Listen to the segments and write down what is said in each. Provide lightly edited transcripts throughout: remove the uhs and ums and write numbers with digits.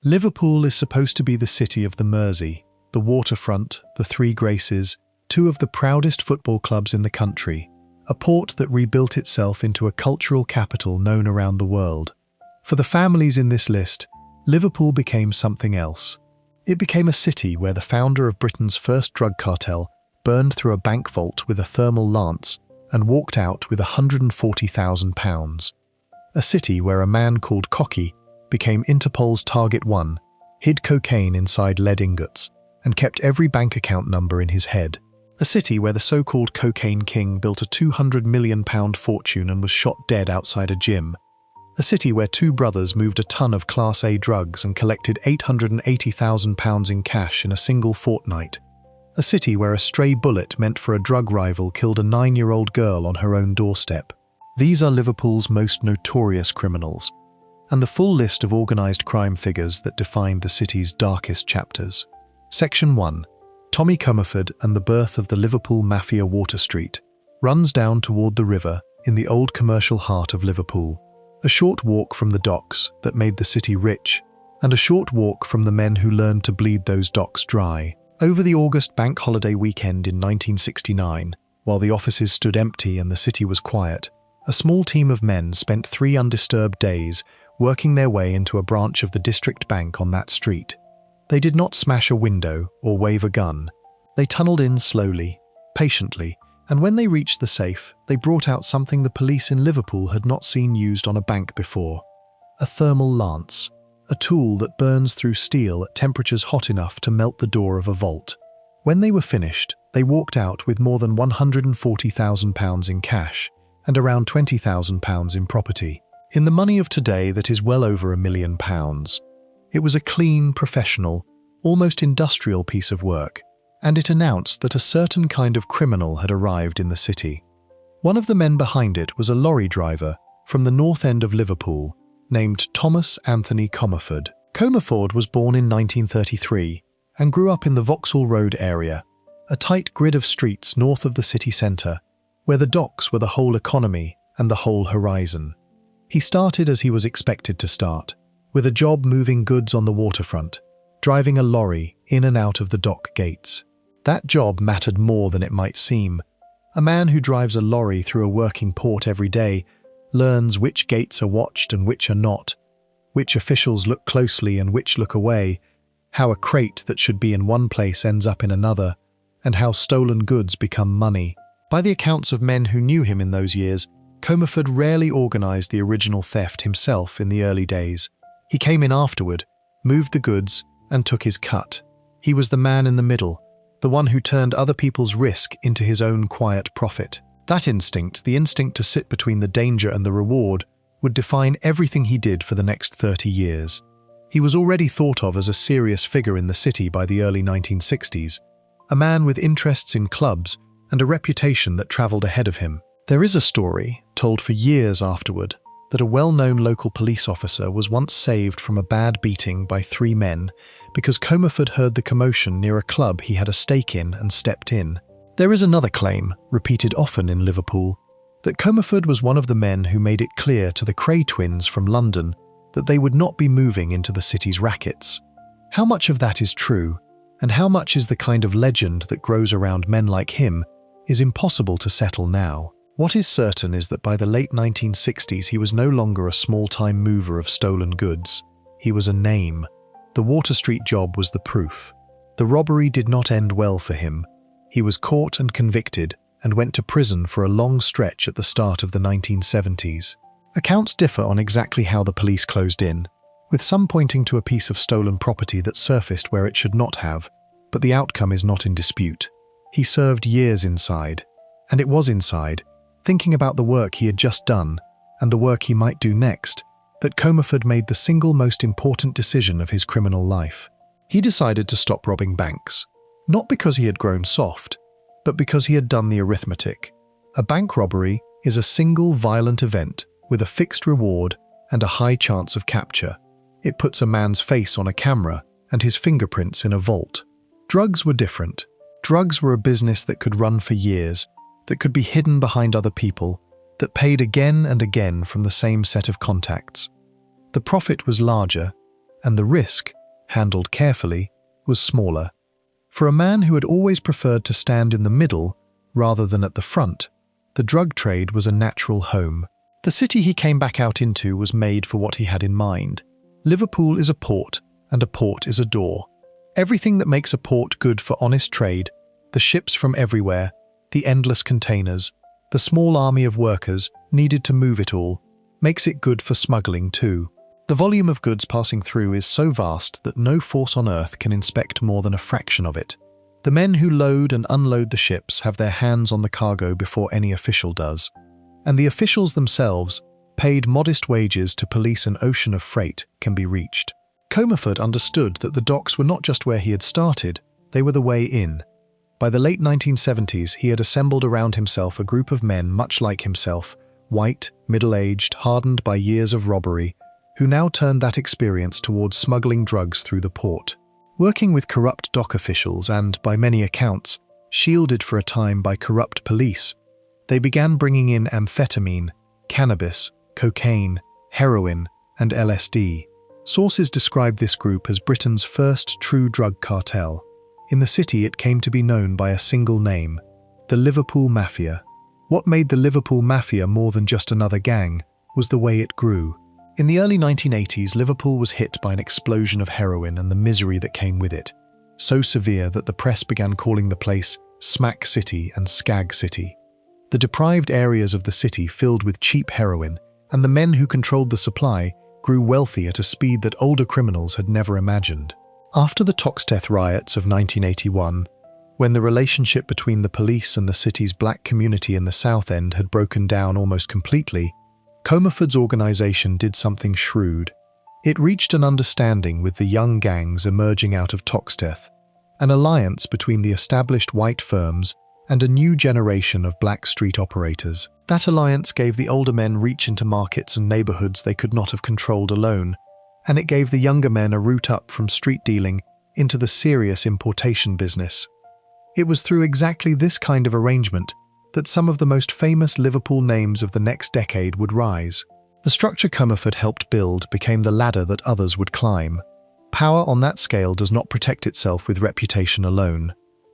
Liverpool is supposed to be the city of the Mersey, the waterfront, the Three Graces, two of the proudest football clubs in the country, a port that rebuilt itself into a cultural capital known around the world. For the families in this list, Liverpool became something else. It became a city where the founder of Britain's first drug cartel burned through a bank vault with a thermal lance and walked out with £140,000. A city where a man called Cocky became Interpol's Target 1, hid cocaine inside lead ingots, and kept every bank account number in his head. A city where the so-called Cocaine King built a £200 million fortune and was shot dead outside a gym. A city where two brothers moved a ton of Class A drugs and collected £880,000 in cash in a single fortnight. A city where a stray bullet meant for a drug rival killed a 9-year-old girl on her own doorstep. These are Liverpool's most notorious criminals, and the full list of organised crime figures that defined the city's darkest chapters. Section 1. Tommy Comerford and the birth of the Liverpool Mafia. Water Street runs down toward the river in the old commercial heart of Liverpool. A short walk from the docks that made the city rich, and a short walk from the men who learned to bleed those docks dry. Over the August bank holiday weekend in 1969, while the offices stood empty and the city was quiet, a small team of men spent 3 undisturbed days working their way into a branch of the district bank on that street. They did not smash a window or wave a gun. They tunneled in slowly, patiently, and when they reached the safe, they brought out something the police in Liverpool had not seen used on a bank before: a thermal lance, a tool that burns through steel at temperatures hot enough to melt the door of a vault. When they were finished, they walked out with more than £140,000 in cash and around £20,000 in property. In the money of today, that is well over £1 million. It was a clean, professional, almost industrial piece of work, and it announced that a certain kind of criminal had arrived in the city. One of the men behind it was a lorry driver from the north end of Liverpool named Thomas Anthony Comerford. Comerford was born in 1933 and grew up in the Vauxhall Road area, a tight grid of streets north of the city centre, where the docks were the whole economy and the whole horizon. He started as he was expected to start, with a job moving goods on the waterfront, driving a lorry in and out of the dock gates. That job mattered more than it might seem. A man who drives a lorry through a working port every day learns which gates are watched and which are not, which officials look closely and which look away, how a crate that should be in one place ends up in another, and how stolen goods become money. By the accounts of men who knew him in those years, Comerford rarely organised the original theft himself in the early days. He came in afterward, moved the goods, and took his cut. He was the man in the middle, the one who turned other people's risk into his own quiet profit. That instinct, the instinct to sit between the danger and the reward, would define everything he did for the next 30 years. He was already thought of as a serious figure in the city by the early 1960s, a man with interests in clubs and a reputation that travelled ahead of him. There is a story, told for years afterward, that a well-known local police officer was once saved from a bad beating by 3 men because Comerford heard the commotion near a club he had a stake in and stepped in. There is another claim, repeated often in Liverpool, that Comerford was one of the men who made it clear to the Cray twins from London that they would not be moving into the city's rackets. How much of that is true, and how much is the kind of legend that grows around men like him, is impossible to settle now. What is certain is that by the late 1960s he was no longer a small-time mover of stolen goods. He was a name. The Water Street job was the proof. The robbery did not end well for him. He was caught and convicted and went to prison for a long stretch at the start of the 1970s. Accounts differ on exactly how the police closed in, with some pointing to a piece of stolen property that surfaced where it should not have, but the outcome is not in dispute. He served years inside, and it was inside, thinking about the work he had just done and the work he might do next, that Comerford made the single most important decision of his criminal life. He decided to stop robbing banks, not because he had grown soft, but because he had done the arithmetic. A bank robbery is a single violent event with a fixed reward and a high chance of capture. It puts a man's face on a camera and his fingerprints in a vault. Drugs were different. Drugs were a business that could run for years, that could be hidden behind other people, that paid again and again from the same set of contacts. The profit was larger, and the risk, handled carefully, was smaller. For a man who had always preferred to stand in the middle rather than at the front, the drug trade was a natural home. The city he came back out into was made for what he had in mind. Liverpool is a port, and a port is a door. Everything that makes a port good for honest trade, the ships from everywhere, the endless containers, the small army of workers needed to move it all, makes it good for smuggling too. The volume of goods passing through is so vast that no force on earth can inspect more than a fraction of it. The men who load and unload the ships have their hands on the cargo before any official does. And the officials themselves, paid modest wages to police an ocean of freight, can be reached. Comerford understood that the docks were not just where he had started, they were the way in. By the late 1970s, he had assembled around himself a group of men much like himself, white, middle-aged, hardened by years of robbery, who now turned that experience towards smuggling drugs through the port. Working with corrupt dock officials and, by many accounts, shielded for a time by corrupt police, they began bringing in amphetamine, cannabis, cocaine, heroin, and LSD. Sources describe this group as Britain's first true drug cartel. In the city, it came to be known by a single name, the Liverpool Mafia. What made the Liverpool Mafia more than just another gang was the way it grew. In the early 1980s, Liverpool was hit by an explosion of heroin and the misery that came with it, so severe that the press began calling the place Smack City and Skag City. The deprived areas of the city filled with cheap heroin, and the men who controlled the supply grew wealthy at a speed that older criminals had never imagined. After the Toxteth riots of 1981, when the relationship between the police and the city's black community in the South End had broken down almost completely, Comerford's organisation did something shrewd. It reached an understanding with the young gangs emerging out of Toxteth, an alliance between the established white firms and a new generation of black street operators. That alliance gave the older men reach into markets and neighbourhoods they could not have controlled alone, and it gave the younger men a route up from street dealing into the serious importation business. It was through exactly this kind of arrangement that some of the most famous Liverpool names of the next decade would rise. The structure Comerford helped build became the ladder that others would climb. Power on that scale does not protect itself with reputation alone.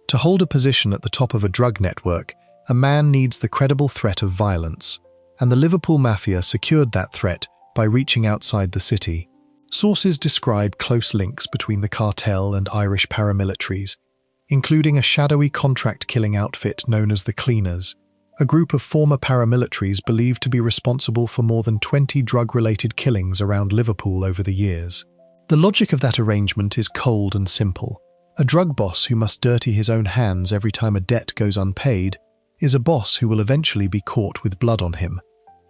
To hold a position at the top of a drug network, a man needs the credible threat of violence, and the Liverpool Mafia secured that threat by reaching outside the city. Sources describe close links between the cartel and Irish paramilitaries, including a shadowy contract-killing outfit known as the Cleaners, a group of former paramilitaries believed to be responsible for more than 20 drug-related killings around Liverpool over the years. The logic of that arrangement is cold and simple. A drug boss who must dirty his own hands every time a debt goes unpaid is a boss who will eventually be caught with blood on him.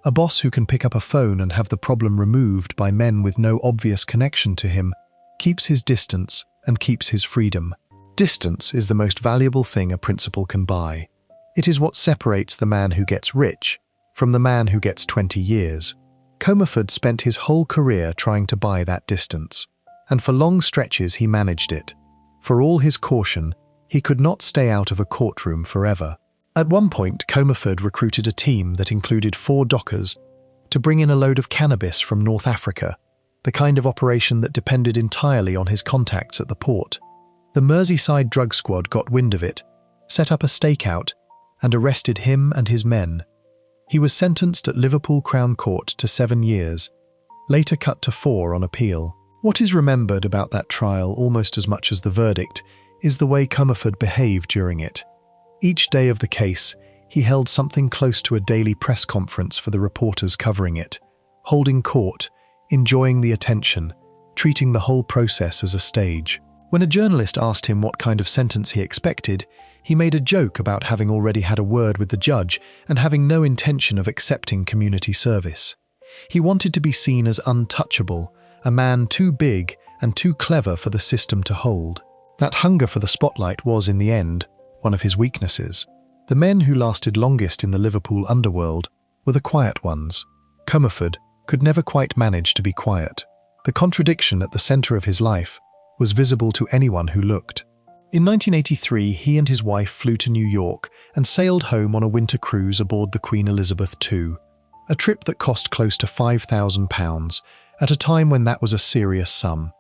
A boss who can pick up a phone and have the problem removed by men with no obvious connection to him keeps his distance and keeps his freedom. Distance is the most valuable thing a principal can buy. It is what separates the man who gets rich from the man who gets 20 years. Comerford spent his whole career trying to buy that distance, and for long stretches he managed it. For all his caution, he could not stay out of a courtroom forever. At one point, Comerford recruited a team that included 4 dockers to bring in a load of cannabis from North Africa, the kind of operation that depended entirely on his contacts at the port. The Merseyside drug squad got wind of it, set up a stakeout, and arrested him and his men. He was sentenced at Liverpool Crown Court to 7 years, later cut to 4 on appeal. What is remembered about that trial almost as much as the verdict is the way Comerford behaved during it. Each day of the case, he held something close to a daily press conference for the reporters covering it, holding court, enjoying the attention, treating the whole process as a stage. When a journalist asked him what kind of sentence he expected, he made a joke about having already had a word with the judge and having no intention of accepting community service. He wanted to be seen as untouchable, a man too big and too clever for the system to hold. That hunger for the spotlight was, in the end, one of his weaknesses. The men who lasted longest in the Liverpool underworld were the quiet ones. Comerford could never quite manage to be quiet. The contradiction at the centre of his life was visible to anyone who looked. In 1983, he and his wife flew to New York and sailed home on a winter cruise aboard the Queen Elizabeth II, a trip that cost close to £5,000, at a time when that was a serious sum.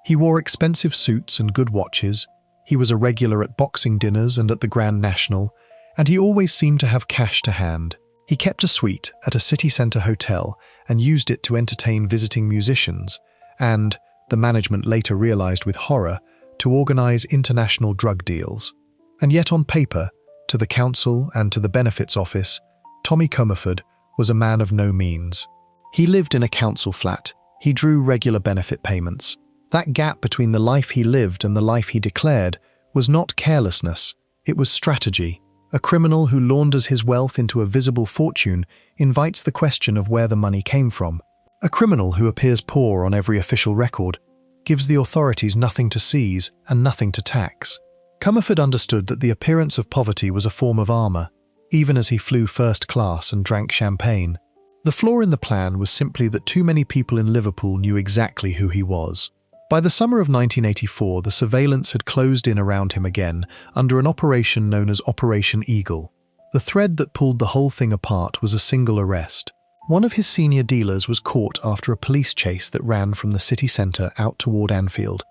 He wore expensive suits and good watches, he was a regular at boxing dinners and at the Grand National, and he always seemed to have cash to hand. He kept a suite at a city centre hotel and used it to entertain visiting musicians, and, the management later realised with horror, to organise international drug deals. And yet on paper, to the council and to the benefits office, Tommy Comerford was a man of no means. He lived in a council flat. He drew regular benefit payments. That gap between the life he lived and the life he declared was not carelessness, it was strategy. A criminal who launders his wealth into a visible fortune invites the question of where the money came from. A criminal who appears poor on every official record gives the authorities nothing to seize and nothing to tax. Comerford understood that the appearance of poverty was a form of armour, even as he flew first class and drank champagne. The flaw in the plan was simply that too many people in Liverpool knew exactly who he was. By the summer of 1984, the surveillance had closed in around him again under an operation known as Operation Eagle. The thread that pulled the whole thing apart was a single arrest. One of his senior dealers was caught after a police chase that ran from the city centre out toward Anfield,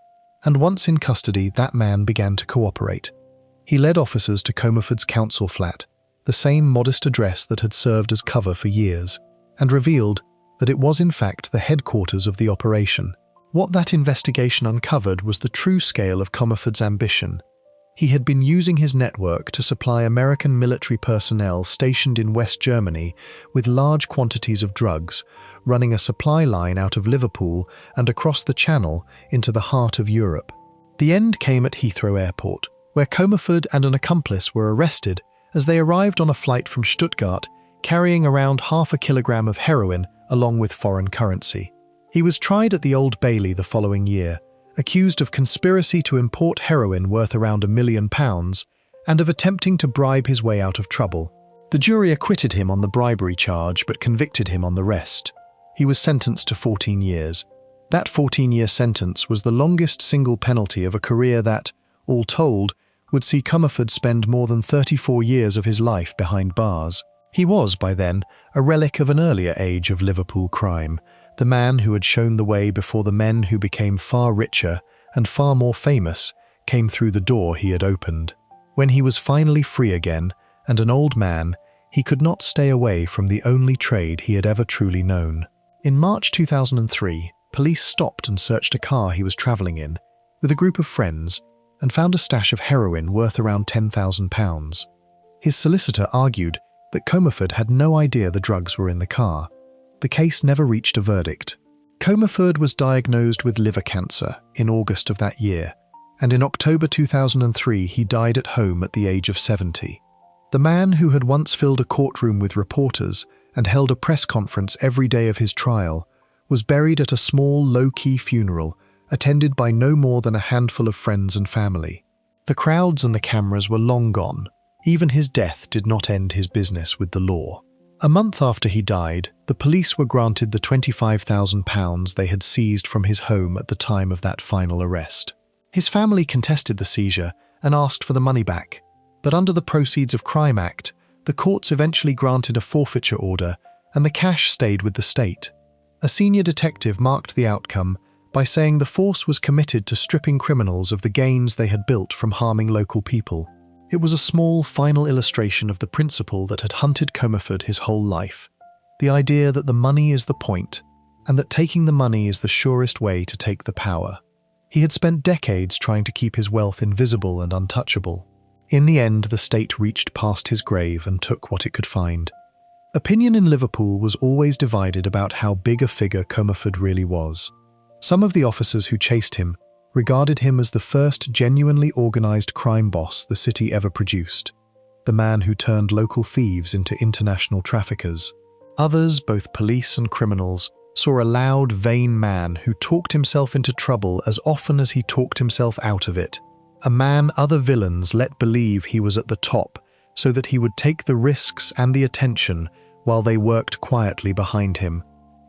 and once in custody, that man began to cooperate. He led officers to Comerford's council flat, the same modest address that had served as cover for years, and revealed that it was in fact the headquarters of the operation. What that investigation uncovered was the true scale of Comerford's ambition. He had been using his network to supply American military personnel stationed in West Germany with large quantities of drugs, running a supply line out of Liverpool and across the Channel into the heart of Europe. The end came at Heathrow Airport, where Comerford and an accomplice were arrested as they arrived on a flight from Stuttgart carrying around 0.5 kilogram of heroin along with foreign currency. He was tried at the Old Bailey the following year, accused of conspiracy to import heroin worth around £1 million and of attempting to bribe his way out of trouble. The jury acquitted him on the bribery charge but convicted him on the rest. He was sentenced to 14 years. That 14-year sentence was the longest single penalty of a career that, all told, would see Comerford spend more than 34 years of his life behind bars. He was, by then, a relic of an earlier age of Liverpool crime, the man who had shown the way before the men who became far richer and far more famous came through the door he had opened. When he was finally free again, and an old man, he could not stay away from the only trade he had ever truly known. In March 2003, police stopped and searched a car he was travelling in, with a group of friends, and found a stash of heroin worth around £10,000. His solicitor argued that Comerford had no idea the drugs were in the car. The case never reached a verdict. Comerford was diagnosed with liver cancer in August of that year, and in October 2003 he died at home at the age of 70. The man who had once filled a courtroom with reporters and held a press conference every day of his trial was buried at a small, low-key funeral attended by no more than a handful of friends and family. The crowds and the cameras were long gone. Even his death did not end his business with the law. A month after he died, the police were granted the £25,000 they had seized from his home at the time of that final arrest. His family contested the seizure and asked for the money back, but under the Proceeds of Crime Act, the courts eventually granted a forfeiture order and the cash stayed with the state. A senior detective marked the outcome by saying the force was committed to stripping criminals of the gains they had built from harming local people. It was a small, final illustration of the principle that had hunted Comerford his whole life. The idea that the money is the point, and that taking the money is the surest way to take the power. He had spent decades trying to keep his wealth invisible and untouchable. In the end, the state reached past his grave and took what it could find. Opinion in Liverpool was always divided about how big a figure Comerford really was. Some of the officers who chased him regarded him as the first genuinely organised crime boss the city ever produced, the man who turned local thieves into international traffickers. Others, both police and criminals, saw a loud, vain man who talked himself into trouble as often as he talked himself out of it. A man other villains let believe he was at the top so that he would take the risks and the attention while they worked quietly behind him.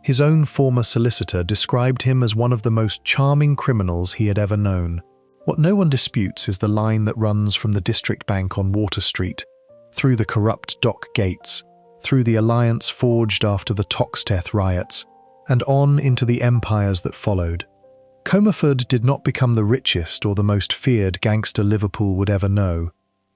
His own former solicitor described him as one of the most charming criminals he had ever known. What no one disputes is the line that runs from the District Bank on Water Street, through the corrupt dock gates, through the alliance forged after the Toxteth riots, and on into the empires that followed. Comerford did not become the richest or the most feared gangster Liverpool would ever know.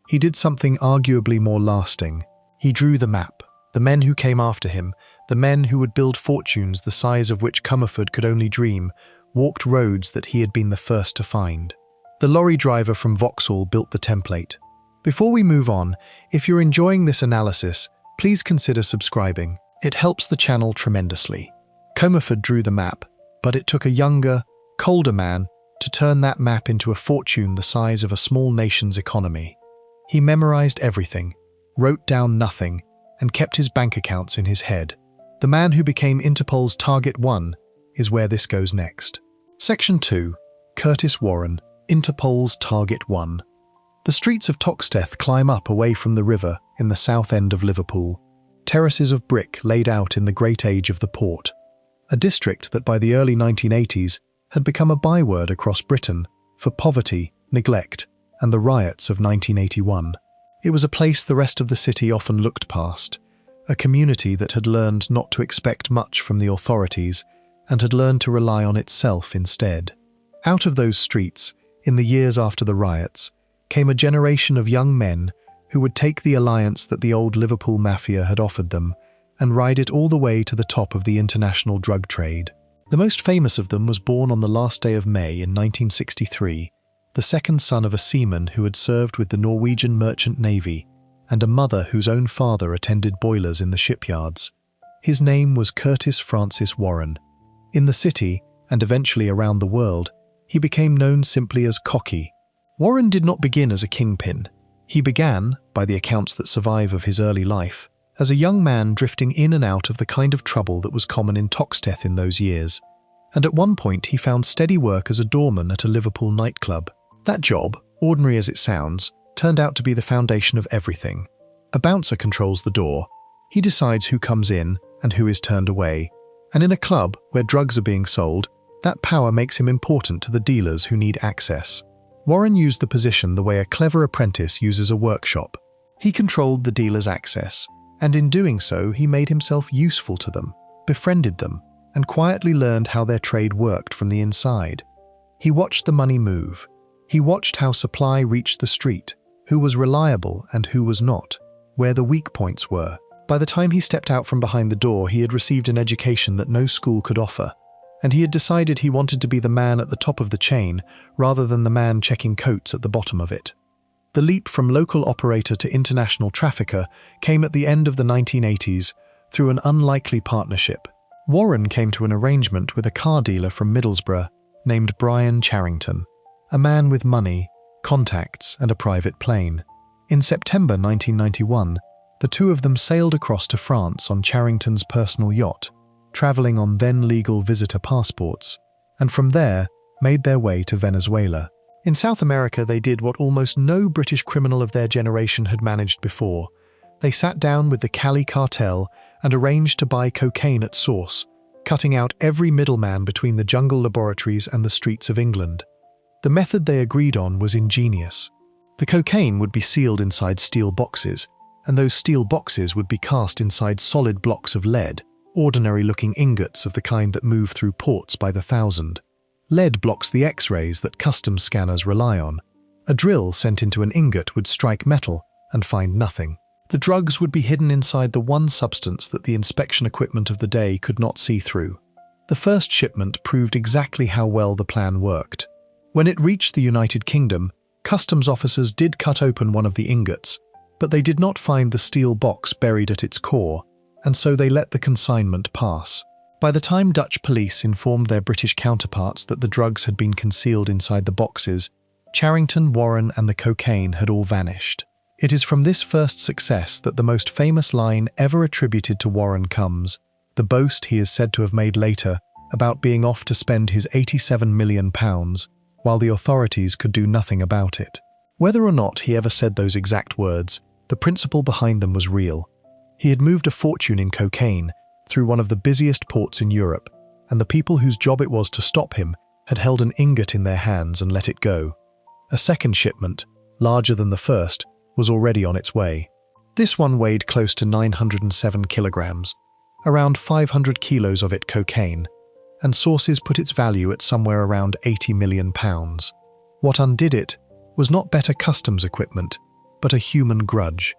He did something arguably more lasting. He drew the map. The men who came after him, the men who would build fortunes the size of which Comerford could only dream, walked roads that he had been the first to find. The lorry driver from Vauxhall built the template. Before we move on, if you're enjoying this analysis, please consider subscribing. It helps the channel tremendously. Comerford drew the map, but it took a younger, colder man to turn that map into a fortune the size of a small nation's economy. He memorized everything, wrote down nothing, and kept his bank accounts in his head. The man who became Interpol's Target 1 is where this goes next. Section 2. Curtis Warren, Interpol's Target 1. The streets of Toxteth climb up away from the river in the south end of Liverpool, terraces of brick laid out in the great age of the port. A district that by the early 1980s had become a byword across Britain for poverty, neglect, and the riots of 1981. It was a place the rest of the city often looked past, a community that had learned not to expect much from the authorities and had learned to rely on itself instead. Out of those streets, in the years after the riots, came a generation of young men who would take the alliance that the old Liverpool mafia had offered them and ride it all the way to the top of the international drug trade. The most famous of them was born on the last day of May in 1963, the second son of a seaman who had served with the Norwegian Merchant Navy and a mother whose own father attended boilers in the shipyards. His name was Curtis Francis Warren. In the city, and eventually around the world, he became known simply as Cocky. Warren did not begin as a kingpin. He began, by the accounts that survive of his early life, as a young man drifting in and out of the kind of trouble that was common in Toxteth in those years, and at one point he found steady work as a doorman at a Liverpool nightclub. That job, ordinary as it sounds, turned out to be the foundation of everything. A bouncer controls the door. He decides who comes in and who is turned away, and in a club where drugs are being sold, that power makes him important to the dealers who need access. Warren used the position the way a clever apprentice uses a workshop. He controlled the dealers' access, and in doing so he made himself useful to them, befriended them, and quietly learned how their trade worked from the inside. He watched the money move. He watched how supply reached the street, who was reliable and who was not, where the weak points were. By the time he stepped out from behind the door, he had received an education that no school could offer, and he had decided he wanted to be the man at the top of the chain rather than the man checking coats at the bottom of it. The leap from local operator to international trafficker came at the end of the 1980s through an unlikely partnership. Warren came to an arrangement with a car dealer from Middlesbrough named Brian Charrington, a man with money, contacts, and a private plane. In September 1991, the two of them sailed across to France on Charrington's personal yacht, traveling on then-legal visitor passports, and from there made their way to Venezuela. In South America, they did what almost no British criminal of their generation had managed before. They sat down with the Cali cartel and arranged to buy cocaine at source, cutting out every middleman between the jungle laboratories and the streets of England. The method they agreed on was ingenious. The cocaine would be sealed inside steel boxes, and those steel boxes would be cast inside solid blocks of lead, ordinary-looking ingots of the kind that move through ports by the thousand. Lead blocks the X-rays that customs scanners rely on. A drill sent into an ingot would strike metal and find nothing. The drugs would be hidden inside the one substance that the inspection equipment of the day could not see through. The first shipment proved exactly how well the plan worked. When it reached the United Kingdom, customs officers did cut open one of the ingots, but they did not find the steel box buried at its core, and so they let the consignment pass. By the time Dutch police informed their British counterparts that the drugs had been concealed inside the boxes, Charrington, Warren, and the cocaine had all vanished. It is from this first success that the most famous line ever attributed to Warren comes, the boast he is said to have made later about being off to spend his £87 million, while the authorities could do nothing about it. Whether or not he ever said those exact words, the principle behind them was real. He had moved a fortune in cocaine through one of the busiest ports in Europe, and the people whose job it was to stop him had held an ingot in their hands and let it go. A second shipment, larger than the first, was already on its way. This one weighed close to 907 kilograms, around 500 kilos of it cocaine, and sources put its value at somewhere around £80 million. What undid it was not better customs equipment, but a human grudge.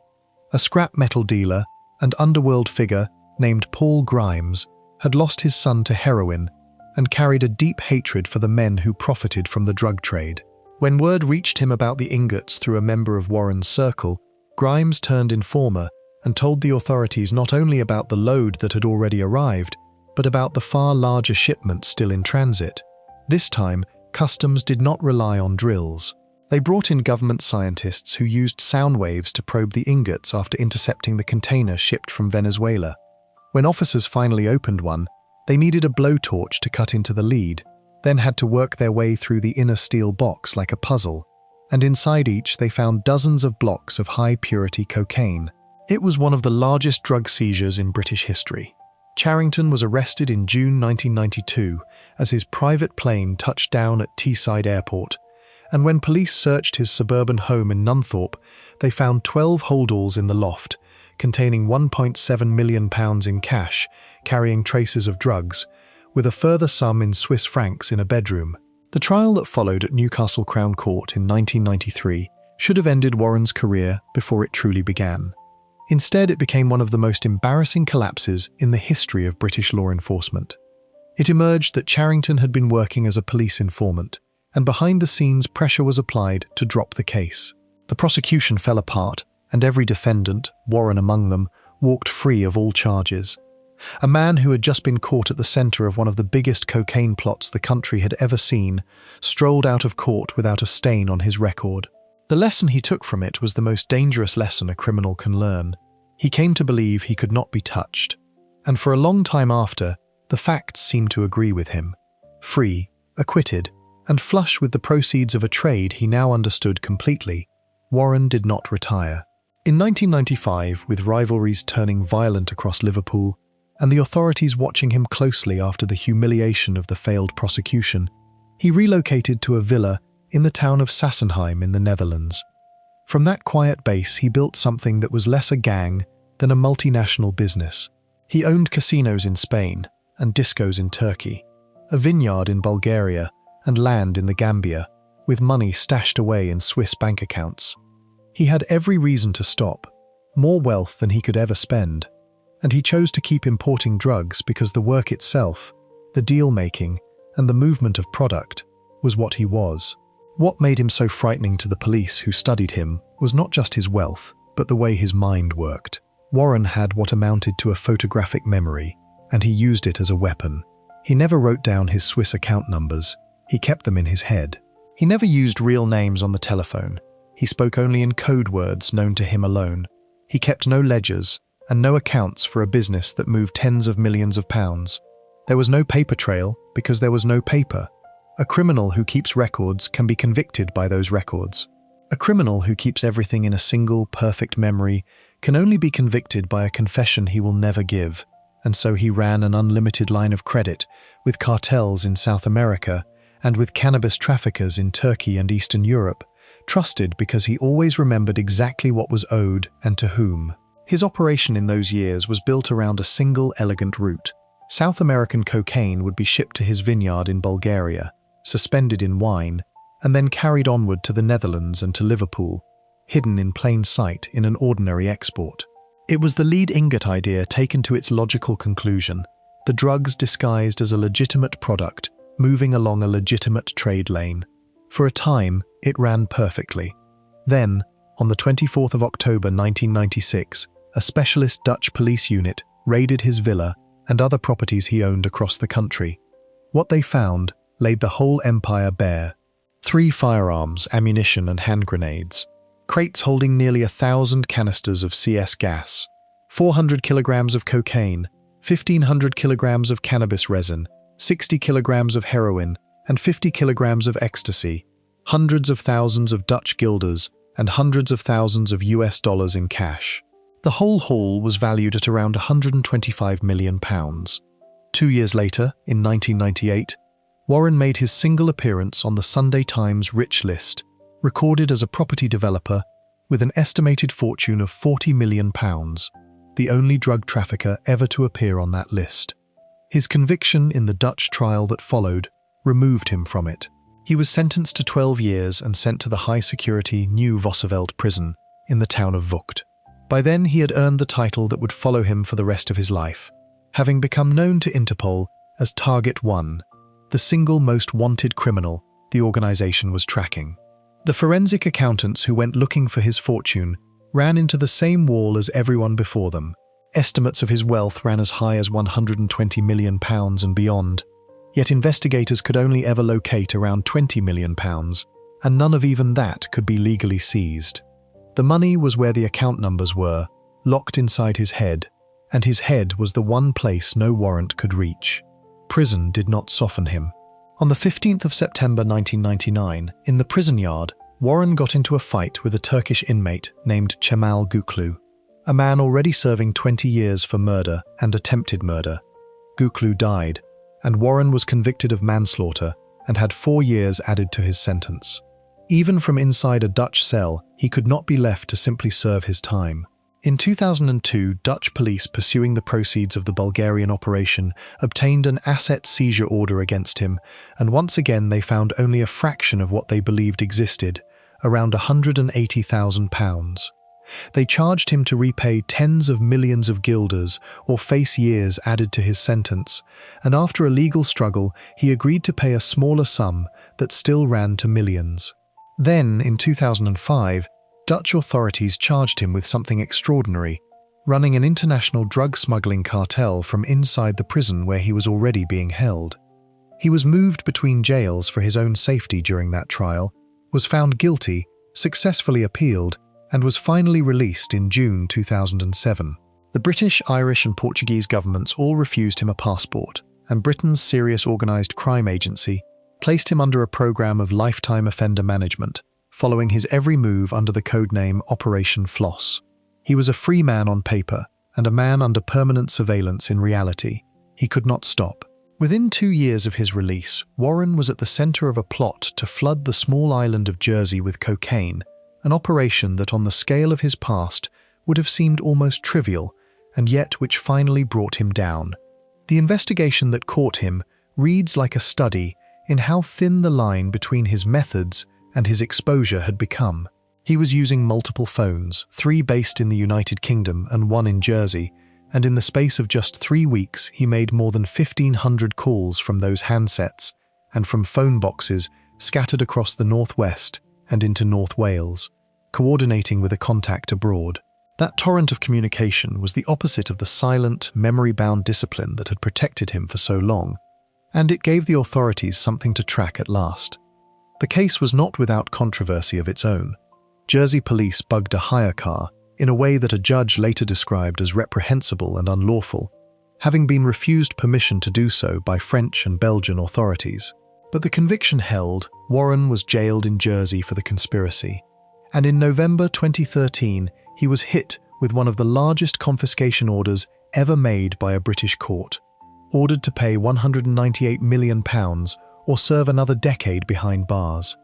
A scrap metal dealer and underworld figure named Paul Grimes had lost his son to heroin and carried a deep hatred for the men who profited from the drug trade. When word reached him about the ingots through a member of Warren's circle, Grimes turned informer and told the authorities not only about the load that had already arrived, but about the far larger shipment still in transit. This time, customs did not rely on drills. They brought in government scientists who used sound waves to probe the ingots after intercepting the container shipped from Venezuela. When officers finally opened one, they needed a blowtorch to cut into the lead, then had to work their way through the inner steel box like a puzzle, and inside each they found dozens of blocks of high-purity cocaine. It was one of the largest drug seizures in British history. Charrington was arrested in June 1992 as his private plane touched down at Teesside Airport, and when police searched his suburban home in Nunthorpe, they found 12 holdalls in the loft, containing £1.7 million in cash, carrying traces of drugs, with a further sum in Swiss francs in a bedroom. The trial that followed at Newcastle Crown Court in 1993 should have ended Warren's career before it truly began. Instead, it became one of the most embarrassing collapses in the history of British law enforcement. It emerged that Charrington had been working as a police informant, and behind the scenes pressure was applied to drop the case. The prosecution fell apart, and every defendant, Warren among them, walked free of all charges. A man who had just been caught at the centre of one of the biggest cocaine plots the country had ever seen strolled out of court without a stain on his record. The lesson he took from it was the most dangerous lesson a criminal can learn. He came to believe he could not be touched, and for a long time after, the facts seemed to agree with him. Free, acquitted, and flush with the proceeds of a trade he now understood completely, Warren did not retire. In 1995, with rivalries turning violent across Liverpool, and the authorities watching him closely after the humiliation of the failed prosecution, he relocated to a villa in the town of Sassenheim in the Netherlands. From that quiet base, he built something that was less a gang than a multinational business. He owned casinos in Spain and discos in Turkey, a vineyard in Bulgaria, and land in the Gambia, with money stashed away in Swiss bank accounts. He had every reason to stop, more wealth than he could ever spend, and he chose to keep importing drugs because the work itself, the deal-making, and the movement of product was what he was. What made him so frightening to the police who studied him was not just his wealth, but the way his mind worked. Warren had what amounted to a photographic memory, and he used it as a weapon. He never wrote down his Swiss account numbers. He kept them in his head. He never used real names on the telephone. He spoke only in code words known to him alone. He kept no ledgers and no accounts for a business that moved tens of millions of pounds. There was no paper trail because there was no paper. A criminal who keeps records can be convicted by those records. A criminal who keeps everything in a single, perfect memory can only be convicted by a confession he will never give. And so he ran an unlimited line of credit with cartels in South America and with cannabis traffickers in Turkey and Eastern Europe, trusted because he always remembered exactly what was owed and to whom. His operation in those years was built around a single elegant route. South American cocaine would be shipped to his vineyard in Bulgaria, suspended in wine, and then carried onward to the Netherlands and to Liverpool, hidden in plain sight in an ordinary export. It was the lead ingot idea taken to its logical conclusion, the drugs disguised as a legitimate product, moving along a legitimate trade lane. For a time, it ran perfectly. Then, on the 24th of October 1996, a specialist Dutch police unit raided his villa and other properties he owned across the country. What they found laid the whole empire bare. 3 firearms, ammunition and hand grenades, crates holding nearly 1,000 canisters of CS gas, 400 kilograms of cocaine, 1,500 kilograms of cannabis resin, 60 kilograms of heroin, and 50 kilograms of ecstasy, hundreds of thousands of Dutch guilders, and hundreds of thousands of US dollars in cash. The whole haul was valued at around £125 million. 2 years later, in 1998, Warren made his single appearance on the Sunday Times Rich List, recorded as a property developer with an estimated fortune of £40 million, the only drug trafficker ever to appear on that list. His conviction in the Dutch trial that followed removed him from it. He was sentenced to 12 years and sent to the high-security New Vossenveld prison in the town of Vught. By then, he had earned the title that would follow him for the rest of his life, having become known to Interpol as Target 1, the single most wanted criminal the organization was tracking. The forensic accountants who went looking for his fortune ran into the same wall as everyone before them. Estimates of his wealth ran as high as £120 million and beyond, yet investigators could only ever locate around £20 million, and none of even that could be legally seized. The money was where the account numbers were, locked inside his head, and his head was the one place no warrant could reach. Prison did not soften him. On the 15th of September 1999, in the prison yard, Warren got into a fight with a Turkish inmate named Cemal Guklu, a man already serving 20 years for murder and attempted murder. Guklu died, and Warren was convicted of manslaughter and had 4 years added to his sentence. Even from inside a Dutch cell, he could not be left to simply serve his time. In 2002, Dutch police, pursuing the proceeds of the Bulgarian operation, obtained an asset seizure order against him, and once again they found only a fraction of what they believed existed, around £180,000. They charged him to repay tens of millions of guilders or face years added to his sentence, and after a legal struggle, he agreed to pay a smaller sum that still ran to millions. Then, in 2005, Dutch authorities charged him with something extraordinary, running an international drug smuggling cartel from inside the prison where he was already being held. He was moved between jails for his own safety during that trial, was found guilty, successfully appealed, and was finally released in June 2007. The British, Irish and Portuguese governments all refused him a passport, and Britain's Serious Organised Crime Agency placed him under a program of lifetime offender management, following his every move under the codename Operation Floss. He was a free man on paper, and a man under permanent surveillance in reality. He could not stop. Within 2 years of his release, Warren was at the center of a plot to flood the small island of Jersey with cocaine, an operation that on the scale of his past would have seemed almost trivial, and yet which finally brought him down. The investigation that caught him reads like a study in how thin the line between his methods and his exposure had become. He was using multiple phones, 3 based in the United Kingdom and 1 in Jersey, and in the space of just 3 weeks he made more than 1,500 calls from those handsets and from phone boxes scattered across the northwest and into North Wales, coordinating with a contact abroad. That torrent of communication was the opposite of the silent, memory-bound discipline that had protected him for so long, and it gave the authorities something to track at last. The case was not without controversy of its own. Jersey police bugged a hire car in a way that a judge later described as reprehensible and unlawful, having been refused permission to do so by French and Belgian authorities. But the conviction held. Warren was jailed in Jersey for the conspiracy, and in November 2013 he was hit with one of the largest confiscation orders ever made by a British court, ordered to pay £198 million or serve another decade behind bars.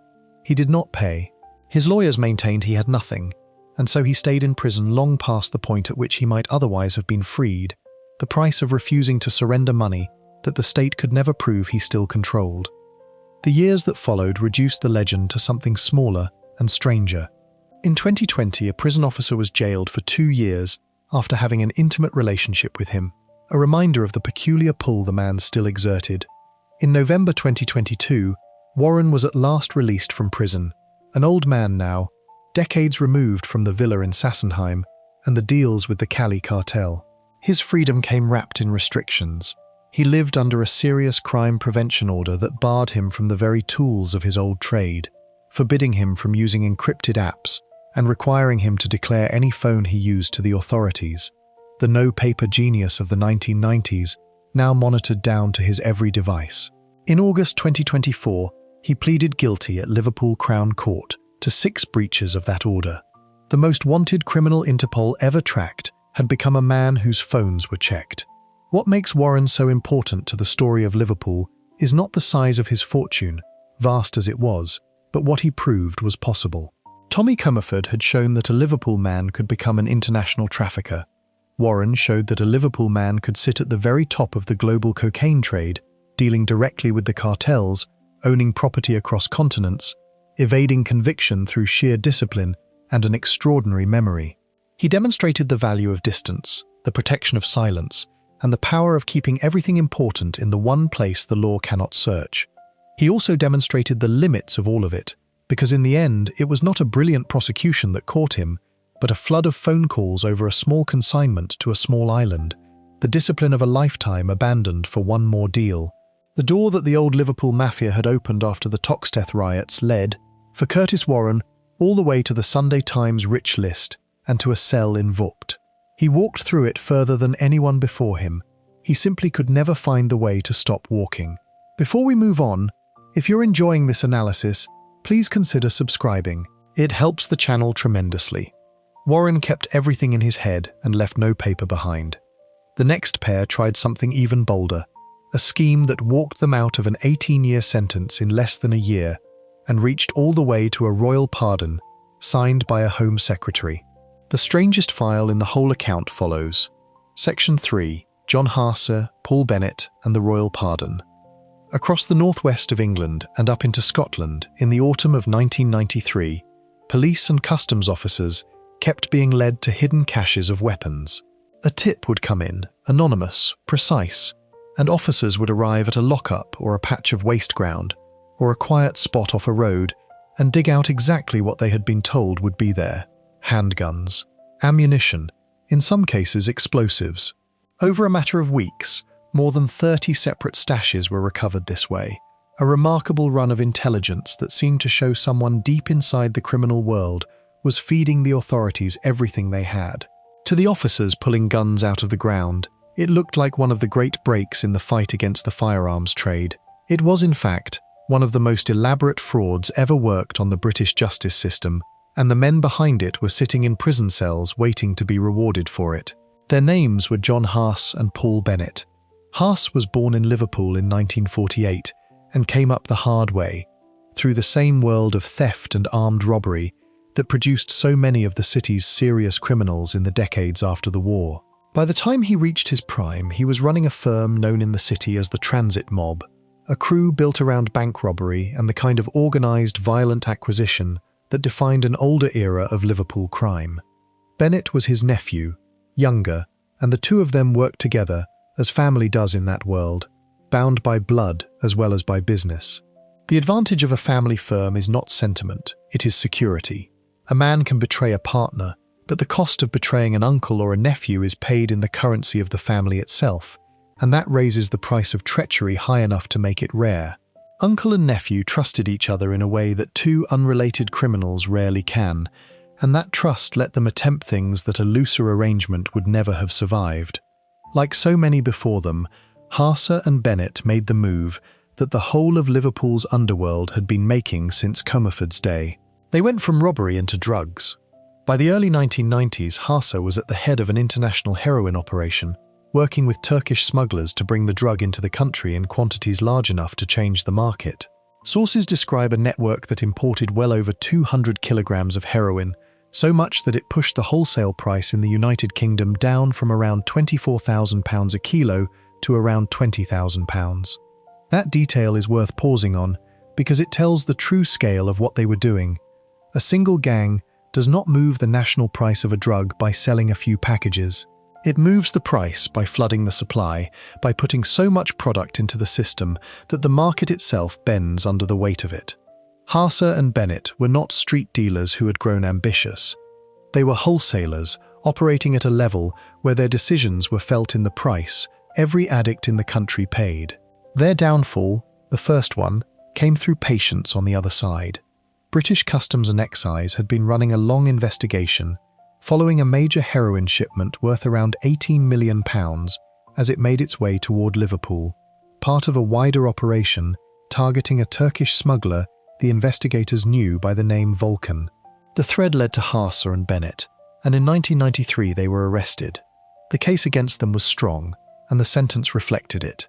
He did not pay. His lawyers maintained he had nothing, and so he stayed in prison long past the point at which he might otherwise have been freed, the price of refusing to surrender money that the state could never prove he still controlled. The years that followed reduced the legend to something smaller and stranger. In 2020, a prison officer was jailed for 2 years after having an intimate relationship with him, a reminder of the peculiar pull the man still exerted. In November 2022, Warren was at last released from prison, an old man now, decades removed from the villa in Sassenheim and the deals with the Cali cartel. His freedom came wrapped in restrictions. He lived under a serious crime prevention order that barred him from the very tools of his old trade, forbidding him from using encrypted apps and requiring him to declare any phone he used to the authorities. The no-paper genius of the 1990s now monitored down to his every device. In August 2024, he pleaded guilty at Liverpool Crown Court to 6 breaches of that order. The most wanted criminal Interpol ever tracked had become a man whose phones were checked. What makes Warren so important to the story of Liverpool is not the size of his fortune, vast as it was, but what he proved was possible. Tommy Comerford had shown that a Liverpool man could become an international trafficker. Warren showed that a Liverpool man could sit at the very top of the global cocaine trade, dealing directly with the cartels, owning property across continents, evading conviction through sheer discipline and an extraordinary memory. He demonstrated the value of distance, the protection of silence, and the power of keeping everything important in the one place the law cannot search. He also demonstrated the limits of all of it, because in the end, it was not a brilliant prosecution that caught him, but a flood of phone calls over a small consignment to a small island, the discipline of a lifetime abandoned for one more deal. The door that the old Liverpool mafia had opened after the Toxteth riots led, for Curtis Warren, all the way to the Sunday Times rich list and to a cell in Vught. He walked through it further than anyone before him. He simply could never find the way to stop walking. Before we move on, if you're enjoying this analysis, please consider subscribing. It helps the channel tremendously. Warren kept everything in his head and left no paper behind. The next pair tried something even bolder, a scheme that walked them out of an 18-year sentence in less than a year and reached all the way to a royal pardon, signed by a Home Secretary. The strangest file in the whole account follows. Section 3, John Haase, Paul Bennett and the Royal Pardon. Across the northwest of England and up into Scotland in the autumn of 1993, police and customs officers kept being led to hidden caches of weapons. A tip would come in, anonymous, precise, and officers would arrive at a lockup or a patch of waste ground or a quiet spot off a road and dig out exactly what they had been told would be there. Handguns, ammunition, in some cases explosives. Over a matter of weeks, more than 30 separate stashes were recovered this way, a remarkable run of intelligence that seemed to show someone deep inside the criminal world was feeding the authorities everything they had. To the officers pulling guns out of the ground, it looked like one of the great breaks in the fight against the firearms trade. It was, in fact, one of the most elaborate frauds ever worked on the British justice system, and the men behind it were sitting in prison cells waiting to be rewarded for it. Their names were John Haase and Paul Bennett. Haase was born in Liverpool in 1948 and came up the hard way, through the same world of theft and armed robbery that produced so many of the city's serious criminals in the decades after the war. By the time he reached his prime, he was running a firm known in the city as the Transit Mob, a crew built around bank robbery and the kind of organised violent acquisition that defined an older era of Liverpool crime. Bennett was his nephew, younger, and the two of them worked together, as family does in that world, bound by blood as well as by business. The advantage of a family firm is not sentiment, it is security. A man can betray a partner, but the cost of betraying an uncle or a nephew is paid in the currency of the family itself, and that raises the price of treachery high enough to make it rare. Uncle and nephew trusted each other in a way that two unrelated criminals rarely can, and that trust let them attempt things that a looser arrangement would never have survived. Like so many before them, Haase and Bennett made the move that the whole of Liverpool's underworld had been making since Comerford's day. They went from robbery into drugs. By the early 1990s, Haase was at the head of an international heroin operation, working with Turkish smugglers to bring the drug into the country in quantities large enough to change the market. Sources describe a network that imported well over 200 kilograms of heroin, so much that it pushed the wholesale price in the United Kingdom down from around £24,000 a kilo to around £20,000. That detail is worth pausing on because it tells the true scale of what they were doing. A single gang does not move the national price of a drug by selling a few packages. It moves the price by flooding the supply, by putting so much product into the system that the market itself bends under the weight of it. Haase and Bennett were not street dealers who had grown ambitious. They were wholesalers, operating at a level where their decisions were felt in the price every addict in the country paid. Their downfall, the first one, came through patience on the other side. British Customs and Excise had been running a long investigation, following a major heroin shipment worth around £18 million as it made its way toward Liverpool, part of a wider operation targeting a Turkish smuggler the investigators knew by the name Volkan. The thread led to Haase and Bennett, and in 1993 they were arrested. The case against them was strong, and the sentence reflected it.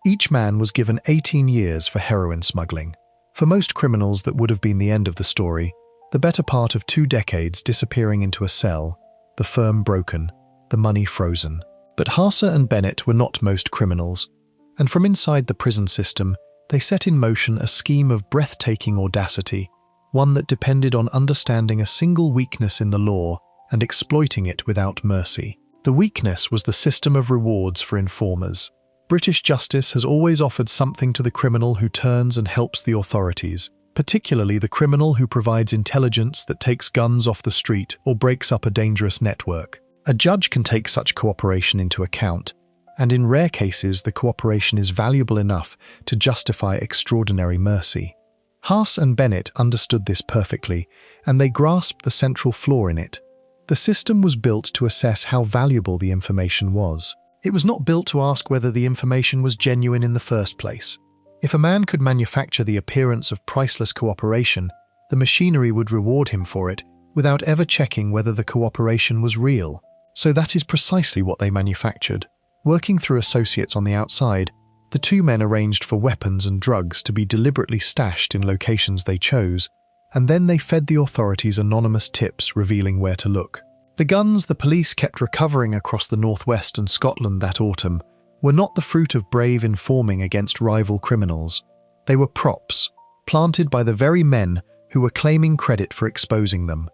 Each man was given 18 years for heroin smuggling. For most criminals, that would have been the end of the story, the better part of 2 decades disappearing into a cell, the firm broken. the money frozen. But Haase and Bennett were not most criminals, and from inside the prison system, they set in motion a scheme of breathtaking audacity, one that depended on understanding a single weakness in the law and exploiting it without mercy. The weakness was the system of rewards for informers. British justice has always offered something to the criminal who turns and helps the authorities, particularly the criminal who provides intelligence that takes guns off the street or breaks up a dangerous network. A judge can take such cooperation into account, and in rare cases the cooperation is valuable enough to justify extraordinary mercy. Haase and Bennett understood this perfectly, and they grasped the central flaw in it. The system was built to assess how valuable the information was. It was not built to ask whether the information was genuine in the first place. If a man could manufacture the appearance of priceless cooperation, the machinery would reward him for it without ever checking whether the cooperation was real. So that is precisely what they manufactured. Working through associates on the outside, the two men arranged for weapons and drugs to be deliberately stashed in locations they chose, and then they fed the authorities anonymous tips revealing where to look. The guns the police kept recovering across the northwest and Scotland that autumn were not the fruit of brave informing against rival criminals. They were props, planted by the very men who were claiming credit for exposing them.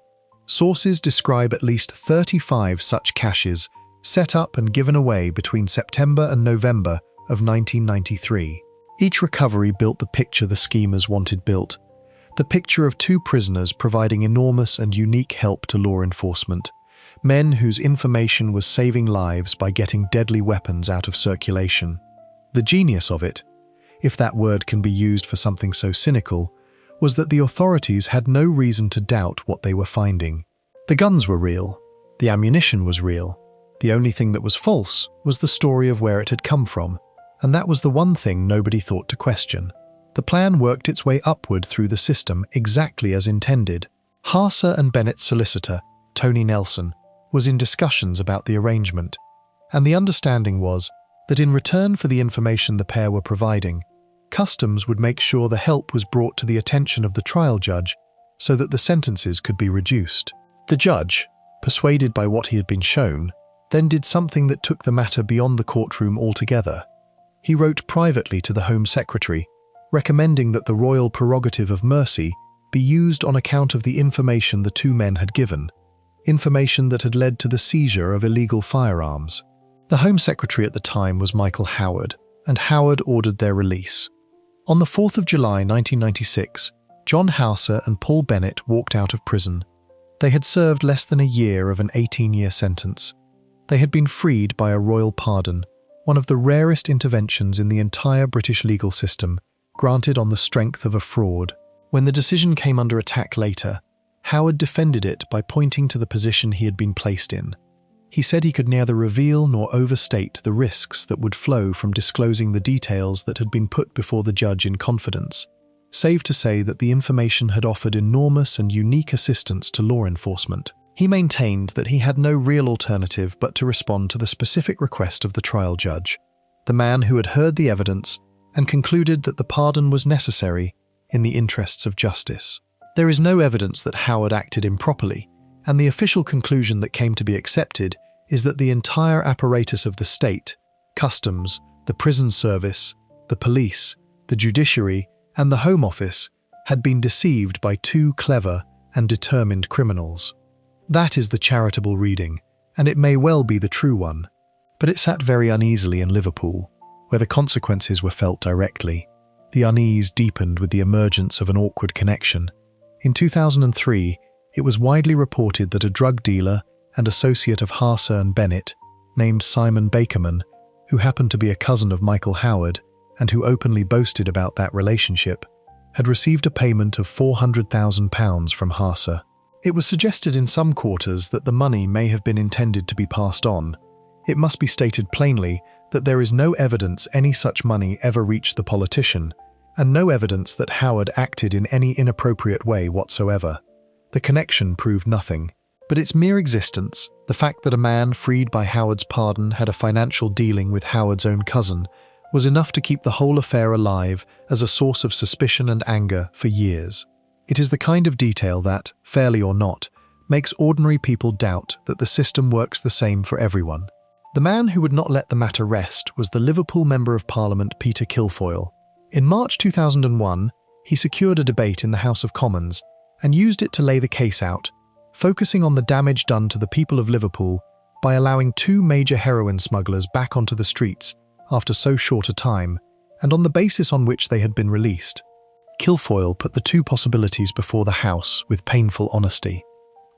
Sources describe at least 35 such caches set up and given away between September and November of 1993. Each recovery built the picture the schemers wanted built, the picture of two prisoners providing enormous and unique help to law enforcement, men whose information was saving lives by getting deadly weapons out of circulation. The genius of it, if that word can be used for something so cynical, was that the authorities had no reason to doubt what they were finding. The guns were real, the ammunition was real. The only thing that was false was the story of where it had come from, and that was the one thing nobody thought to question. The plan worked its way upward through the system exactly as intended. Haase and Bennett's solicitor, Tony Nelson, was in discussions about the arrangement, and the understanding was that in return for the information the pair were providing, Customs would make sure the help was brought to the attention of the trial judge so that the sentences could be reduced. The judge, persuaded by what he had been shown, then did something that took the matter beyond the courtroom altogether. He wrote privately to the Home Secretary, recommending that the royal prerogative of mercy be used on account of the information the two men had given, information that had led to the seizure of illegal firearms. The Home Secretary at the time was Michael Howard, and Howard ordered their release. On the 4th of July 1996, John Haase and Paul Bennett walked out of prison. They had served less than a year of an 18-year sentence. They had been freed by a royal pardon, one of the rarest interventions in the entire British legal system, granted on the strength of a fraud. When the decision came under attack later, Howard defended it by pointing to the position he had been placed in. He said he could neither reveal nor overstate the risks that would flow from disclosing the details that had been put before the judge in confidence, save to say that the information had offered enormous and unique assistance to law enforcement. He maintained that he had no real alternative but to respond to the specific request of the trial judge, the man who had heard the evidence and concluded that the pardon was necessary in the interests of justice. There is no evidence that Howard acted improperly, and the official conclusion that came to be accepted is that the entire apparatus of the state, Customs, the prison service, the police, the judiciary, and the Home Office had been deceived by two clever and determined criminals. That is the charitable reading, and it may well be the true one, but it sat very uneasily in Liverpool, where the consequences were felt directly. The unease deepened with the emergence of an awkward connection. In 2003, it was widely reported that a drug dealer and associate of Haase and Bennett, named Simon Bakerman, who happened to be a cousin of Michael Howard and who openly boasted about that relationship, had received a payment of £400,000 from Haase. It was suggested in some quarters that the money may have been intended to be passed on. It must be stated plainly that there is no evidence any such money ever reached the politician, and no evidence that Howard acted in any inappropriate way whatsoever. The connection proved nothing, but its mere existence, the fact that a man freed by Howard's pardon had a financial dealing with Howard's own cousin, was enough to keep the whole affair alive as a source of suspicion and anger for years. It is the kind of detail that, fairly or not, makes ordinary people doubt that the system works the same for everyone. The man who would not let the matter rest was the Liverpool Member of Parliament Peter Kilfoyle. In March 2001, he secured a debate in the House of Commons and used it to lay the case out, focusing on the damage done to the people of Liverpool by allowing two major heroin smugglers back onto the streets after so short a time, and on the basis on which they had been released. Kilfoyle put the two possibilities before the House with painful honesty.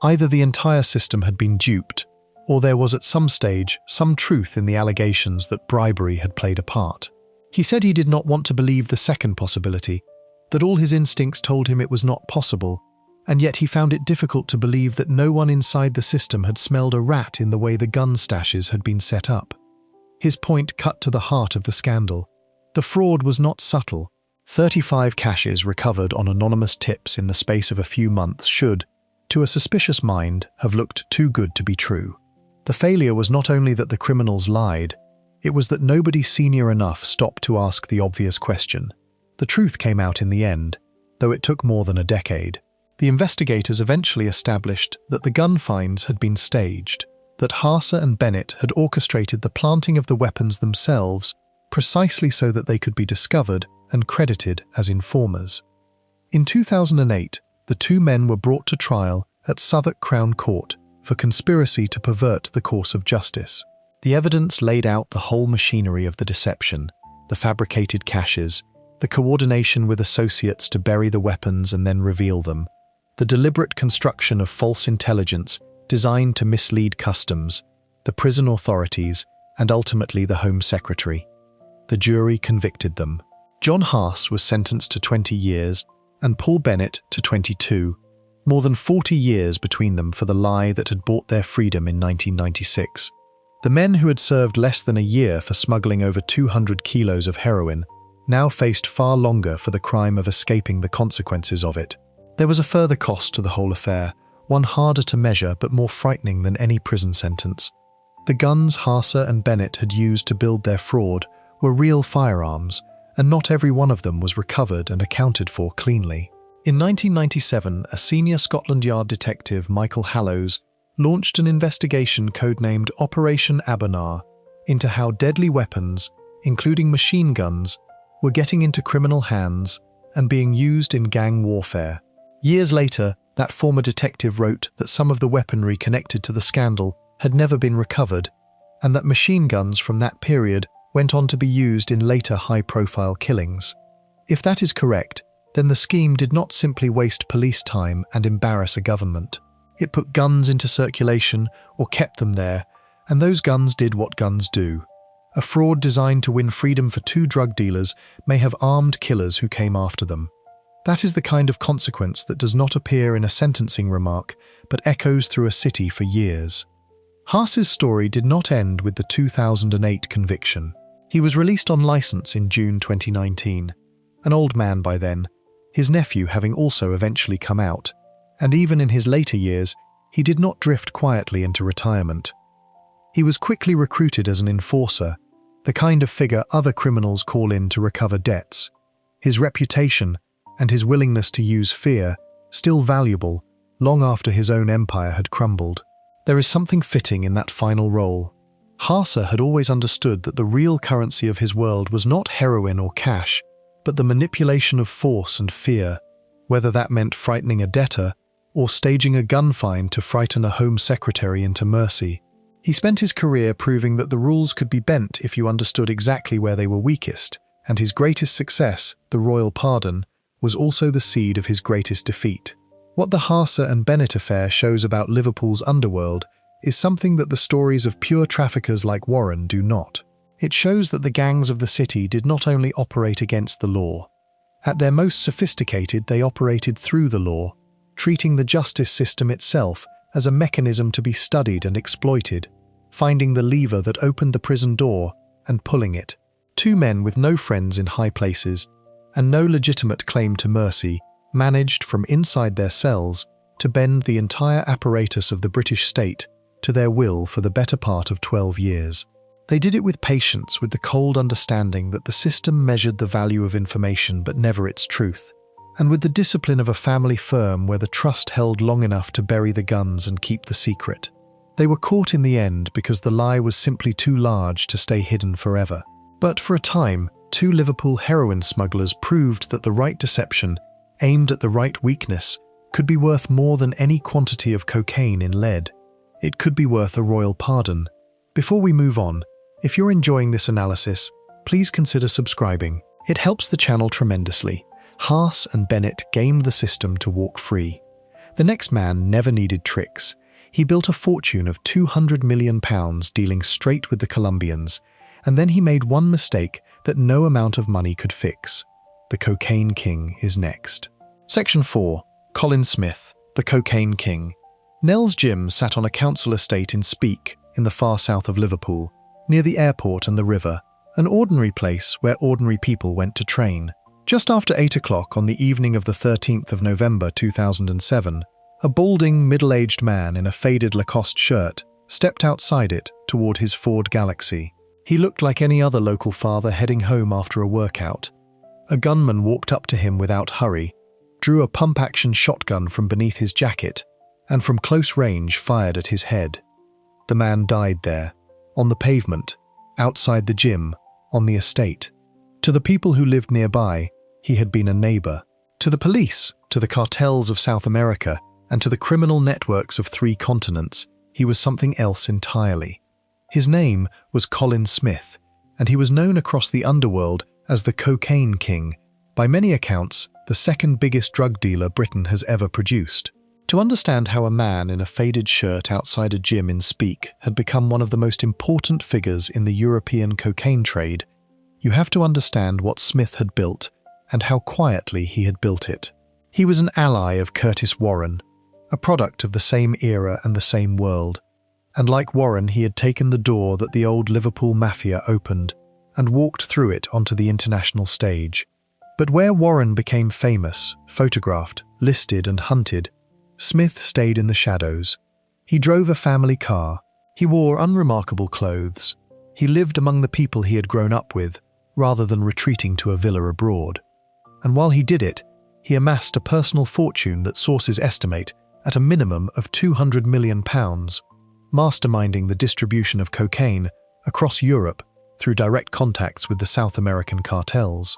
Either the entire system had been duped, or there was at some stage some truth in the allegations that bribery had played a part. He said he did not want to believe the second possibility, that all his instincts told him it was not possible, and yet he found it difficult to believe that no one inside the system had smelled a rat in the way the gun stashes had been set up. His point cut to the heart of the scandal. The fraud was not subtle. 35 caches recovered on anonymous tips in the space of a few months should, to a suspicious mind, have looked too good to be true. The failure was not only that the criminals lied, it was that nobody senior enough stopped to ask the obvious question. The truth came out in the end, though it took more than a decade. The investigators eventually established that the gun finds had been staged, that Haase and Bennett had orchestrated the planting of the weapons themselves precisely so that they could be discovered and credited as informers. In 2008, the two men were brought to trial at Southwark Crown Court for conspiracy to pervert the course of justice. The evidence laid out the whole machinery of the deception, the fabricated caches, the coordination with associates to bury the weapons and then reveal them, the deliberate construction of false intelligence designed to mislead customs, the prison authorities, and ultimately the Home Secretary. The jury convicted them. John Haase was sentenced to 20 years and Paul Bennett to 22, more than 40 years between them for the lie that had bought their freedom in 1996. The men who had served less than a year for smuggling over 200 kilos of heroin now faced far longer for the crime of escaping the consequences of it. There was a further cost to the whole affair, one harder to measure but more frightening than any prison sentence. The guns Haase and Bennett had used to build their fraud were real firearms, and not every one of them was recovered and accounted for cleanly. In 1997, a senior Scotland Yard detective, Michael Hallows, launched an investigation codenamed Operation Abernar into how deadly weapons, including machine guns, were getting into criminal hands and being used in gang warfare. Years later, that former detective wrote that some of the weaponry connected to the scandal had never been recovered, and that machine guns from that period went on to be used in later high-profile killings. If that is correct, then the scheme did not simply waste police time and embarrass a government. It put guns into circulation or kept them there, and those guns did what guns do. A fraud designed to win freedom for two drug dealers may have armed killers who came after them. That is the kind of consequence that does not appear in a sentencing remark, but echoes through a city for years. Haase's story did not end with the 2008 conviction. He was released on license in June 2019. An old man by then, his nephew having also eventually come out, and even in his later years, he did not drift quietly into retirement. He was quickly recruited as an enforcer, the kind of figure other criminals call in to recover debts. His reputation, and his willingness to use fear, still valuable, long after his own empire had crumbled. There is something fitting in that final role. Haase had always understood that the real currency of his world was not heroin or cash, but the manipulation of force and fear, whether that meant frightening a debtor or staging a gun find to frighten a Home Secretary into mercy. He spent his career proving that the rules could be bent if you understood exactly where they were weakest, and his greatest success, the royal pardon, was also the seed of his greatest defeat. What the Haase and Bennett affair shows about Liverpool's underworld is something that the stories of pure traffickers like Warren do not. It shows that the gangs of the city did not only operate against the law. At their most sophisticated, they operated through the law, treating the justice system itself as a mechanism to be studied and exploited, finding the lever that opened the prison door and pulling it. Two men with no friends in high places and no legitimate claim to mercy managed from inside their cells to bend the entire apparatus of the British state to their will for the better part of 12 years. They did it with patience, with the cold understanding that the system measured the value of information but never its truth, and with the discipline of a family firm where the trust held long enough to bury the guns and keep the secret. They were caught in the end because the lie was simply too large to stay hidden forever. But for a time, two Liverpool heroin smugglers proved that the right deception, aimed at the right weakness, could be worth more than any quantity of cocaine in lead. It could be worth a royal pardon. Before we move on, if you're enjoying this analysis, please consider subscribing. It helps the channel tremendously. Haas and Bennett gamed the system to walk free. The next man never needed tricks. He built a fortune of £200 million dealing straight with the Colombians, and then he made one mistake that no amount of money could fix. The Cocaine King is next. Section 4. Colin Smith, the Cocaine King. Nell's gym sat on a council estate in Speke, in the far south of Liverpool, near the airport and the river, an ordinary place where ordinary people went to train. Just after 8 o'clock on the evening of the 13th of November 2007, a balding, middle-aged man in a faded Lacoste shirt stepped outside it toward his Ford Galaxy. He looked like any other local father heading home after a workout. A gunman walked up to him without hurry, drew a pump-action shotgun from beneath his jacket, and from close range fired at his head. The man died there, on the pavement, outside the gym, on the estate. To the people who lived nearby, he had been a neighbor. To the police, to the cartels of South America, and to the criminal networks of 3 continents, he was something else entirely. His name was Colin Smith, and he was known across the underworld as the Cocaine King, by many accounts, the second biggest drug dealer Britain has ever produced. To understand how a man in a faded shirt outside a gym in Speke had become one of the most important figures in the European cocaine trade, you have to understand what Smith had built and how quietly he had built it. He was an ally of Curtis Warren, a product of the same era and the same world, and like Warren he had taken the door that the old Liverpool mafia opened and walked through it onto the international stage. But where Warren became famous, photographed, listed and hunted, Smith stayed in the shadows. He drove a family car. He wore unremarkable clothes. He lived among the people he had grown up with, rather than retreating to a villa abroad. And while he did it, he amassed a personal fortune that sources estimate at a minimum of £200 million, masterminding the distribution of cocaine across Europe through direct contacts with the South American cartels.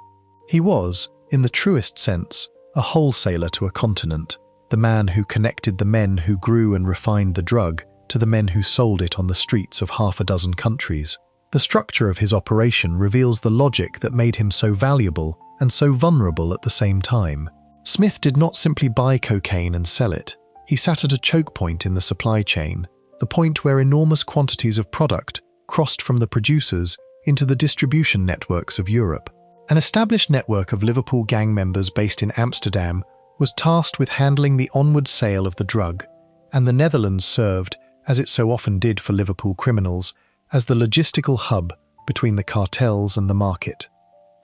He was, in the truest sense, a wholesaler to a continent, the man who connected the men who grew and refined the drug to the men who sold it on the streets of half a dozen countries. The structure of his operation reveals the logic that made him so valuable and so vulnerable at the same time. Smith did not simply buy cocaine and sell it. He sat at a choke point in the supply chain, the point where enormous quantities of product crossed from the producers into the distribution networks of Europe. An established network of Liverpool gang members based in Amsterdam was tasked with handling the onward sale of the drug, and the Netherlands served, as it so often did for Liverpool criminals, as the logistical hub between the cartels and the market.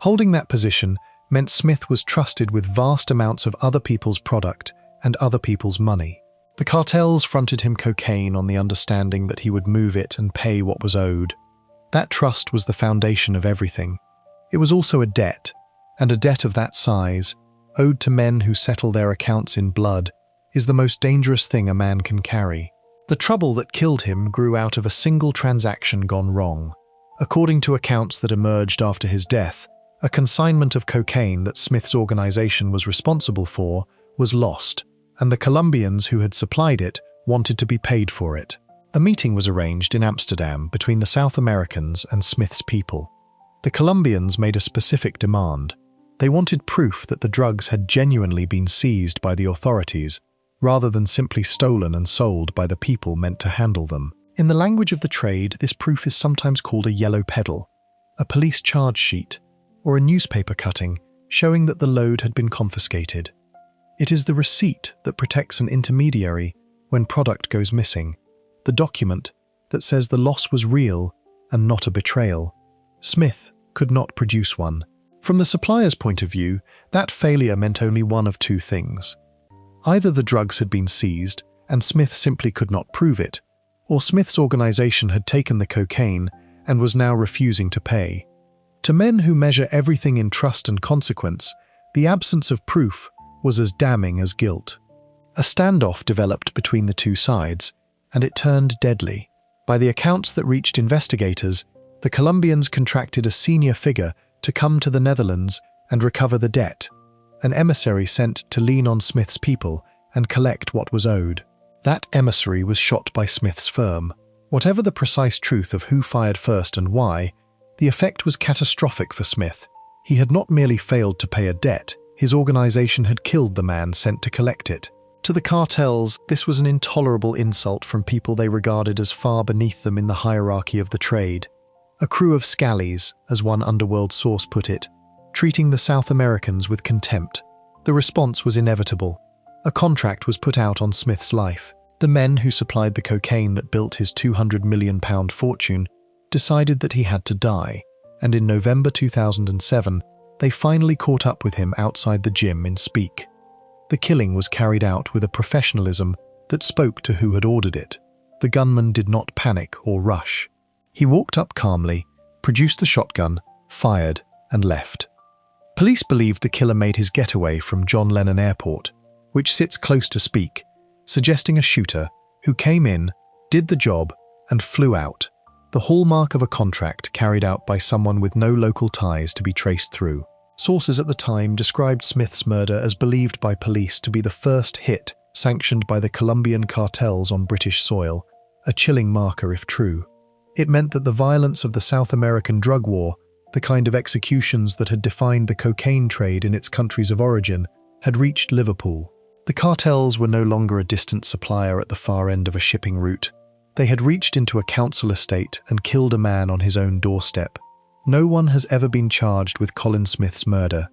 Holding that position meant Smith was trusted with vast amounts of other people's product and other people's money. The cartels fronted him cocaine on the understanding that he would move it and pay what was owed. That trust was the foundation of everything. It was also a debt, and a debt of that size, owed to men who settle their accounts in blood, is the most dangerous thing a man can carry. The trouble that killed him grew out of a single transaction gone wrong. According to accounts that emerged after his death, a consignment of cocaine that Smith's organization was responsible for was lost, and the Colombians who had supplied it wanted to be paid for it. A meeting was arranged in Amsterdam between the South Americans and Smith's people. The Colombians made a specific demand. They wanted proof that the drugs had genuinely been seized by the authorities, rather than simply stolen and sold by the people meant to handle them. In the language of the trade, this proof is sometimes called a yellow pedal, a police charge sheet, or a newspaper cutting showing that the load had been confiscated. It is the receipt that protects an intermediary when product goes missing, the document that says the loss was real and not a betrayal. Smith could not produce one. From the supplier's point of view, that failure meant only one of two things. Either the drugs had been seized and Smith simply could not prove it, or Smith's organization had taken the cocaine and was now refusing to pay. To men who measure everything in trust and consequence, the absence of proof was as damning as guilt. A standoff developed between the two sides, and it turned deadly. By the accounts that reached investigators, the Colombians contracted a senior figure to come to the Netherlands and recover the debt, an emissary sent to lean on Smith's people and collect what was owed. That emissary was shot by Smith's firm. Whatever the precise truth of who fired first and why, the effect was catastrophic for Smith. He had not merely failed to pay a debt, his organization had killed the man sent to collect it. To the cartels, this was an intolerable insult from people they regarded as far beneath them in the hierarchy of the trade. A crew of scallies, as one underworld source put it, treating the South Americans with contempt. The response was inevitable. A contract was put out on Smith's life. The men who supplied the cocaine that built his £200 million fortune decided that he had to die, and in November 2007, they finally caught up with him outside the gym in Speak. The killing was carried out with a professionalism that spoke to who had ordered it. The gunman did not panic or rush. He walked up calmly, produced the shotgun, fired, and left. Police believed the killer made his getaway from John Lennon Airport, which sits close to Speak, suggesting a shooter who came in, did the job, and flew out, the hallmark of a contract carried out by someone with no local ties to be traced through. Sources at the time described Smith's murder as believed by police to be the first hit sanctioned by the Colombian cartels on British soil, a chilling marker if true. It meant that the violence of the South American drug war, the kind of executions that had defined the cocaine trade in its countries of origin, had reached Liverpool. The cartels were no longer a distant supplier at the far end of a shipping route. They had reached into a council estate and killed a man on his own doorstep. No one has ever been charged with Colin Smith's murder.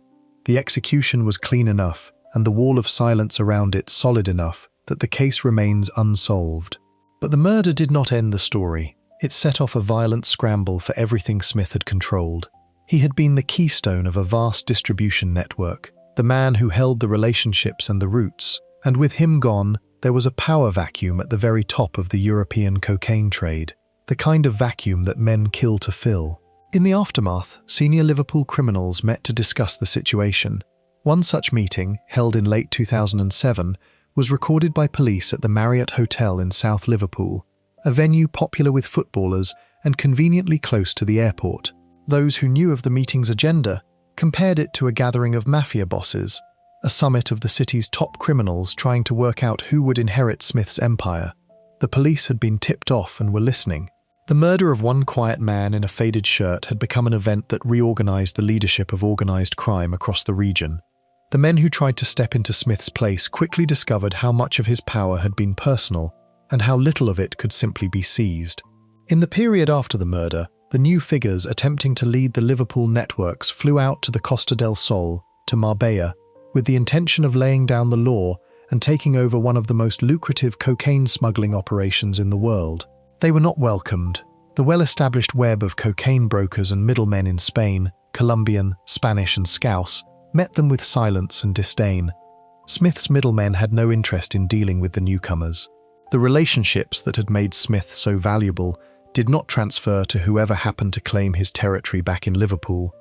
The execution was clean enough, and the wall of silence around it solid enough that the case remains unsolved. But the murder did not end the story. It set off a violent scramble for everything Smith had controlled. He had been the keystone of a vast distribution network, the man who held the relationships and the routes, and with him gone, there was a power vacuum at the very top of the European cocaine trade, the kind of vacuum that men kill to fill. In the aftermath, senior Liverpool criminals met to discuss the situation. One such meeting, held in late 2007, was recorded by police at the Marriott Hotel in South Liverpool, a venue popular with footballers and conveniently close to the airport. Those who knew of the meeting's agenda compared it to a gathering of mafia bosses, a summit of the city's top criminals trying to work out who would inherit Smith's empire. The police had been tipped off and were listening. The murder of one quiet man in a faded shirt had become an event that reorganized the leadership of organized crime across the region. The men who tried to step into Smith's place quickly discovered how much of his power had been personal and how little of it could simply be seized. In the period after the murder, the new figures attempting to lead the Liverpool networks flew out to the Costa del Sol, to Marbella, with the intention of laying down the law and taking over one of the most lucrative cocaine smuggling operations in the world. They were not welcomed. The well-established web of cocaine brokers and middlemen in Spain, Colombian, Spanish and Scouse, met them with silence and disdain. Smith's middlemen had no interest in dealing with the newcomers. The relationships that had made Smith so valuable did not transfer to whoever happened to claim his territory back in Liverpool.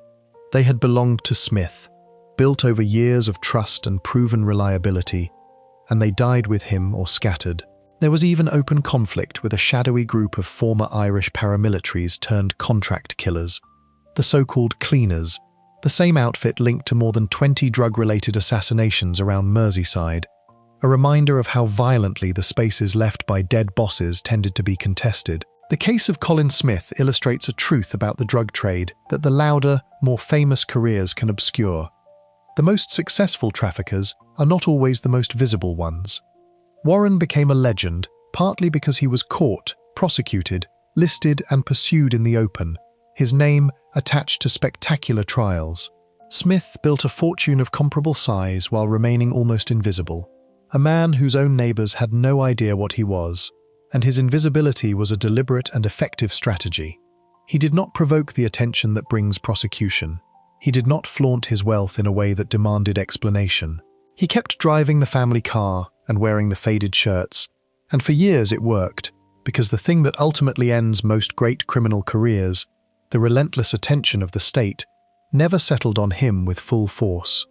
They had belonged to Smith, built over years of trust and proven reliability, and they died with him or scattered. There was even open conflict with a shadowy group of former Irish paramilitaries turned contract killers, the so-called cleaners, the same outfit linked to more than 20 drug-related assassinations around Merseyside, a reminder of how violently the spaces left by dead bosses tended to be contested. The case of Colin Smith illustrates a truth about the drug trade that the louder, more famous careers can obscure. The most successful traffickers are not always the most visible ones. Warren became a legend partly because he was caught, prosecuted, listed and pursued in the open, his name attached to spectacular trials. Smith built a fortune of comparable size while remaining almost invisible, a man whose own neighbors had no idea what he was, and his invisibility was a deliberate and effective strategy. He did not provoke the attention that brings prosecution. He did not flaunt his wealth in a way that demanded explanation. He kept driving the family car and wearing the faded shirts, and for years it worked, because the thing that ultimately ends most great criminal careers, the relentless attention of the state, never settled on him with full force.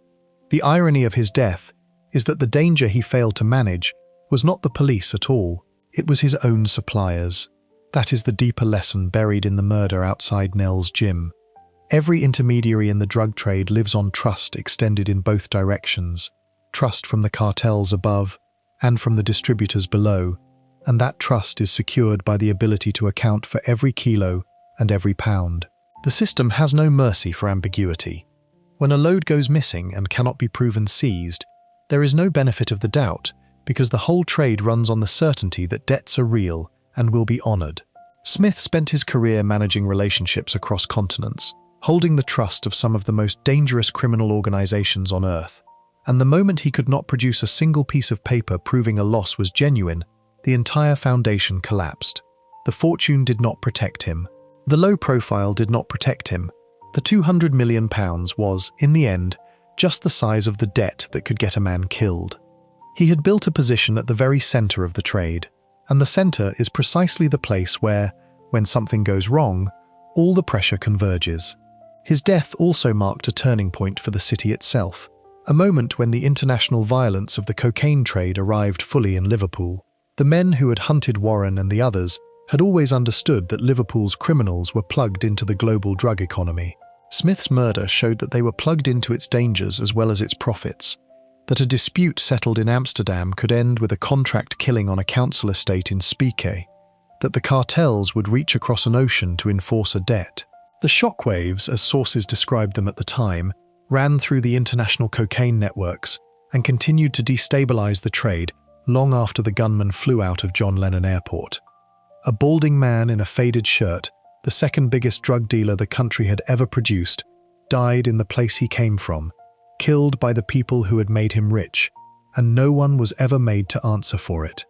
The irony of his death is that the danger he failed to manage was not the police at all, it was his own suppliers. That is the deeper lesson buried in the murder outside Nell's gym. Every intermediary in the drug trade lives on trust extended in both directions. Trust from the cartels above and from the distributors below, and that trust is secured by the ability to account for every kilo and every pound. The system has no mercy for ambiguity. When a load goes missing and cannot be proven seized, there is no benefit of the doubt because the whole trade runs on the certainty that debts are real and will be honored. Smith spent his career managing relationships across continents, holding the trust of some of the most dangerous criminal organizations on Earth. And the moment he could not produce a single piece of paper proving a loss was genuine, the entire foundation collapsed. The fortune did not protect him. The low profile did not protect him. The £200 million was, in the end, just the size of the debt that could get a man killed. He had built a position at the very center of the trade, and the center is precisely the place where, when something goes wrong, all the pressure converges. His death also marked a turning point for the city itself, a moment when the international violence of the cocaine trade arrived fully in Liverpool. The men who had hunted Warren and the others had always understood that Liverpool's criminals were plugged into the global drug economy. Smith's murder showed that they were plugged into its dangers as well as its profits, that a dispute settled in Amsterdam could end with a contract killing on a council estate in Speke, that the cartels would reach across an ocean to enforce a debt. The shockwaves, as sources described them at the time, ran through the international cocaine networks and continued to destabilize the trade long after the gunman flew out of John Lennon Airport. A balding man in a faded shirt, the second biggest drug dealer the country had ever produced, died in the place he came from, killed by the people who had made him rich, and no one was ever made to answer for it.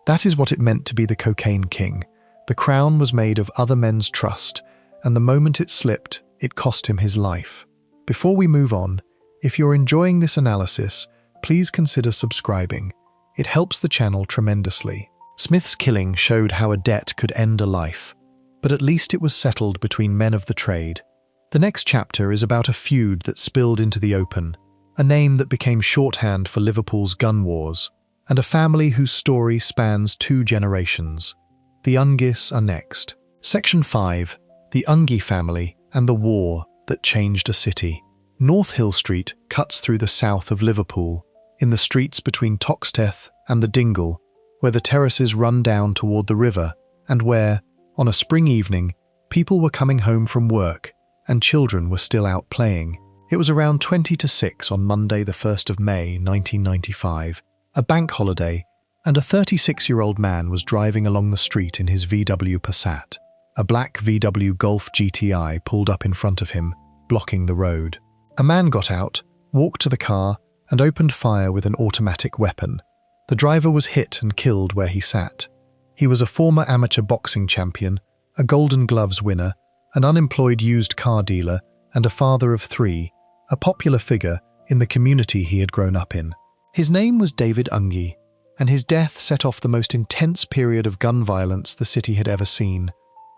That is what it meant to be the cocaine king. The crown was made of other men's trust, and the moment it slipped, it cost him his life. Before we move on, if you're enjoying this analysis, please consider subscribing. It helps the channel tremendously. Smith's killing showed how a debt could end a life, but at least it was settled between men of the trade. The next chapter is about a feud that spilled into the open, a name that became shorthand for Liverpool's gun wars, and a family whose story spans 2 generations. The Ungis are next. Section 5. The Ungi family and the war that changed a city. North Hill Street cuts through the south of Liverpool, in the streets between Toxteth and the Dingle, where the terraces run down toward the river, and where, on a spring evening, people were coming home from work and children were still out playing. It was around 20 to 6 on Monday the 1st of May 1995, a bank holiday, and a 36-year-old man was driving along the street in his VW Passat. A black VW Golf GTI pulled up in front of him, blocking the road. A man got out, walked to the car, and opened fire with an automatic weapon. The driver was hit and killed where he sat. He was a former amateur boxing champion, a Golden Gloves winner, an unemployed used car dealer, and a father of 3, a popular figure in the community he had grown up in. His name was David Ungi, and his death set off the most intense period of gun violence the city had ever seen,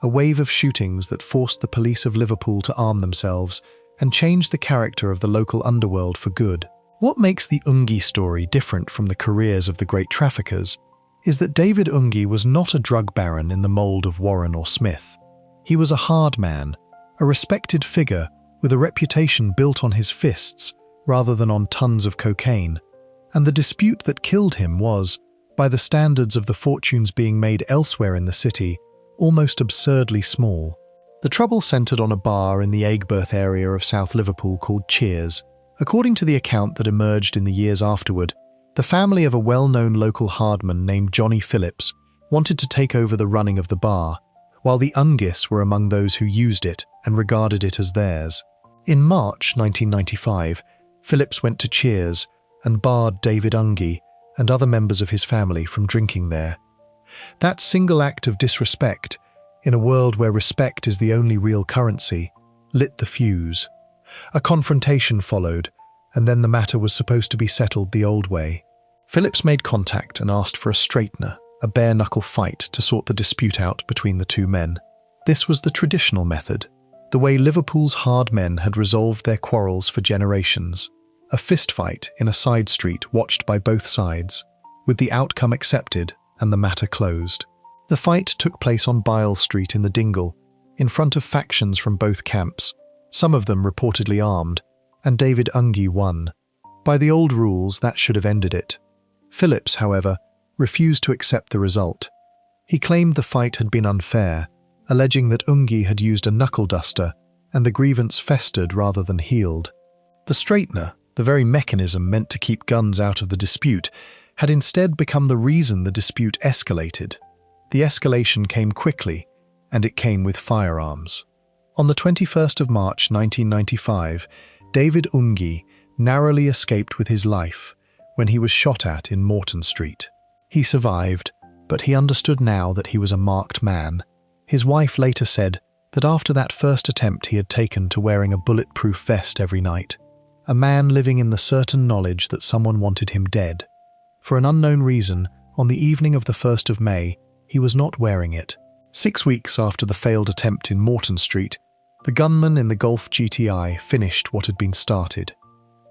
a wave of shootings that forced the police of Liverpool to arm themselves and changed the character of the local underworld for good. What makes the Ungi story different from the careers of the great traffickers is that David Ungi was not a drug baron in the mold of Warren or Smith. He was a hard man, a respected figure with a reputation built on his fists rather than on tons of cocaine, and the dispute that killed him was, by the standards of the fortunes being made elsewhere in the city, almost absurdly small. The trouble centred on a bar in the Aigburth area of South Liverpool called Cheers. According to the account that emerged in the years afterward, the family of a well-known local hardman named Johnny Phillips wanted to take over the running of the bar, while the Ungis were among those who used it and regarded it as theirs. In March 1995, Phillips went to Cheers and barred David Ungi and other members of his family from drinking there. That single act of disrespect, in a world where respect is the only real currency, lit the fuse. A confrontation followed, and then the matter was supposed to be settled the old way. Phillips made contact and asked for a straightener, a bare-knuckle fight to sort the dispute out between the 2 men. This was the traditional method, the way Liverpool's hard men had resolved their quarrels for generations. a fistfight in a side street watched by both sides, with the outcome accepted and the matter closed. The fight took place on Bile Street in the Dingle, in front of factions from both camps, some of them reportedly armed, and David Ungi won. By the old rules, that should have ended it. Phillips, however, refused to accept the result. He claimed the fight had been unfair, alleging that Ungi had used a knuckle duster and the grievance festered rather than healed. The straightener, the very mechanism meant to keep guns out of the dispute, had instead become the reason the dispute escalated. The escalation came quickly, and it came with firearms. On the 21st of March 1995, David Ungi narrowly escaped with his life when he was shot at in Morton Street. He survived, but he understood now that he was a marked man. His wife later said that after that first attempt he had taken to wearing a bulletproof vest every night, a man living in the certain knowledge that someone wanted him dead. For an unknown reason, on the evening of the 1st of May, he was not wearing it. 6 weeks after the failed attempt in Morton Street, the gunman in the Golf GTI finished what had been started.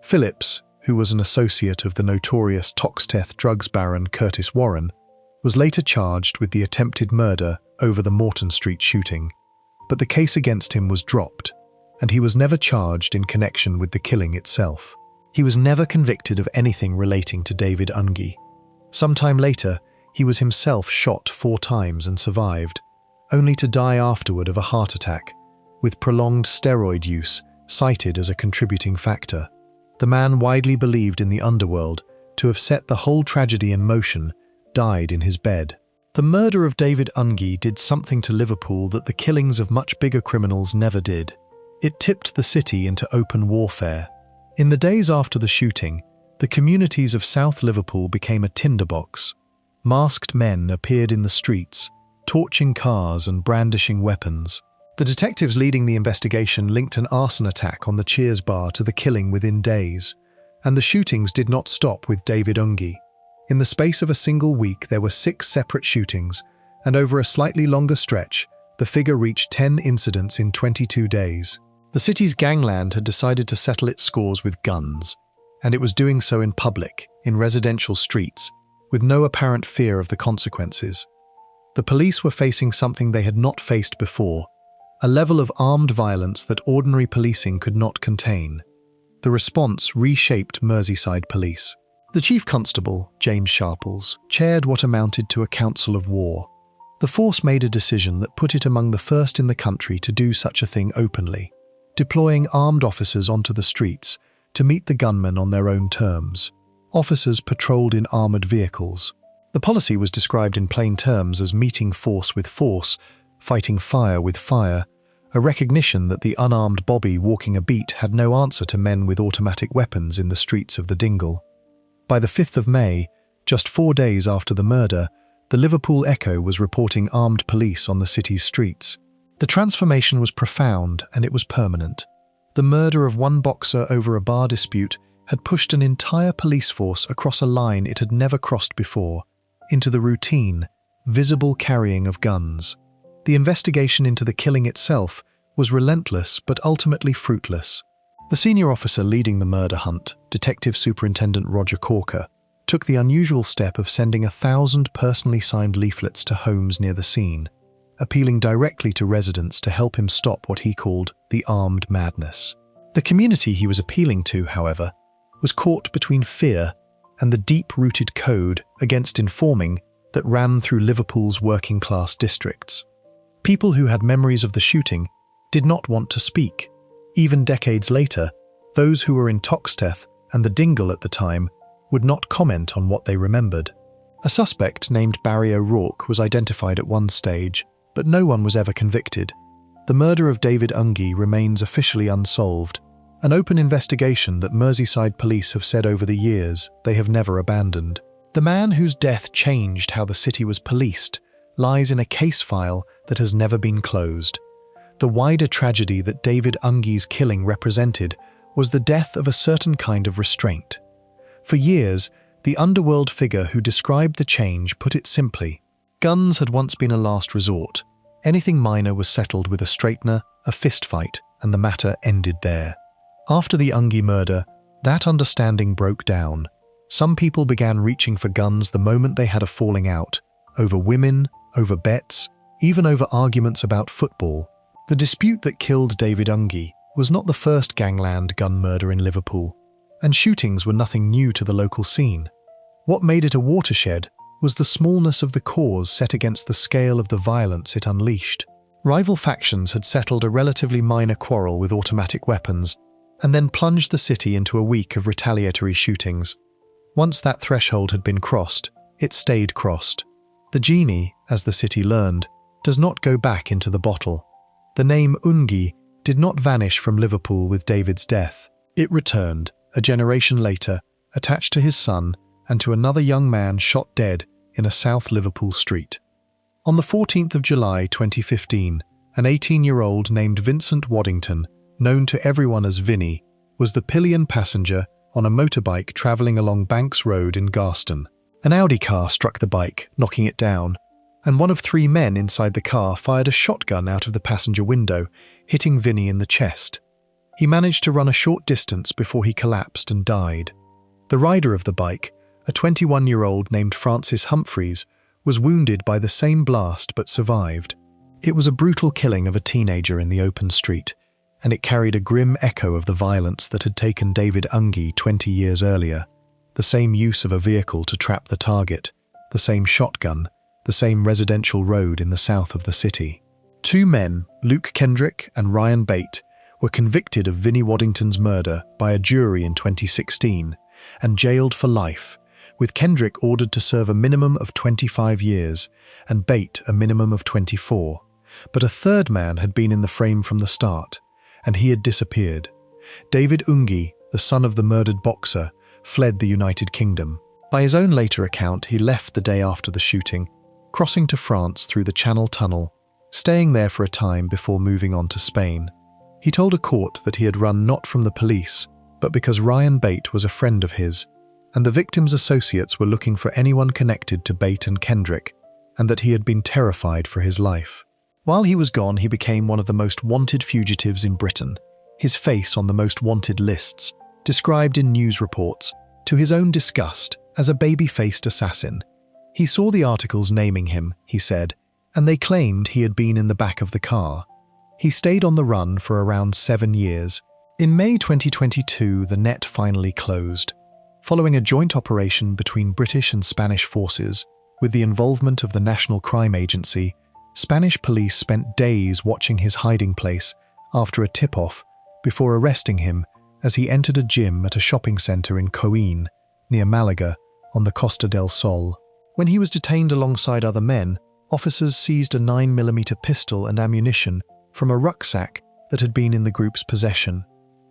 Phillips, who was an associate of the notorious Toxteth drugs baron Curtis Warren, was later charged with the attempted murder over the Morton Street shooting. But the case against him was dropped, and he was never charged in connection with the killing itself. He was never convicted of anything relating to David Ungi. Sometime later, he was himself shot 4 times and survived, only to die afterward of a heart attack, with prolonged steroid use cited as a contributing factor. The man widely believed in the underworld to have set the whole tragedy in motion died in his bed. The murder of David Ungi did something to Liverpool that the killings of much bigger criminals never did. It tipped the city into open warfare. In the days after the shooting, the communities of South Liverpool became a tinderbox. Masked men appeared in the streets, torching cars and brandishing weapons. The detectives leading the investigation linked an arson attack on the Cheers bar to the killing within days, and the shootings did not stop with David Ungi. In the space of a single week, there were 6 separate shootings, and over a slightly longer stretch, the figure reached 10 incidents in 22 days. The city's gangland had decided to settle its scores with guns, and it was doing so in public, in residential streets, with no apparent fear of the consequences. The police were facing something they had not faced before, a level of armed violence that ordinary policing could not contain. The response reshaped Merseyside police. The Chief Constable, James Sharples, chaired what amounted to a council of war. The force made a decision that put it among the first in the country to do such a thing openly, deploying armed officers onto the streets to meet the gunmen on their own terms. Officers patrolled in armoured vehicles. The policy was described in plain terms as meeting force with force, fighting fire with fire, a recognition that the unarmed Bobby walking a beat had no answer to men with automatic weapons in the streets of the Dingle. By the 5th of May, just 4 days after the murder, the Liverpool Echo was reporting armed police on the city's streets. The transformation was profound and it was permanent. The murder of one boxer over a bar dispute had pushed an entire police force across a line it had never crossed before, into the routine, visible carrying of guns. The investigation into the killing itself was relentless but ultimately fruitless. The senior officer leading the murder hunt, Detective Superintendent Roger Corker, took the unusual step of sending 1,000 personally signed leaflets to homes near the scene, appealing directly to residents to help him stop what he called the armed madness. The community he was appealing to, however, was caught between fear and the deep-rooted code against informing that ran through Liverpool's working-class districts. People who had memories of the shooting did not want to speak. Even decades later, those who were in Toxteth and the Dingle at the time would not comment on what they remembered. A suspect named Barry O'Rourke was identified at one stage, but no one was ever convicted. The murder of David Ungi remains officially unsolved, an open investigation that Merseyside police have said over the years they have never abandoned. The man whose death changed how the city was policed lies in a case file that has never been closed. The wider tragedy that David Ungi's killing represented was the death of a certain kind of restraint. For years, the underworld figure who described the change put it simply: guns had once been a last resort. Anything minor was settled with a straightener, a fistfight, and the matter ended there. After the Ungi murder, That understanding broke down. Some people began reaching for guns the moment they had a falling out, over women, over bets, even over arguments about football. The dispute that killed David Ungi was not the first gangland gun murder in Liverpool, and shootings were nothing new to the local scene. What made it a watershed was the smallness of the cause set against the scale of the violence it unleashed. Rival factions had settled a relatively minor quarrel with automatic weapons, and then plunged the city into a week of retaliatory shootings. Once that threshold had been crossed, it stayed crossed. The genie, as the city learned, does not go back into the bottle. The name Ungi did not vanish from Liverpool with David's death. It returned, a generation later, attached to his son and to another young man shot dead in a South Liverpool street. On the 14th of July 2015, an 18-year-old named Vincent Waddington, known to everyone as Vinny, was the pillion passenger on a motorbike travelling along Banks Road in Garston. An Audi car struck the bike, knocking it down, and one of three men inside the car fired a shotgun out of the passenger window, hitting Vinny in the chest. He managed to run a short distance before he collapsed and died. The rider of the bike, a 21-year-old named Francis Humphreys, was wounded by the same blast but survived. It was a brutal killing of a teenager in the open street, and it carried a grim echo of the violence that had taken David Ungi 20 years earlier. The same use of a vehicle to trap the target, the same shotgun, the same residential road in the south of the city. Two men, Luke Kendrick and Ryan Bate, were convicted of Vinnie Waddington's murder by a jury in 2016 and jailed for life, with Kendrick ordered to serve a minimum of 25 years and Bate a minimum of 24. But a third man had been in the frame from the start, and he had disappeared. David Ungi, the son of the murdered boxer, fled the United Kingdom. By his own later account, he left the day after the shooting, crossing to France through the Channel Tunnel, staying there for a time before moving on to Spain. He told a court that he had run not from the police, but because Ryan Bate was a friend of his, and the victim's associates were looking for anyone connected to Bate and Kendrick, and that he had been terrified for his life. While he was gone, he became one of the most wanted fugitives in Britain, his face on the most wanted lists, described in news reports, to his own disgust, as a baby-faced assassin. He saw the articles naming him, he said, and they claimed he had been in the back of the car. He stayed on the run for around 7 years. In May 2022, the net finally closed. Following a joint operation between British and Spanish forces, with the involvement of the National Crime Agency, Spanish police spent days watching his hiding place after a tip-off before arresting him as he entered a gym at a shopping centre in Coín, near Malaga, on the Costa del Sol. When he was detained alongside other men, officers seized a 9mm pistol and ammunition from a rucksack that had been in the group's possession.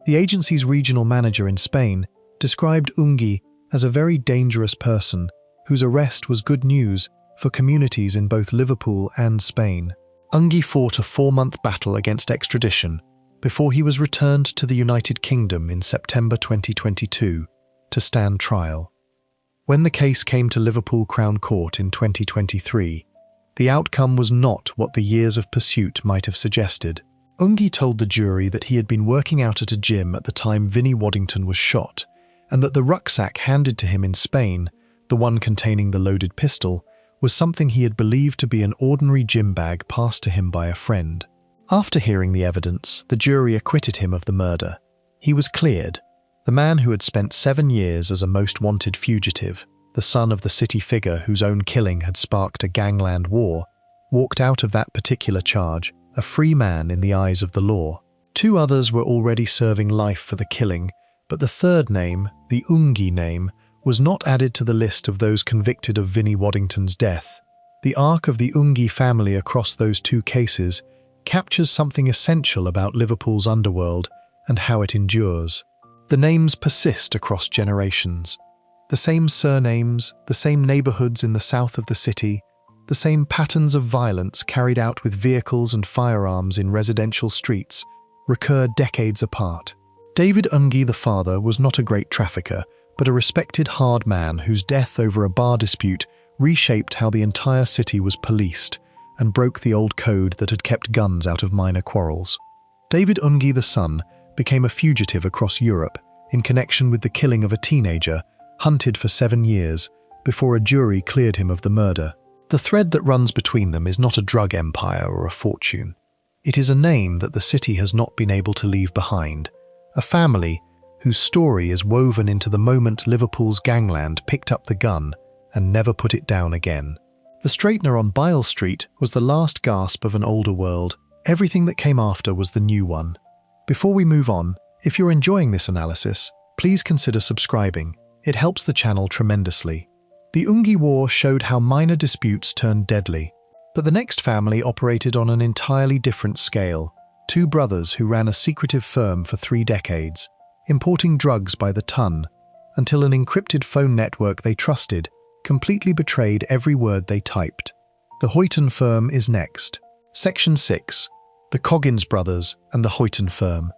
The agency's regional manager in Spain described Ungi as a very dangerous person whose arrest was good news for communities in both Liverpool and Spain. Ungi fought a 4-month battle against extradition before he was returned to the United Kingdom in September 2022 to stand trial. When the case came to Liverpool Crown Court in 2023, the outcome was not what the years of pursuit might have suggested. Ungi told the jury that he had been working out at a gym at the time Vinnie Waddington was shot, and that the rucksack handed to him in Spain, the one containing the loaded pistol, was something he had believed to be an ordinary gym bag passed to him by a friend. After hearing the evidence, the jury acquitted him of the murder. He was cleared. The man who had spent 7 years as a most wanted fugitive, the son of the city figure whose own killing had sparked a gangland war, walked out of that particular charge, a free man in the eyes of the law. 2 others were already serving life for the killing, but the third name, the Ungi name, was not added to the list of those convicted of Vinnie Waddington's death. The arc of the Ungi family across those 2 cases captures something essential about Liverpool's underworld and how it endures. The names persist across generations. The same surnames, the same neighbourhoods in the south of the city, the same patterns of violence carried out with vehicles and firearms in residential streets recur decades apart. David Ungi the father was not a great trafficker, but a respected hard man whose death over a bar dispute reshaped how the entire city was policed and broke the old code that had kept guns out of minor quarrels. David Ungi the son became a fugitive across Europe, in connection with the killing of a teenager, hunted for 7 years before a jury cleared him of the murder. The thread that runs between them is not a drug empire or a fortune. It is a name that the city has not been able to leave behind, a family whose story is woven into the moment Liverpool's gangland picked up the gun and never put it down again. The straightener on Bile Street was the last gasp of an older world. Everything that came after was the new one. Before we move on, if you're enjoying this analysis, please consider subscribing. It helps the channel tremendously. The Ungi War showed how minor disputes turned deadly. But the next family operated on an entirely different scale. 2 brothers who ran a secretive firm for 3 decades, importing drugs by the ton, until an encrypted phone network they trusted completely betrayed every word they typed. The Hoyton firm is next. Section 6. The Coggins brothers and the Hoyton firm.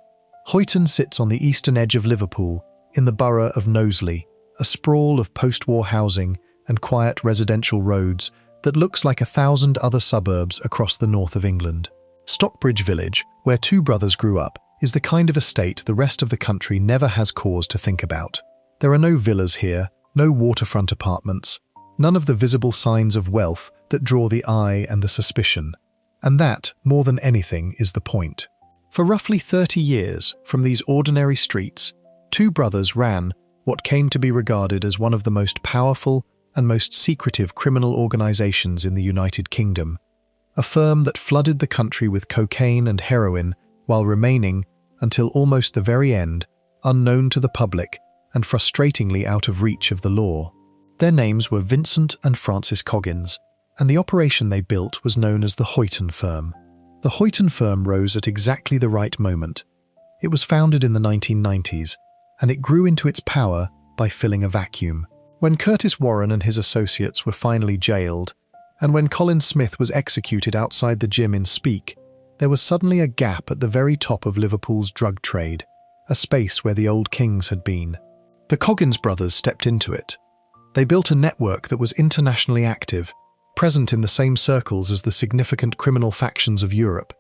Hoyton sits on the eastern edge of Liverpool, in the borough of Knowsley, a sprawl of post-war housing and quiet residential roads that looks like 1,000 other suburbs across the north of England. Stockbridge Village, where 2 brothers grew up, is the kind of estate the rest of the country never has cause to think about. There are no villas here, no waterfront apartments, none of the visible signs of wealth that draw the eye and the suspicion. And that, more than anything, is the point. For roughly 30 years, from these ordinary streets, 2 brothers ran what came to be regarded as one of the most powerful and most secretive criminal organizations in the United Kingdom, a firm that flooded the country with cocaine and heroin while remaining, until almost the very end, unknown to the public and frustratingly out of reach of the law. Their names were Vincent and Francis Coggins, and the operation they built was known as the Hoyton firm. The Hoyton firm rose at exactly the right moment. It was founded in the 1990s, and it grew into its power by filling a vacuum. When Curtis Warren and his associates were finally jailed, and when Colin Smith was executed outside the gym in Speke, there was suddenly a gap at the very top of Liverpool's drug trade, a space where the old kings had been. The Coggins brothers stepped into it. They built a network that was internationally active, present in the same circles as the significant criminal factions of Europe,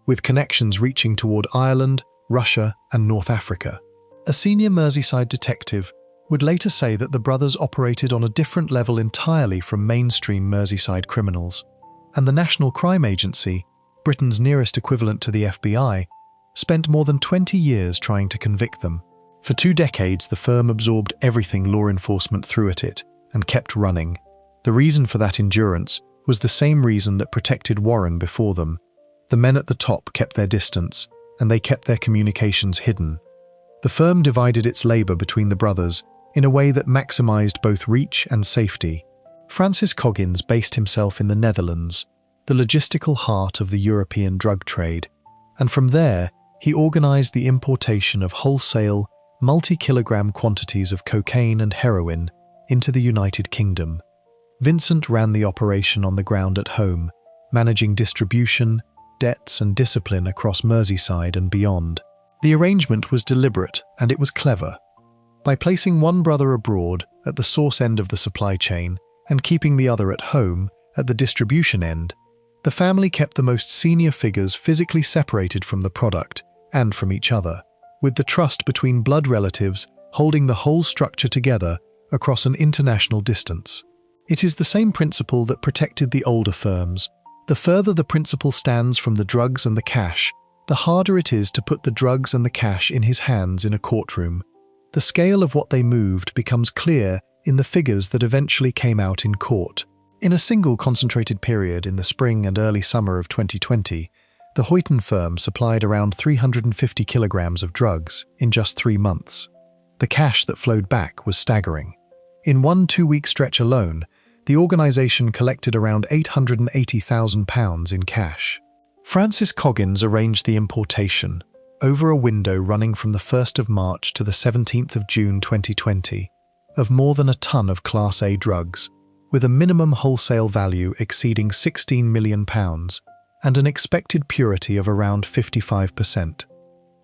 with connections reaching toward Ireland, Russia, and North Africa. A senior Merseyside detective would later say that the brothers operated on a different level entirely from mainstream Merseyside criminals, and the National Crime Agency, Britain's nearest equivalent to the FBI, spent more than 20 years trying to convict them. For 2 decades, the firm absorbed everything law enforcement threw at it and kept running. The reason for that endurance was the same reason that protected Warren before them. The men at the top kept their distance, and they kept their communications hidden. The firm divided its labor between the brothers in a way that maximized both reach and safety. Francis Coggins based himself in the Netherlands, the logistical heart of the European drug trade, and from there he organized the importation of wholesale, multi-kilogram quantities of cocaine and heroin into the United Kingdom. Vincent ran the operation on the ground at home, managing distribution, debts and discipline across Merseyside and beyond. The arrangement was deliberate and it was clever. By placing one brother abroad at the source end of the supply chain and keeping the other at home at the distribution end, the family kept the most senior figures physically separated from the product and from each other, with the trust between blood relatives holding the whole structure together across an international distance. It is the same principle that protected the older firms. The further the principal stands from the drugs and the cash, the harder it is to put the drugs and the cash in his hands in a courtroom. The scale of what they moved becomes clear in the figures that eventually came out in court. In a single concentrated period in the spring and early summer of 2020, the Hoyton firm supplied around 350 kilograms of drugs in just 3 months. The cash that flowed back was staggering. In one 2-week stretch alone, the organization collected around £880,000 in cash. Francis Coggins arranged the importation, over a window running from the 1st of March to the 17th of June 2020, of more than a ton of Class A drugs, with a minimum wholesale value exceeding £16 million and an expected purity of around 55%.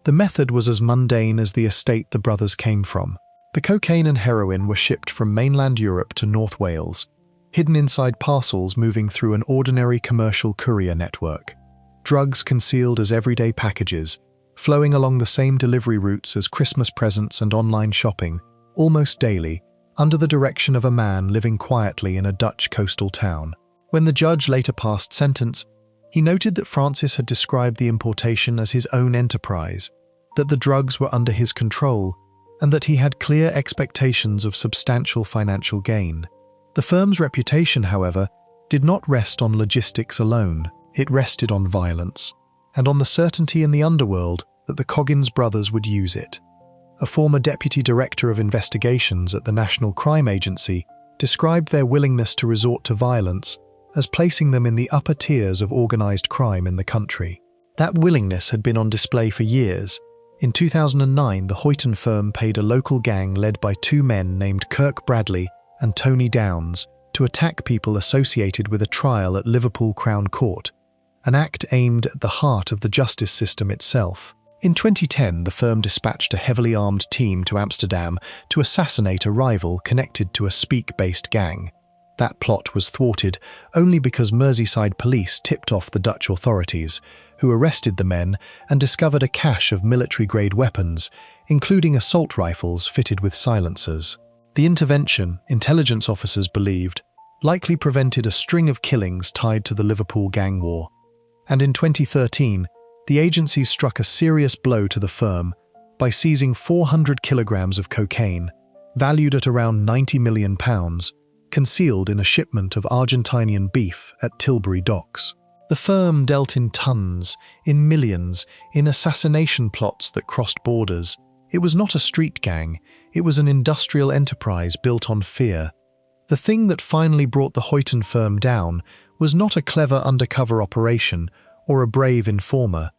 The method was as mundane as the estate the brothers came from. The cocaine and heroin were shipped from mainland Europe to North Wales, hidden inside parcels moving through an ordinary commercial courier network. Drugs concealed as everyday packages, flowing along the same delivery routes as Christmas presents and online shopping, almost daily, under the direction of a man living quietly in a Dutch coastal town. When the judge later passed sentence, he noted that Francis had described the importation as his own enterprise, that the drugs were under his control, and that he had clear expectations of substantial financial gain. The firm's reputation, however, did not rest on logistics alone. It rested on violence, and on the certainty in the underworld that the Coggins brothers would use it. A former deputy director of investigations at the National Crime Agency described their willingness to resort to violence as placing them in the upper tiers of organised crime in the country. That willingness had been on display for years. In 2009, the Hoyton firm paid a local gang led by two men named Kirk Bradley and Tony Downs to attack people associated with a trial at Liverpool Crown Court, an act aimed at the heart of the justice system itself. In 2010, the firm dispatched a heavily armed team to Amsterdam to assassinate a rival connected to a Speak-based gang. That plot was thwarted only because Merseyside police tipped off the Dutch authorities, who arrested the men and discovered a cache of military-grade weapons, including assault rifles fitted with silencers. The intervention, intelligence officers believed, likely prevented a string of killings tied to the Liverpool gang war. And in 2013, the agency struck a serious blow to the firm by seizing 400 kilograms of cocaine, valued at around £90 million, concealed in a shipment of Argentinian beef at Tilbury Docks. The firm dealt in tons, in millions, in assassination plots that crossed borders. It was not a street gang, it was an industrial enterprise built on fear. The thing that finally brought the Hoyton firm down was not a clever undercover operation or a brave informer.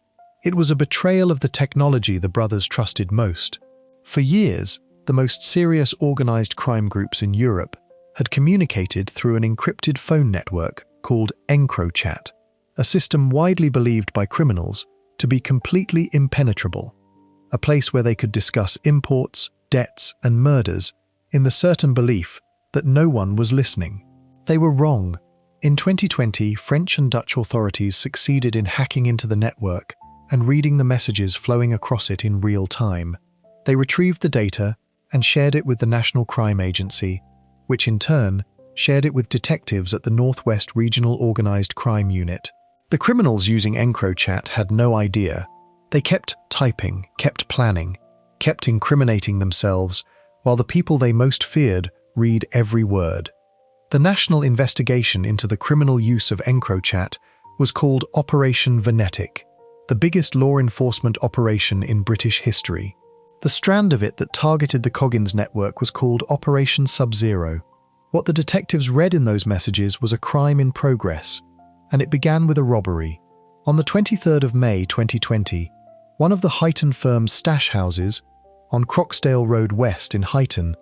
It was a betrayal of the technology the brothers trusted most. For years, the most serious organised crime groups in Europe had communicated through an encrypted phone network called EncroChat, a system widely believed by criminals to be completely impenetrable, a place where they could discuss imports, debts, and murders in the certain belief that no one was listening. They were wrong. In 2020, French and Dutch authorities succeeded in hacking into the network and reading the messages flowing across it in real time. They retrieved the data and shared it with the National Crime Agency, which in turn shared it with detectives at the Northwest Regional Organised Crime Unit. The criminals using EncroChat had no idea. They kept typing, kept planning, kept incriminating themselves, while the people they most feared read every word. The national investigation into the criminal use of EncroChat was called Operation Venetic, the biggest law enforcement operation in British history. The strand of it that targeted the Coggins network was called Operation Sub-Zero. What the detectives read in those messages was a crime in progress, and it began with a robbery. On the 23rd of May 2020, one of the Huyton firm's stash houses, on Croxdale Road West in Huyton,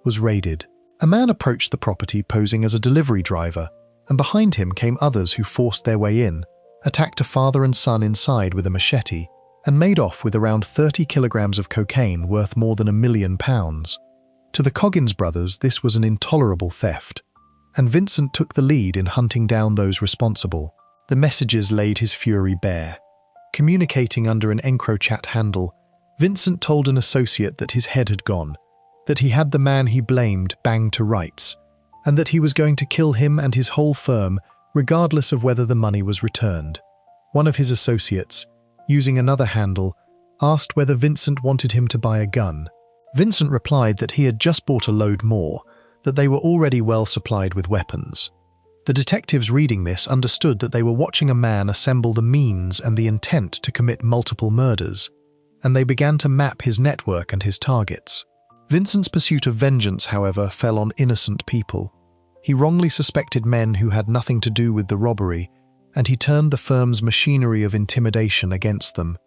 was raided. A man approached the property posing as a delivery driver, and behind him came others who forced their way in, attacked a father and son inside with a machete, and made off with around 30 kilograms of cocaine worth more than £1 million. To the Coggins brothers, this was an intolerable theft, and Vincent took the lead in hunting down those responsible. The messages laid his fury bare. Communicating under an EncroChat handle, Vincent told an associate that his head had gone, that he had the man he blamed banged to rights, and that he was going to kill him and his whole firm regardless of whether the money was returned. One of his associates, using another handle, asked whether Vincent wanted him to buy a gun. Vincent replied that he had just bought a load more, that they were already well supplied with weapons. The detectives reading this understood that they were watching a man assemble the means and the intent to commit multiple murders, and they began to map his network and his targets. Vincent's pursuit of vengeance, however, fell on innocent people. He wrongly suspected men who had nothing to do with the robbery, and he turned the firm's machinery of intimidation against them.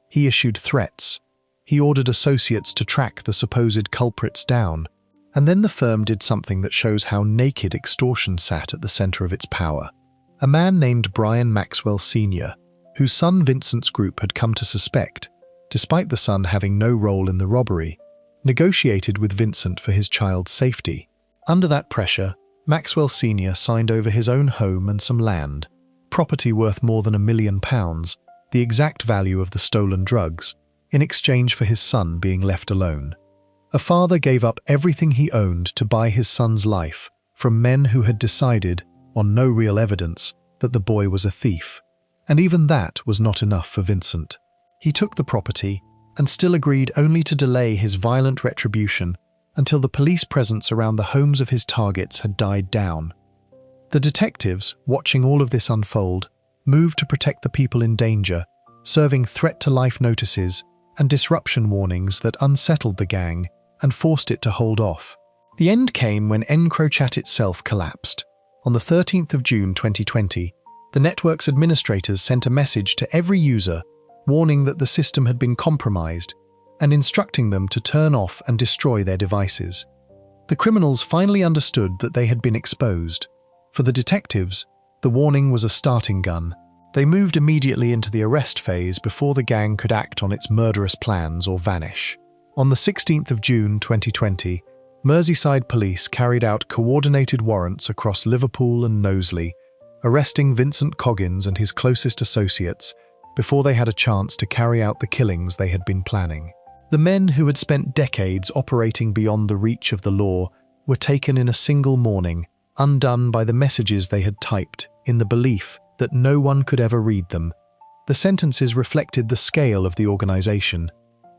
He issued threats. He ordered associates to track the supposed culprits down. And then the firm did something that shows how naked extortion sat at the center of its power. A man named Brian Maxwell Sr., whose son Vincent's group had come to suspect, despite the son having no role in the robbery, negotiated with Vincent for his child's safety. Under that pressure, Maxwell Sr. signed over his own home and some land, property worth more than £1 million, the exact value of the stolen drugs, in exchange for his son being left alone. A father gave up everything he owned to buy his son's life from men who had decided, on no real evidence, that the boy was a thief. And even that was not enough for Vincent. He took the property and still agreed only to delay his violent retribution until the police presence around the homes of his targets had died down. The detectives, watching all of this unfold, moved to protect the people in danger, serving threat-to-life notices and disruption warnings that unsettled the gang and forced it to hold off. The end came when EncroChat itself collapsed. On the 13th of June 2020, the network's administrators sent a message to every user warning that the system had been compromised and instructing them to turn off and destroy their devices. The criminals finally understood that they had been exposed. For the detectives, the warning was a starting gun. They moved immediately into the arrest phase before the gang could act on its murderous plans or vanish. On the 16th of June 2020, Merseyside police carried out coordinated warrants across Liverpool and Knowsley, arresting Vincent Coggins and his closest associates before they had a chance to carry out the killings they had been planning. The men who had spent decades operating beyond the reach of the law were taken in a single morning, undone by the messages they had typed, in the belief that no one could ever read them. The sentences reflected the scale of the organization.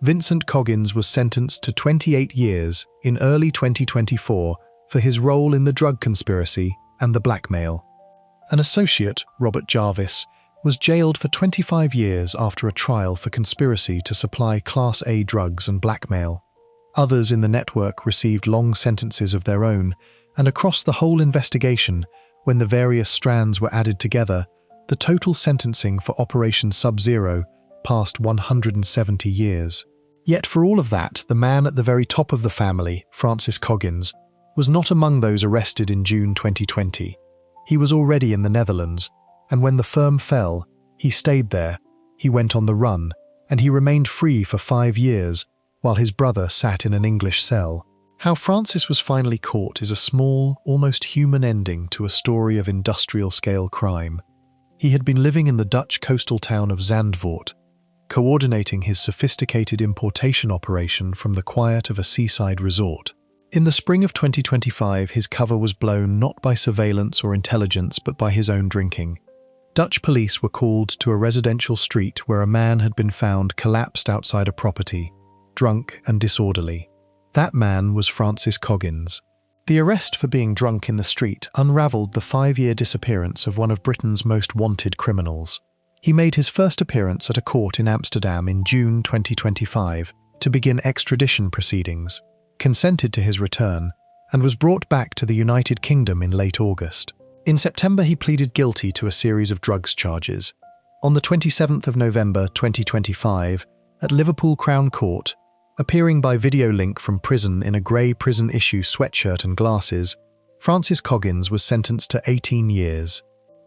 Vincent Coggins was sentenced to 28 years in early 2024 for his role in the drug conspiracy and the blackmail. An associate, Robert Jarvis, was jailed for 25 years after a trial for conspiracy to supply Class A drugs and blackmail. Others in the network received long sentences of their own, and across the whole investigation, when the various strands were added together, the total sentencing for Operation Sub-Zero passed 170 years. Yet for all of that, the man at the very top of the family, Francis Coggins, was not among those arrested in June 2020. He was already in the Netherlands, and when the firm fell, he stayed there, he went on the run, and he remained free for 5 years, while his brother sat in an English cell. How Francis was finally caught is a small, almost human ending to a story of industrial-scale crime. He had been living in the Dutch coastal town of Zandvoort, coordinating his sophisticated importation operation from the quiet of a seaside resort. In the spring of 2025, his cover was blown not by surveillance or intelligence but by his own drinking. Dutch police were called to a residential street where a man had been found collapsed outside a property, drunk and disorderly. That man was Francis Coggins. The arrest for being drunk in the street unravelled the 5-year disappearance of one of Britain's most wanted criminals. He made his first appearance at a court in Amsterdam in June 2025 to begin extradition proceedings, consented to his return, and was brought back to the United Kingdom in late August. In September, he pleaded guilty to a series of drugs charges. On the 27th of November 2025, at Liverpool Crown Court, appearing by video link from prison in a grey prison-issue sweatshirt and glasses, Francis Coggins was sentenced to 18 years.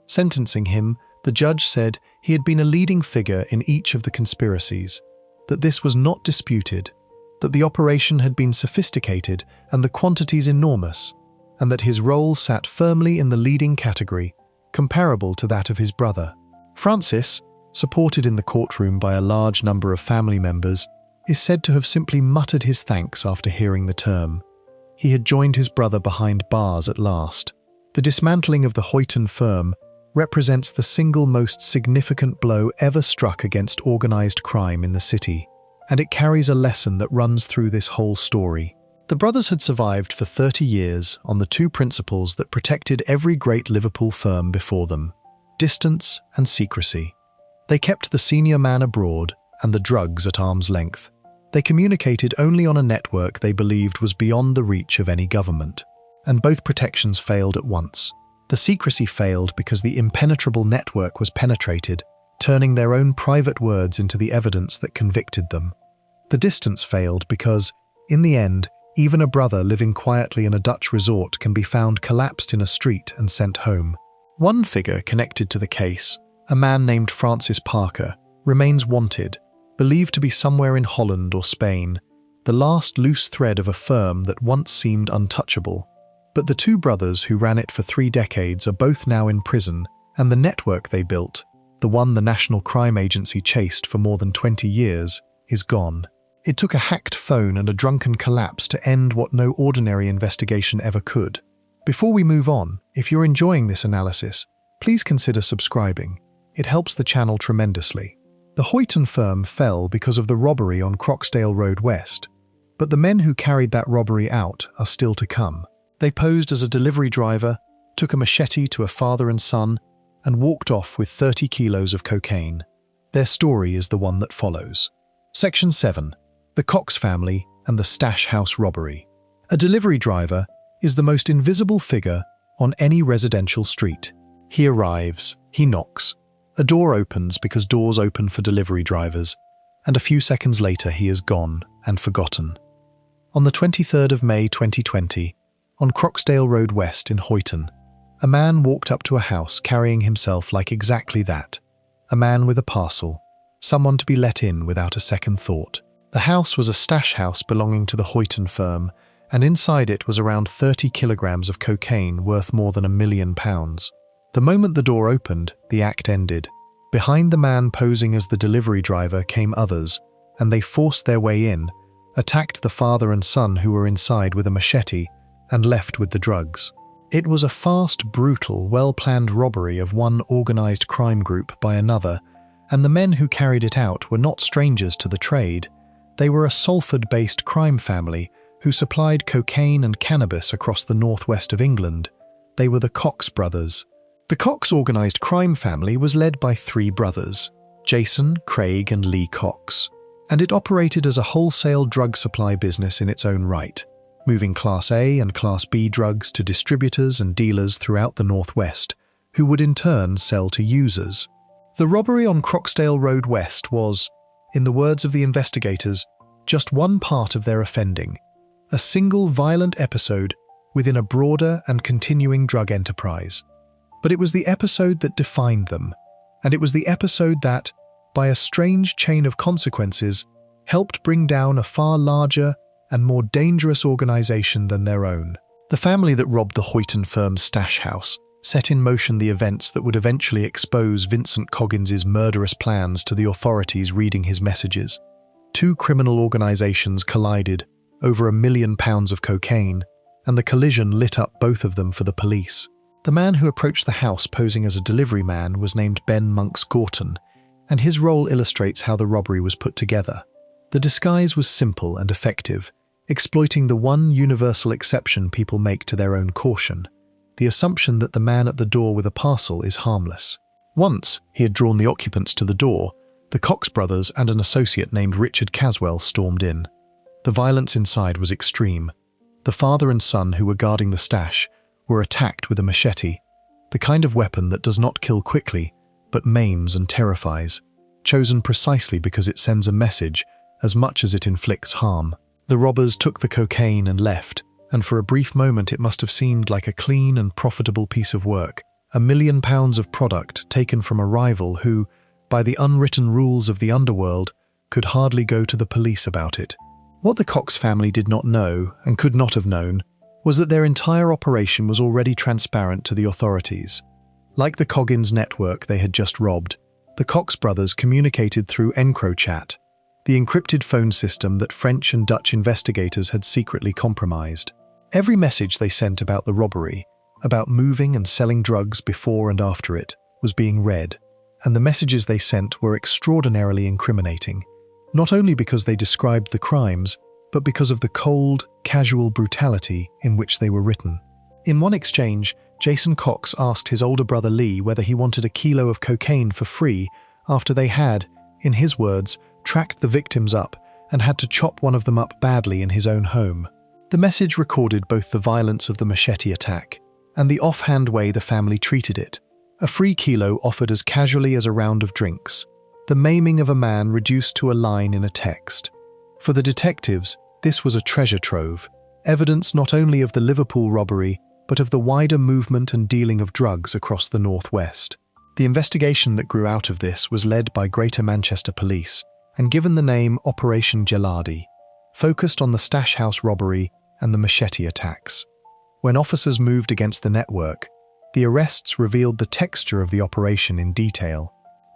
Sentencing him, the judge said he had been a leading figure in each of the conspiracies, that this was not disputed, that the operation had been sophisticated and the quantities enormous, and that his role sat firmly in the leading category, comparable to that of his brother. Francis, supported in the courtroom by a large number of family members, is said to have simply muttered his thanks after hearing the term. He had joined his brother behind bars at last. The dismantling of the Hoyton firm represents the single most significant blow ever struck against organised crime in the city, and it carries a lesson that runs through this whole story. The brothers had survived for 30 years on the two principles that protected every great Liverpool firm before them: distance and secrecy. They kept the senior man abroad and the drugs at arm's length. They communicated only on a network they believed was beyond the reach of any government, and both protections failed at once. The secrecy failed because the impenetrable network was penetrated, turning their own private words into the evidence that convicted them. The distance failed because, in the end, even a brother living quietly in a Dutch resort can be found collapsed in a street and sent home. One figure connected to the case, a man named Francis Parker, remains wanted, believed to be somewhere in Holland or Spain, the last loose thread of a firm that once seemed untouchable. But the two brothers who ran it for 3 decades are both now in prison, and the network they built, the one the National Crime Agency chased for more than 20 years, is gone. It took a hacked phone and a drunken collapse to end what no ordinary investigation ever could. Before we move on, if you're enjoying this analysis, please consider subscribing. It helps the channel tremendously. The Hoyton firm fell because of the robbery on Croxdale Road West, but the men who carried that robbery out are still to come. They posed as a delivery driver, took a machete to a father and son, and walked off with 30 kilos of cocaine. Their story is the one that follows. Section 7. The Cox family and the Stash House robbery. A delivery driver is the most invisible figure on any residential street. He arrives, he knocks. A door opens because doors open for delivery drivers, and a few seconds later he is gone and forgotten. On the 23rd of May 2020, on Croxdale Road West in Hoyton, a man walked up to a house carrying himself like exactly that. A man with a parcel, someone to be let in without a second thought. The house was a stash house belonging to the Hoyton firm, and inside it was around 30 kilograms of cocaine worth more than £1 million. The moment the door opened, the act ended. Behind the man posing as the delivery driver came others, and they forced their way in, attacked the father and son who were inside with a machete, and left with the drugs. It was a fast, brutal, well-planned robbery of one organised crime group by another, and the men who carried it out were not strangers to the trade. They were a Salford-based crime family who supplied cocaine and cannabis across the northwest of England. They were the Cox brothers. The Cox organised crime family was led by 3 brothers, Jason, Craig and Lee Cox, and it operated as a wholesale drug supply business in its own right, moving Class A and Class B drugs to distributors and dealers throughout the northwest, who would in turn sell to users. The robbery on Croxdale Road West was, in the words of the investigators, just one part of their offending, a single violent episode within a broader and continuing drug enterprise. But it was the episode that defined them, and it was the episode that, by a strange chain of consequences, helped bring down a far larger and more dangerous organisation than their own. The family that robbed the Hoyton firm's stash house set in motion the events that would eventually expose Vincent Coggins's murderous plans to the authorities reading his messages. 2 criminal organisations collided over £1 million of cocaine, and the collision lit up both of them for the police. The man who approached the house posing as a delivery man was named Ben Monks Gorton, and his role illustrates how the robbery was put together. The disguise was simple and effective, exploiting the one universal exception people make to their own caution, the assumption that the man at the door with a parcel is harmless. Once he had drawn the occupants to the door, the Cox brothers and an associate named Richard Caswell stormed in. The violence inside was extreme. The father and son who were guarding the stash were attacked with a machete, the kind of weapon that does not kill quickly, but maims and terrifies, chosen precisely because it sends a message as much as it inflicts harm. The robbers took the cocaine and left, and for a brief moment it must have seemed like a clean and profitable piece of work, £1 million of product taken from a rival who, by the unwritten rules of the underworld, could hardly go to the police about it. What the Cox family did not know, and could not have known, was that their entire operation was already transparent to the authorities. Like the Coggins network they had just robbed, the Cox brothers communicated through EncroChat, the encrypted phone system that French and Dutch investigators had secretly compromised. Every message they sent about the robbery, about moving and selling drugs before and after it, was being read, and the messages they sent were extraordinarily incriminating, not only because they described the crimes, but because of the cold, casual brutality in which they were written. In one exchange, Jason Cox asked his older brother Lee whether he wanted a kilo of cocaine for free after they had, in his words, tracked the victims up and had to chop one of them up badly in his own home. The message recorded both the violence of the machete attack and the offhand way the family treated it, a free kilo offered as casually as a round of drinks, the maiming of a man reduced to a line in a text. For the detectives, this was a treasure trove, evidence not only of the Liverpool robbery, but of the wider movement and dealing of drugs across the northwest. The investigation that grew out of this was led by Greater Manchester Police and given the name Operation Geladi, focused on the stash house robbery and the machete attacks. When officers moved against the network, the arrests revealed the texture of the operation in detail.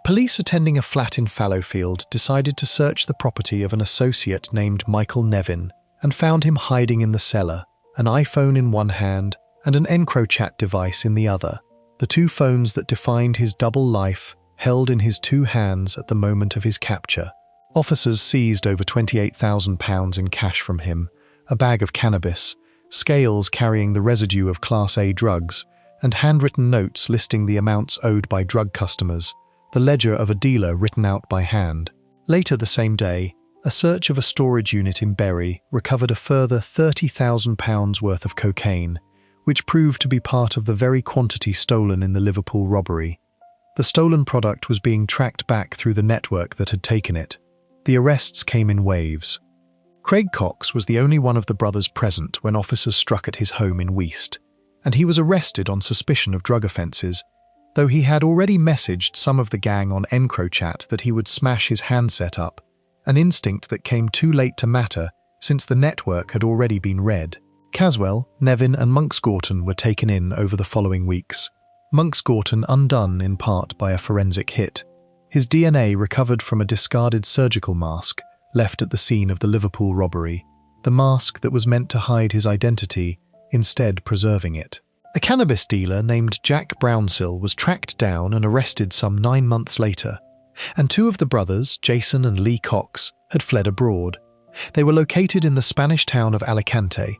Police attending a flat in Fallowfield decided to search the property of an associate named Michael Nevin and found him hiding in the cellar, an iPhone in one hand and an EncroChat device in the other, the two phones that defined his double life held in his two hands at the moment of his capture. Officers seized over £28,000 in cash from him, a bag of cannabis, scales carrying the residue of Class A drugs, and handwritten notes listing the amounts owed by drug customers, the ledger of a dealer written out by hand. Later the same day, a search of a storage unit in Bury recovered a further £30,000 worth of cocaine, which proved to be part of the very quantity stolen in the Liverpool robbery. The stolen product was being tracked back through the network that had taken it. The arrests came in waves. Craig Cox was the only one of the brothers present when officers struck at his home in Weast, and he was arrested on suspicion of drug offences, though he had already messaged some of the gang on EncroChat that he would smash his handset up, an instinct that came too late to matter since the network had already been read. Caswell, Nevin and Monks Gorton were taken in over the following weeks. Monks Gorton undone in part by a forensic hit. His DNA recovered from a discarded surgical mask left at the scene of the Liverpool robbery, the mask that was meant to hide his identity, instead preserving it. A cannabis dealer named Jack Brownsill was tracked down and arrested some 9 months later, and two of the brothers, Jason and Lee Cox, had fled abroad. They were located in the Spanish town of Alicante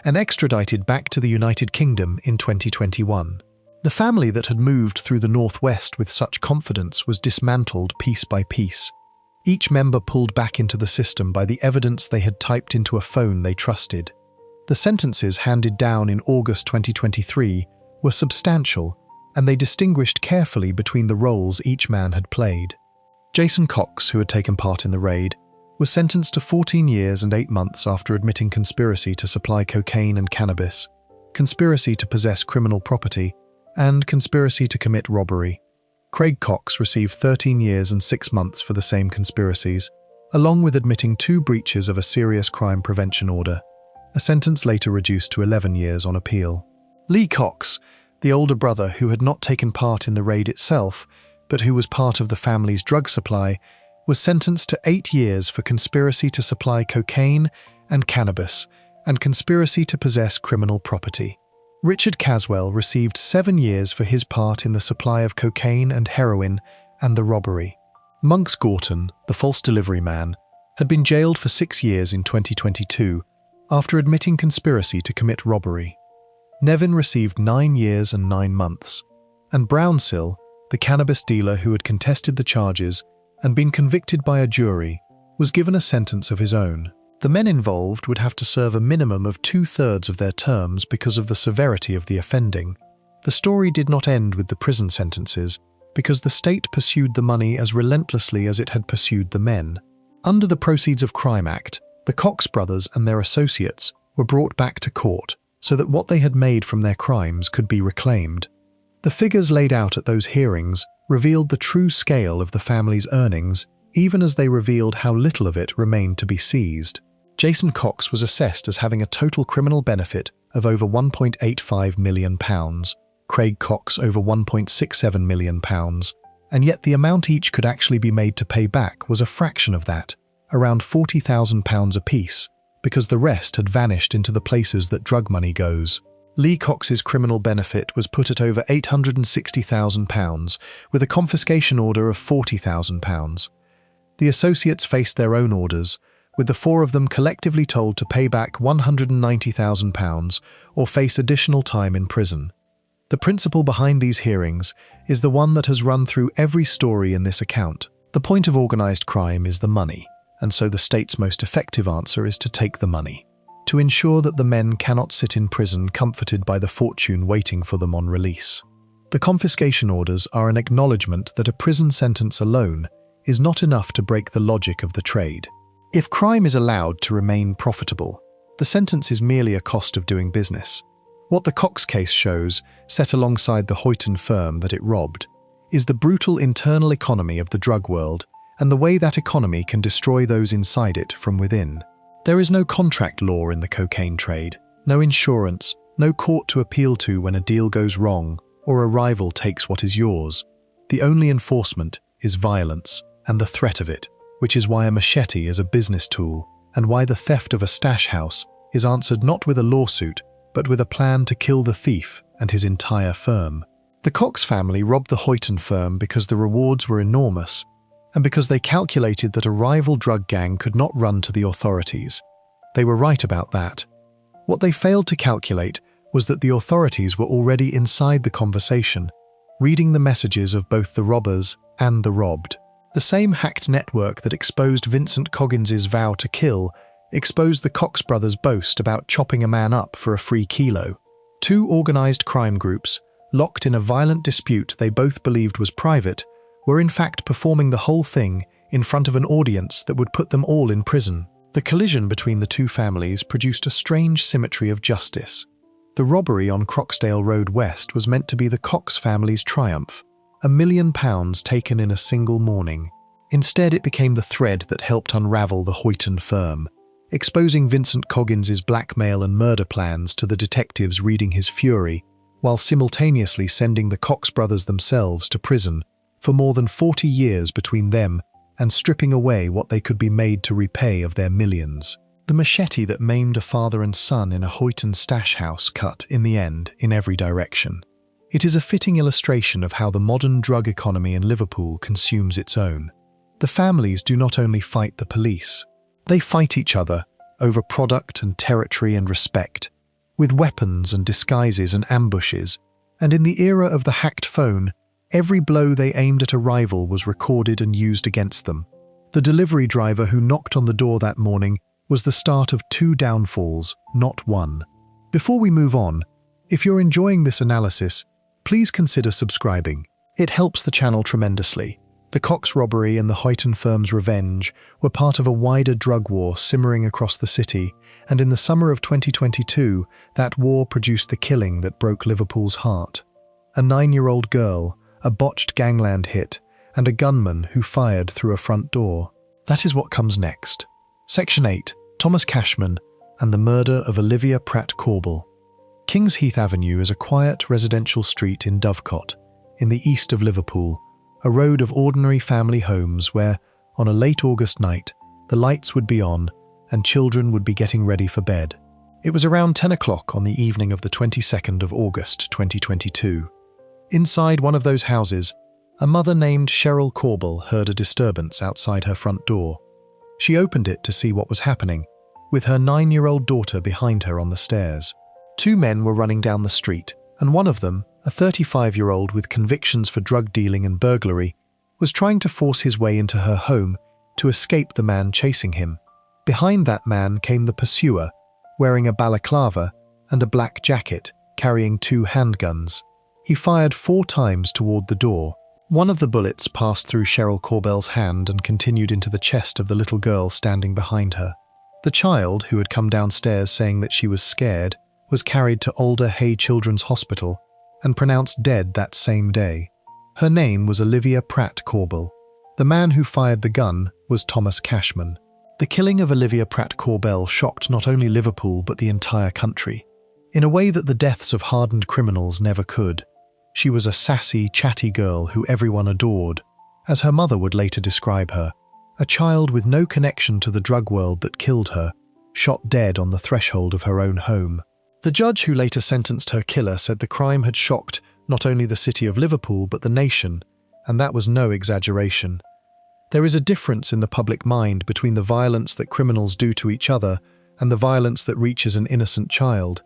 and extradited back to the United Kingdom in 2021. The family that had moved through the Northwest with such confidence was dismantled piece by piece, each member pulled back into the system by the evidence they had typed into a phone they trusted. The sentences handed down in August 2023 were substantial, and they distinguished carefully between the roles each man had played. Jason Cox, who had taken part in the raid, was sentenced to 14 years and 8 months after admitting conspiracy to supply cocaine and cannabis, conspiracy to possess criminal property, and conspiracy to commit robbery. Craig Cox received 13 years and 6 months for the same conspiracies, along with admitting 2 breaches of a serious crime prevention order, a sentence later reduced to 11 years on appeal. Lee Cox, the older brother who had not taken part in the raid itself, but who was part of the family's drug supply, was sentenced to 8 years for conspiracy to supply cocaine and cannabis, and conspiracy to possess criminal property. Richard Caswell received 7 years for his part in the supply of cocaine and heroin and the robbery. Monks Gorton, the false delivery man, had been jailed for 6 years in 2022 after admitting conspiracy to commit robbery. Nevin received 9 years and 9 months, and Brownsill, the cannabis dealer who had contested the charges and been convicted by a jury, was given a sentence of his own. The men involved would have to serve a minimum of 2/3 of their terms because of the severity of the offending. The story did not end with the prison sentences because the state pursued the money as relentlessly as it had pursued the men. Under the Proceeds of Crime Act, the Cox brothers and their associates were brought back to court so that what they had made from their crimes could be reclaimed. The figures laid out at those hearings revealed the true scale of the family's earnings, even as they revealed how little of it remained to be seized. Jason Cox was assessed as having a total criminal benefit of over £1.85 million, Craig Cox over £1.67 million, and yet the amount each could actually be made to pay back was a fraction of that, around £40,000 apiece, because the rest had vanished into the places that drug money goes. Lee Cox's criminal benefit was put at over £860,000, with a confiscation order of £40,000. The associates faced their own orders, with the 4 of them collectively told to pay back £190,000 or face additional time in prison. The principle behind these hearings is the one that has run through every story in this account. The point of organised crime is the money, and so the state's most effective answer is to take the money, to ensure that the men cannot sit in prison comforted by the fortune waiting for them on release. The confiscation orders are an acknowledgement that a prison sentence alone is not enough to break the logic of the trade. If crime is allowed to remain profitable, the sentence is merely a cost of doing business. What the Cox case shows, set alongside the Hoyton firm that it robbed, is the brutal internal economy of the drug world and the way that economy can destroy those inside it from within. There is no contract law in the cocaine trade, no insurance, no court to appeal to when a deal goes wrong or a rival takes what is yours. The only enforcement is violence and the threat of it, which is why a machete is a business tool and why the theft of a stash house is answered not with a lawsuit, but with a plan to kill the thief and his entire firm. The Cox family robbed the Hoyton firm because the rewards were enormous and because they calculated that a rival drug gang could not run to the authorities. They were right about that. What they failed to calculate was that the authorities were already inside the conversation, reading the messages of both the robbers and the robbed. The same hacked network that exposed Vincent Coggins's vow to kill exposed the Cox brothers' boast about chopping a man up for a free kilo. Two organized crime groups, locked in a violent dispute they both believed was private, were in fact performing the whole thing in front of an audience that would put them all in prison. The collision between the two families produced a strange symmetry of justice. The robbery on Croxdale Road West was meant to be the Cox family's triumph, £1 million taken in a single morning. Instead, it became the thread that helped unravel the Hoyton firm, exposing Vincent Coggins's blackmail and murder plans to the detectives reading his fury, while simultaneously sending the Cox brothers themselves to prison for more than 40 years between them and stripping away what they could be made to repay of their millions. The machete that maimed a father and son in a Hoyton stash house cut, in the end, in every direction. It is a fitting illustration of how the modern drug economy in Liverpool consumes its own. The families do not only fight the police, they fight each other over product and territory and respect, with weapons and disguises and ambushes, and in the era of the hacked phone, every blow they aimed at a rival was recorded and used against them. The delivery driver who knocked on the door that morning was the start of 2 downfalls, not 1. Before we move on, if you're enjoying this analysis, please consider subscribing. It helps the channel tremendously. The Cox robbery and the Hoyton firm's revenge were part of a wider drug war simmering across the city, and in the summer of 2022, that war produced the killing that broke Liverpool's heart. A 9-year-old girl, a botched gangland hit, and a gunman who fired through a front door. That is what comes next. Section 8. Thomas Cashman and the murder of Olivia Pratt-Corbell. Kings Heath Avenue is a quiet residential street in Dovecot, in the east of Liverpool, a road of ordinary family homes where, on a late August night, the lights would be on and children would be getting ready for bed. It was around 10 o'clock on the evening of the 22nd of August 2022. Inside one of those houses, a mother named Cheryl Corbell heard a disturbance outside her front door. She opened it to see what was happening, with her 9-year-old daughter behind her on the stairs. 2 men were running down the street, and one of them, a 35-year-old with convictions for drug dealing and burglary, was trying to force his way into her home to escape the man chasing him. Behind that man came the pursuer, wearing a balaclava and a black jacket, carrying 2 handguns. He fired 4 times toward the door. One of the bullets passed through Cheryl Corbell's hand and continued into the chest of the little girl standing behind her. The child, who had come downstairs saying that she was scared, was carried to Alder Hey Children's Hospital and pronounced dead that same day. Her name was Olivia Pratt-Corbell. The man who fired the gun was Thomas Cashman. The killing of Olivia Pratt-Corbell shocked not only Liverpool but the entire country, in a way that the deaths of hardened criminals never could. She was a sassy, chatty girl who everyone adored, as her mother would later describe her, a child with no connection to the drug world that killed her, shot dead on the threshold of her own home. The judge who later sentenced her killer said the crime had shocked not only the city of Liverpool but the nation, and that was no exaggeration. There is a difference in the public mind between the violence that criminals do to each other and the violence that reaches an innocent child,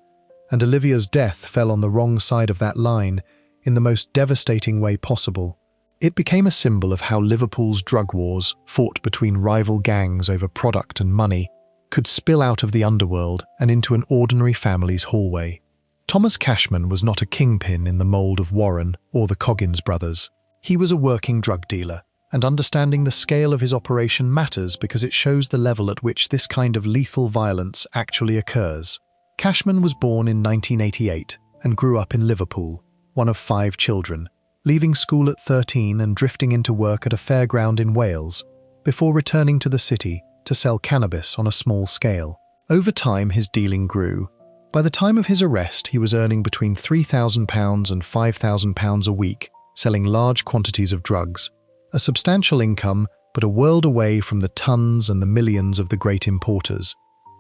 and Olivia's death fell on the wrong side of that line in the most devastating way possible. It became a symbol of how Liverpool's drug wars, fought between rival gangs over product and money, could spill out of the underworld and into an ordinary family's hallway. Thomas Cashman was not a kingpin in the mold of Warren or the Coggins brothers. He was a working drug dealer, and understanding the scale of his operation matters because it shows the level at which this kind of lethal violence actually occurs. Cashman was born in 1988 and grew up in Liverpool, one of 5 children, leaving school at 13 and drifting into work at a fairground in Wales, before returning to the city to sell cannabis on a small scale. Over time, his dealing grew. By the time of his arrest, he was earning between £3,000 and £5,000 a week, selling large quantities of drugs, a substantial income, but a world away from the tons and the millions of the great importers.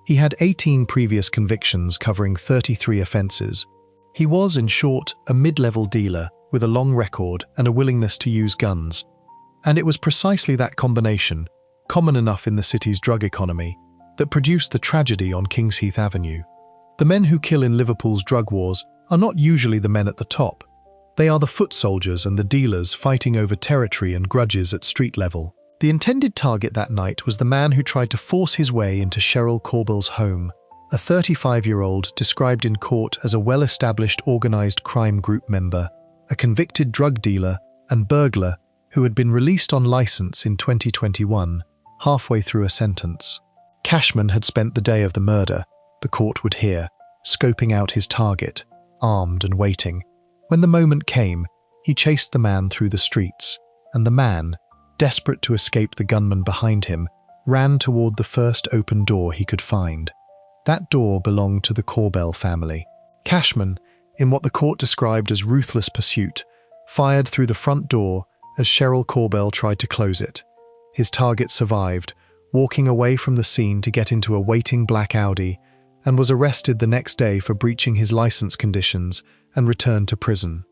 He had 18 previous convictions covering 33 offences. He was, in short, a mid-level dealer with a long record and a willingness to use guns. And it was precisely that combination, common enough in the city's drug economy, that produced the tragedy on Kingsheath Avenue. The men who kill in Liverpool's drug wars are not usually the men at the top. They are the foot soldiers and the dealers fighting over territory and grudges at street level. The intended target that night was the man who tried to force his way into Cheryl Corbell's home, a 35-year-old described in court as a well-established organised crime group member, a convicted drug dealer and burglar who had been released on licence in 2021, halfway through a sentence. Cashman had spent the day of the murder, the court would hear, scoping out his target, armed and waiting. When the moment came, he chased the man through the streets, and the man, desperate to escape the gunman behind him, ran toward the first open door he could find. That door belonged to the Corbell family. Cashman, in what the court described as ruthless pursuit, fired through the front door as Cheryl Corbell tried to close it. His target survived, walking away from the scene to get into a waiting black Audi, and was arrested the next day for breaching his license conditions and returned to prison.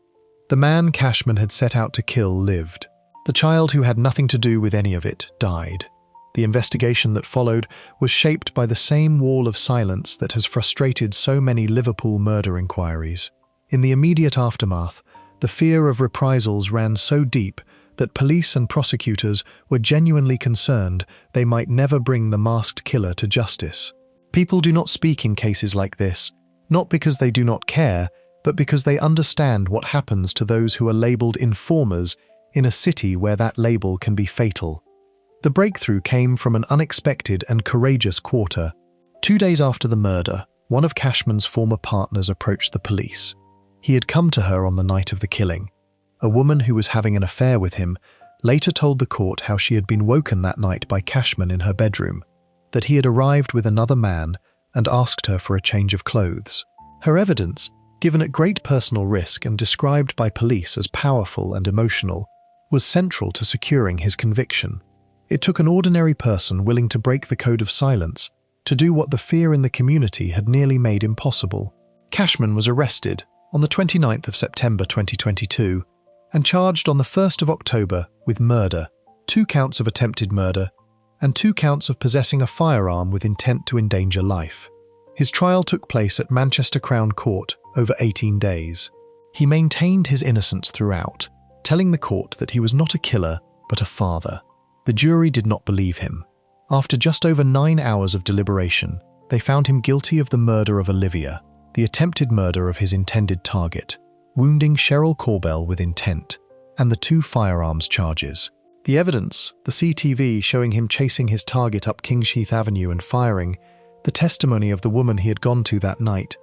The man Cashman had set out to kill lived. The child who had nothing to do with any of it died. The investigation that followed was shaped by the same wall of silence that has frustrated so many Liverpool murder inquiries. In the immediate aftermath, the fear of reprisals ran so deep that police and prosecutors were genuinely concerned they might never bring the masked killer to justice. People do not speak in cases like this, not because they do not care, but because they understand what happens to those who are labelled informers in a city where that label can be fatal. The breakthrough came from an unexpected and courageous quarter. 2 days after the murder, one of Cashman's former partners approached the police. He had come to her on the night of the killing. A woman who was having an affair with him later told the court how she had been woken that night by Cashman in her bedroom, that he had arrived with another man and asked her for a change of clothes. Her evidence, given at great personal risk and described by police as powerful and emotional, was central to securing his conviction. It took an ordinary person willing to break the code of silence to do what the fear in the community had nearly made impossible. Cashman was arrested on the 29th of September 2022 and charged on the 1st of October with murder, 2 counts of attempted murder, and 2 counts of possessing a firearm with intent to endanger life. His trial took place at Manchester Crown Court over 18 days. He maintained his innocence throughout, telling the court that he was not a killer, but a father. The jury did not believe him. After just over 9 hours of deliberation, they found him guilty of the murder of Olivia, the attempted murder of his intended target, wounding Cheryl Corbell with intent, and the 2 firearms charges. The evidence, the CTV showing him chasing his target up Kingsheath Avenue and firing, the testimony of the woman he had gone to that night,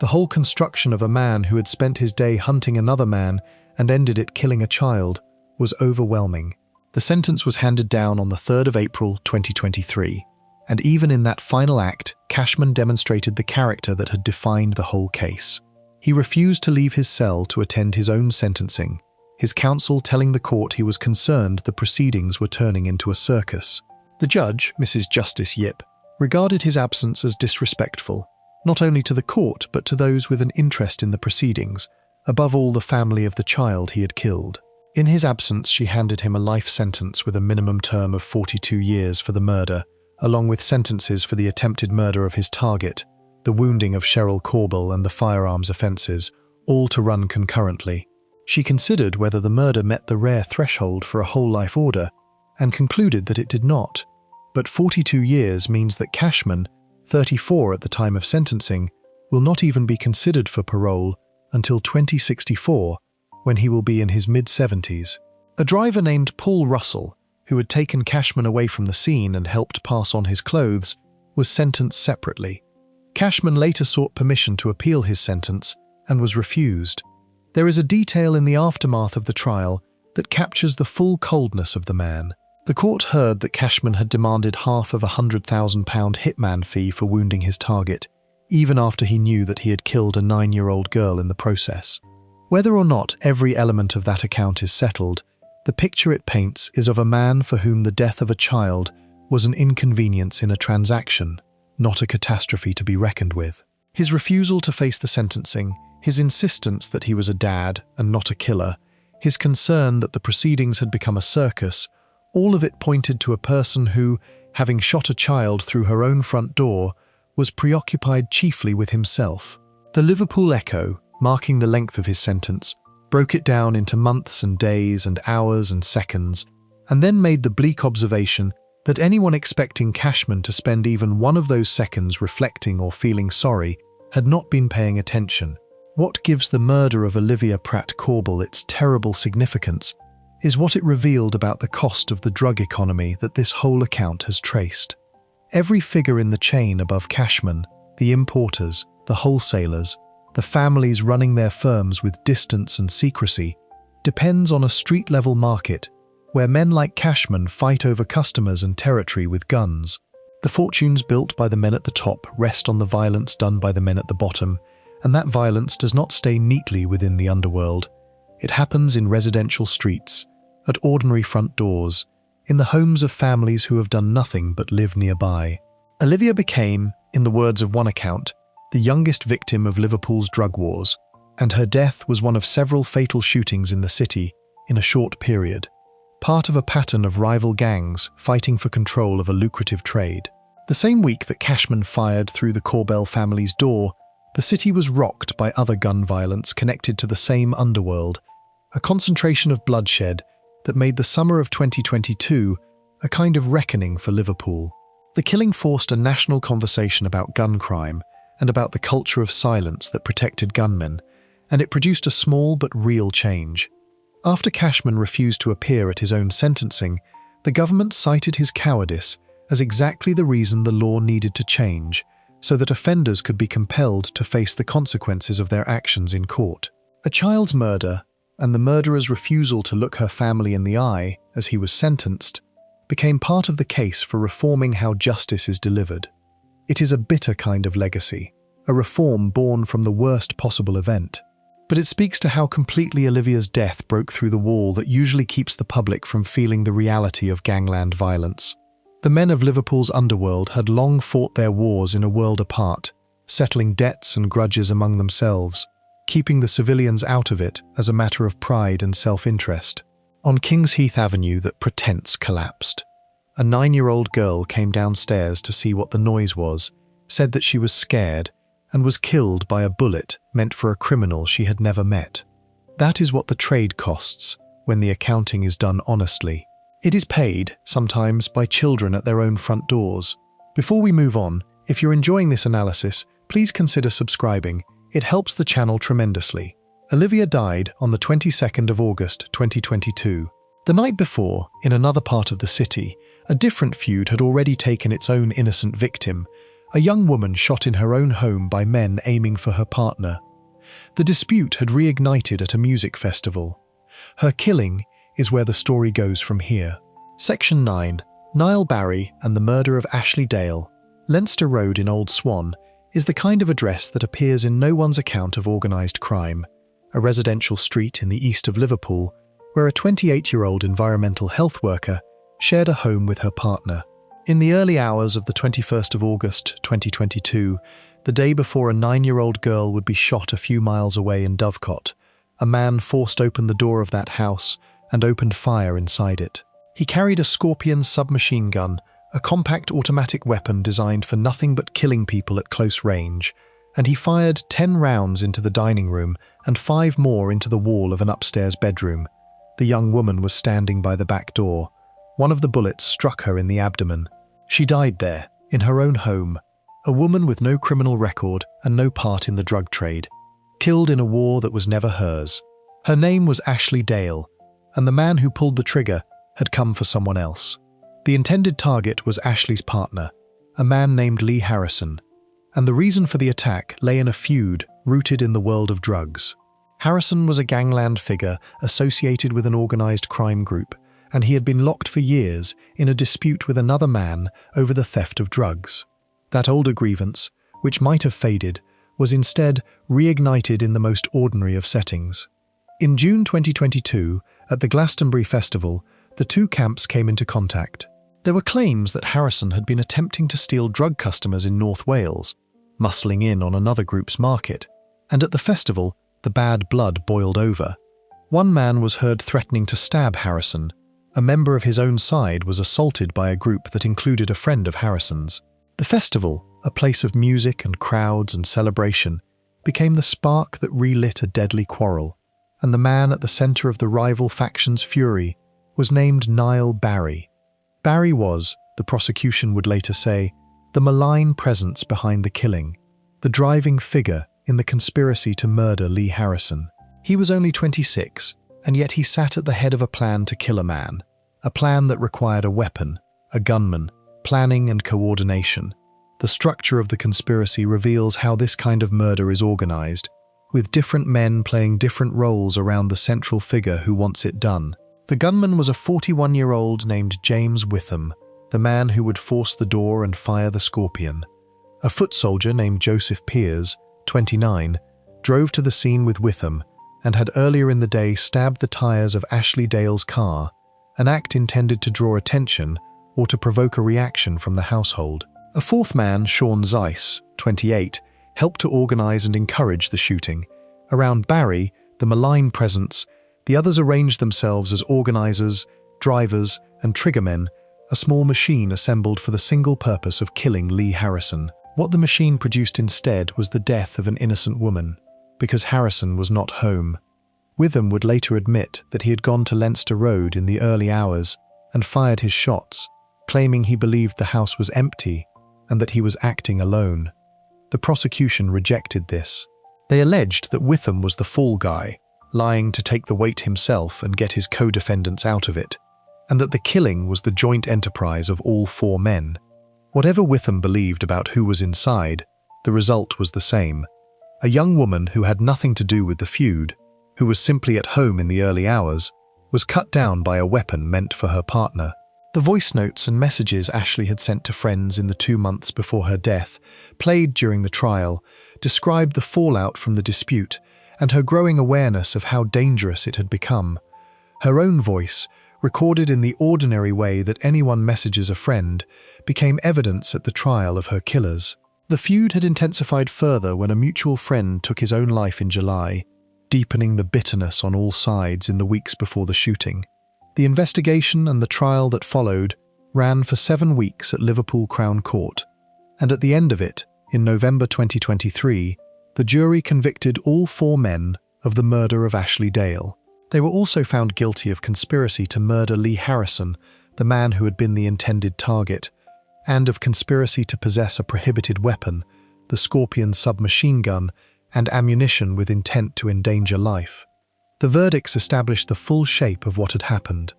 the whole construction of a man who had spent his day hunting another man and ended it killing a child, was overwhelming. The sentence was handed down on the 3rd of April 2023, and even in that final act, Cashman demonstrated the character that had defined the whole case. He refused to leave his cell to attend his own sentencing, his counsel telling the court he was concerned the proceedings were turning into a circus. The judge, Mrs. Justice Yip, regarded his absence as disrespectful, not only to the court but to those with an interest in the proceedings, above all the family of the child he had killed. In his absence, she handed him a life sentence with a minimum term of 42 years for the murder, along with sentences for the attempted murder of his target, the wounding of Cheryl Corbell and the firearms offences, all to run concurrently. She considered whether the murder met the rare threshold for a whole life order, and concluded that it did not. But 42 years means that Cashman, 34 at the time of sentencing, will not even be considered for parole until 2064, when he will be in his mid-70s. A driver named Paul Russell, who had taken Cashman away from the scene and helped pass on his clothes, was sentenced separately. Cashman later sought permission to appeal his sentence and was refused. There is a detail in the aftermath of the trial that captures the full coldness of the man. The court heard that Cashman had demanded half of a £100,000 hitman fee for wounding his target, even after he knew that he had killed a 9-year-old girl in the process. Whether or not every element of that account is settled, The picture it paints is of a man for whom the death of a child was an inconvenience in a transaction, not a catastrophe to be reckoned with. His refusal to face the sentencing, his insistence that he was a dad and not a killer, his concern that the proceedings had become a circus, all of it pointed to a person who, having shot a child through her own front door, was preoccupied chiefly with himself. The Liverpool Echo, marking the length of his sentence, broke it down into months and days and hours and seconds, and then made the bleak observation that anyone expecting Cashman to spend even one of those seconds reflecting or feeling sorry had not been paying attention. What gives the murder of Olivia Pratt-Korbel its terrible significance is what it revealed about the cost of the drug economy that this whole account has traced. Every figure in the chain above Cashman, the importers, the wholesalers, the families running their firms with distance and secrecy, depends on a street-level market where men like Cashman fight over customers and territory with guns. The fortunes built by the men at the top rest on the violence done by the men at the bottom, and that violence does not stay neatly within the underworld. It happens in residential streets, at ordinary front doors, in the homes of families who have done nothing but live nearby. Olivia became, in the words of one account, the youngest victim of Liverpool's drug wars, and her death was one of several fatal shootings in the city in a short period, part of a pattern of rival gangs fighting for control of a lucrative trade. The same week that Cashman fired through the Korbel family's door, the city was rocked by other gun violence connected to the same underworld, a concentration of bloodshed that made the summer of 2022 a kind of reckoning for Liverpool. The killing forced a national conversation about gun crime and about the culture of silence that protected gunmen, and it produced a small but real change. After Cashman refused to appear at his own sentencing, the government cited his cowardice as exactly the reason the law needed to change, so that offenders could be compelled to face the consequences of their actions in court. A child's murder, and the murderer's refusal to look her family in the eye as he was sentenced, became part of the case for reforming how justice is delivered. It is a bitter kind of legacy, a reform born from the worst possible event. But it speaks to how completely Olivia's death broke through the wall that usually keeps the public from feeling the reality of gangland violence. The men of Liverpool's underworld had long fought their wars in a world apart, settling debts and grudges among themselves, keeping the civilians out of it as a matter of pride and self-interest. On King's Heath Avenue, that pretense collapsed. A 9-year-old girl came downstairs to see what the noise was, said that she was scared, and was killed by a bullet meant for a criminal she had never met. That is what the trade costs when the accounting is done honestly. It is paid, sometimes, by children at their own front doors. Before we move on, if you're enjoying this analysis, please consider subscribing. It helps the channel tremendously. Olivia died on the 22nd of August 2022. The night before, in another part of the city, a different feud had already taken its own innocent victim, a young woman shot in her own home by men aiming for her partner. The dispute had reignited at a music festival. Her killing is where the story goes from here. Section 9. Niall Barry and the murder of Ashley Dale. Leinster Road in Old Swan is the kind of address that appears in no one's account of organised crime, a residential street in the east of Liverpool where a 28-year-old environmental health worker shared a home with her partner. In the early hours of the 21st of August 2022, the day before a 9-year-old girl would be shot a few miles away in Dovecot, a man forced open the door of that house and opened fire inside it. He carried a Scorpion submachine gun, a compact automatic weapon designed for nothing but killing people at close range, and he fired 10 rounds into the dining room and 5 more into the wall of an upstairs bedroom. The young woman was standing by the back door. One of the bullets struck her in the abdomen. She died there, in her own home, a woman with no criminal record and no part in the drug trade, killed in a war that was never hers. Her name was Ashley Dale, and the man who pulled the trigger had come for someone else. The intended target was Ashley's partner, a man named Lee Harrison, and the reason for the attack lay in a feud rooted in the world of drugs. Harrison was a gangland figure associated with an organised crime group, and he had been locked for years in a dispute with another man over the theft of drugs. That older grievance, which might have faded, was instead reignited in the most ordinary of settings. In June 2022, At the Glastonbury Festival, the two camps came into contact. There were claims that Harrison had been attempting to steal drug customers in North Wales, muscling in on another group's market, and at the festival, the bad blood boiled over. One man was heard threatening to stab Harrison. A member of his own side was assaulted by a group that included a friend of Harrison's. The festival, a place of music and crowds and celebration, became the spark that relit a deadly quarrel, and the man at the center of the rival faction's fury was named Niall Barry. Barry was, the prosecution would later say, the malign presence behind the killing, the driving figure in the conspiracy to murder Lee Harrison. He was only 26, and yet he sat at the head of a plan to kill a man, a plan that required a weapon, a gunman, planning and coordination. The structure of the conspiracy reveals how this kind of murder is organized, with different men playing different roles around the central figure who wants it done. The gunman was a 41-year-old named James Witham, the man who would force the door and fire the scorpion. A foot soldier named Joseph Pears, 29, drove to the scene with Witham and had earlier in the day stabbed the tires of Ashley Dale's car, an act intended to draw attention or to provoke a reaction from the household. A fourth man, Sean Zeiss, 28, helped to organize and encourage the shooting. Around Barry, the malign presence, the others arranged themselves as organizers, drivers, and triggermen, a small machine assembled for the single purpose of killing Lee Harrison. What the machine produced instead was the death of an innocent woman, because Harrison was not home. Witham would later admit that he had gone to Leinster Road in the early hours and fired his shots, claiming he believed the house was empty and that he was acting alone. The prosecution rejected this. They alleged that Witham was the fall guy, lying to take the weight himself and get his co-defendants out of it, and that the killing was the joint enterprise of all four men. Whatever Witham believed about who was inside, the result was the same. A young woman who had nothing to do with the feud, who was simply at home in the early hours, was cut down by a weapon meant for her partner. The voice notes and messages Ashley had sent to friends in the 2 months before her death, played during the trial, described the fallout from the dispute and her growing awareness of how dangerous it had become. Her own voice, recorded in the ordinary way that anyone messages a friend, became evidence at the trial of her killers. The feud had intensified further when a mutual friend took his own life in July, deepening the bitterness on all sides in the weeks before the shooting. The investigation and the trial that followed ran for 7 weeks at Liverpool Crown Court, and at the end of it, in November 2023, the jury convicted all 4 men of the murder of Ashley Dale. They were also found guilty of conspiracy to murder Lee Harrison, the man who had been the intended target, and of conspiracy to possess a prohibited weapon, the Scorpion submachine gun, and ammunition with intent to endanger life. The verdicts established the full shape of what had happened.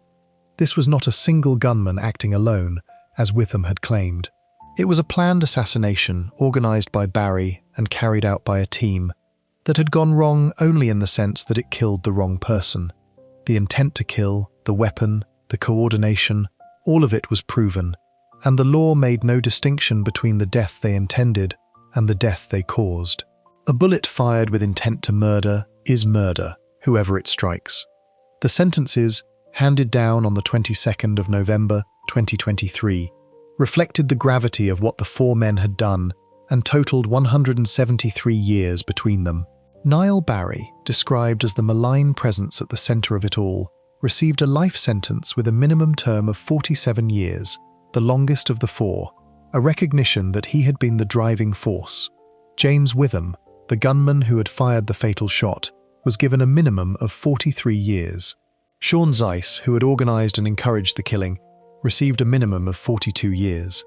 This was not a single gunman acting alone, as Witham had claimed. It was a planned assassination organized by Barry and carried out by a team that had gone wrong only in the sense that it killed the wrong person. The intent to kill, the weapon, the coordination, all of it was proven, and the law made no distinction between the death they intended and the death they caused. A bullet fired with intent to murder is murder, whoever it strikes. The sentences, handed down on the 22nd of November 2023, reflected the gravity of what the 4 men had done and totaled 173 years between them. Niall Barry, described as the malign presence at the center of it all, received a life sentence with a minimum term of 47 years, the longest of the 4, a recognition that he had been the driving force. James Witham, the gunman who had fired the fatal shot, was given a minimum of 43 years. Sean Zeiss, who had organized and encouraged the killing, received a minimum of 42 years.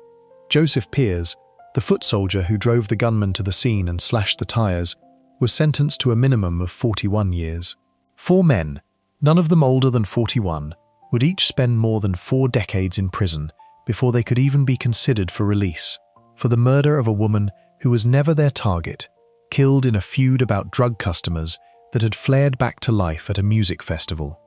Joseph Pears, the foot soldier who drove the gunman to the scene and slashed the tires, was sentenced to a minimum of 41 years. 4 men, none of them older than 41, would each spend more than 4 decades in prison before they could even be considered for release, for the murder of a woman who was never their target, killed in a feud about drug customers that had flared back to life at a music festival.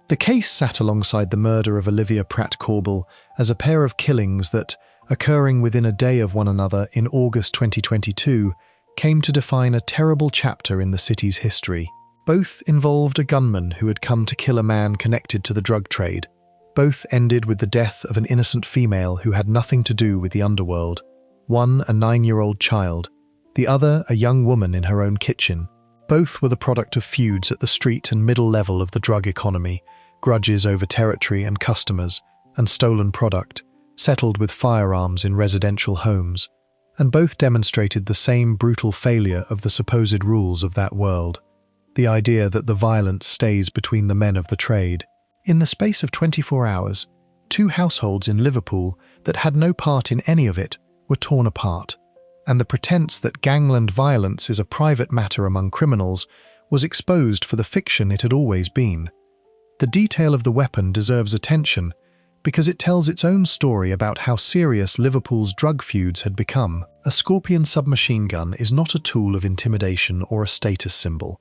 The case sat alongside the murder of Olivia Pratt-Corbell as a pair of killings that, occurring within a day of one another in August 2022, came to define a terrible chapter in the city's history. Both involved a gunman who had come to kill a man connected to the drug trade. Both ended with the death of an innocent female who had nothing to do with the underworld. One a 9-year-old child, the other a young woman in her own kitchen. Both were the product of feuds at the street and middle level of the drug economy, grudges over territory and customers, and stolen product, settled with firearms in residential homes. And both demonstrated the same brutal failure of the supposed rules of that world. The idea that the violence stays between the men of the trade. In the space of 24 hours, 2 households in Liverpool that had no part in any of it were torn apart, and the pretense that gangland violence is a private matter among criminals was exposed for the fiction it had always been. The detail of the weapon deserves attention because it tells its own story about how serious Liverpool's drug feuds had become. A Scorpion submachine gun is not a tool of intimidation or a status symbol.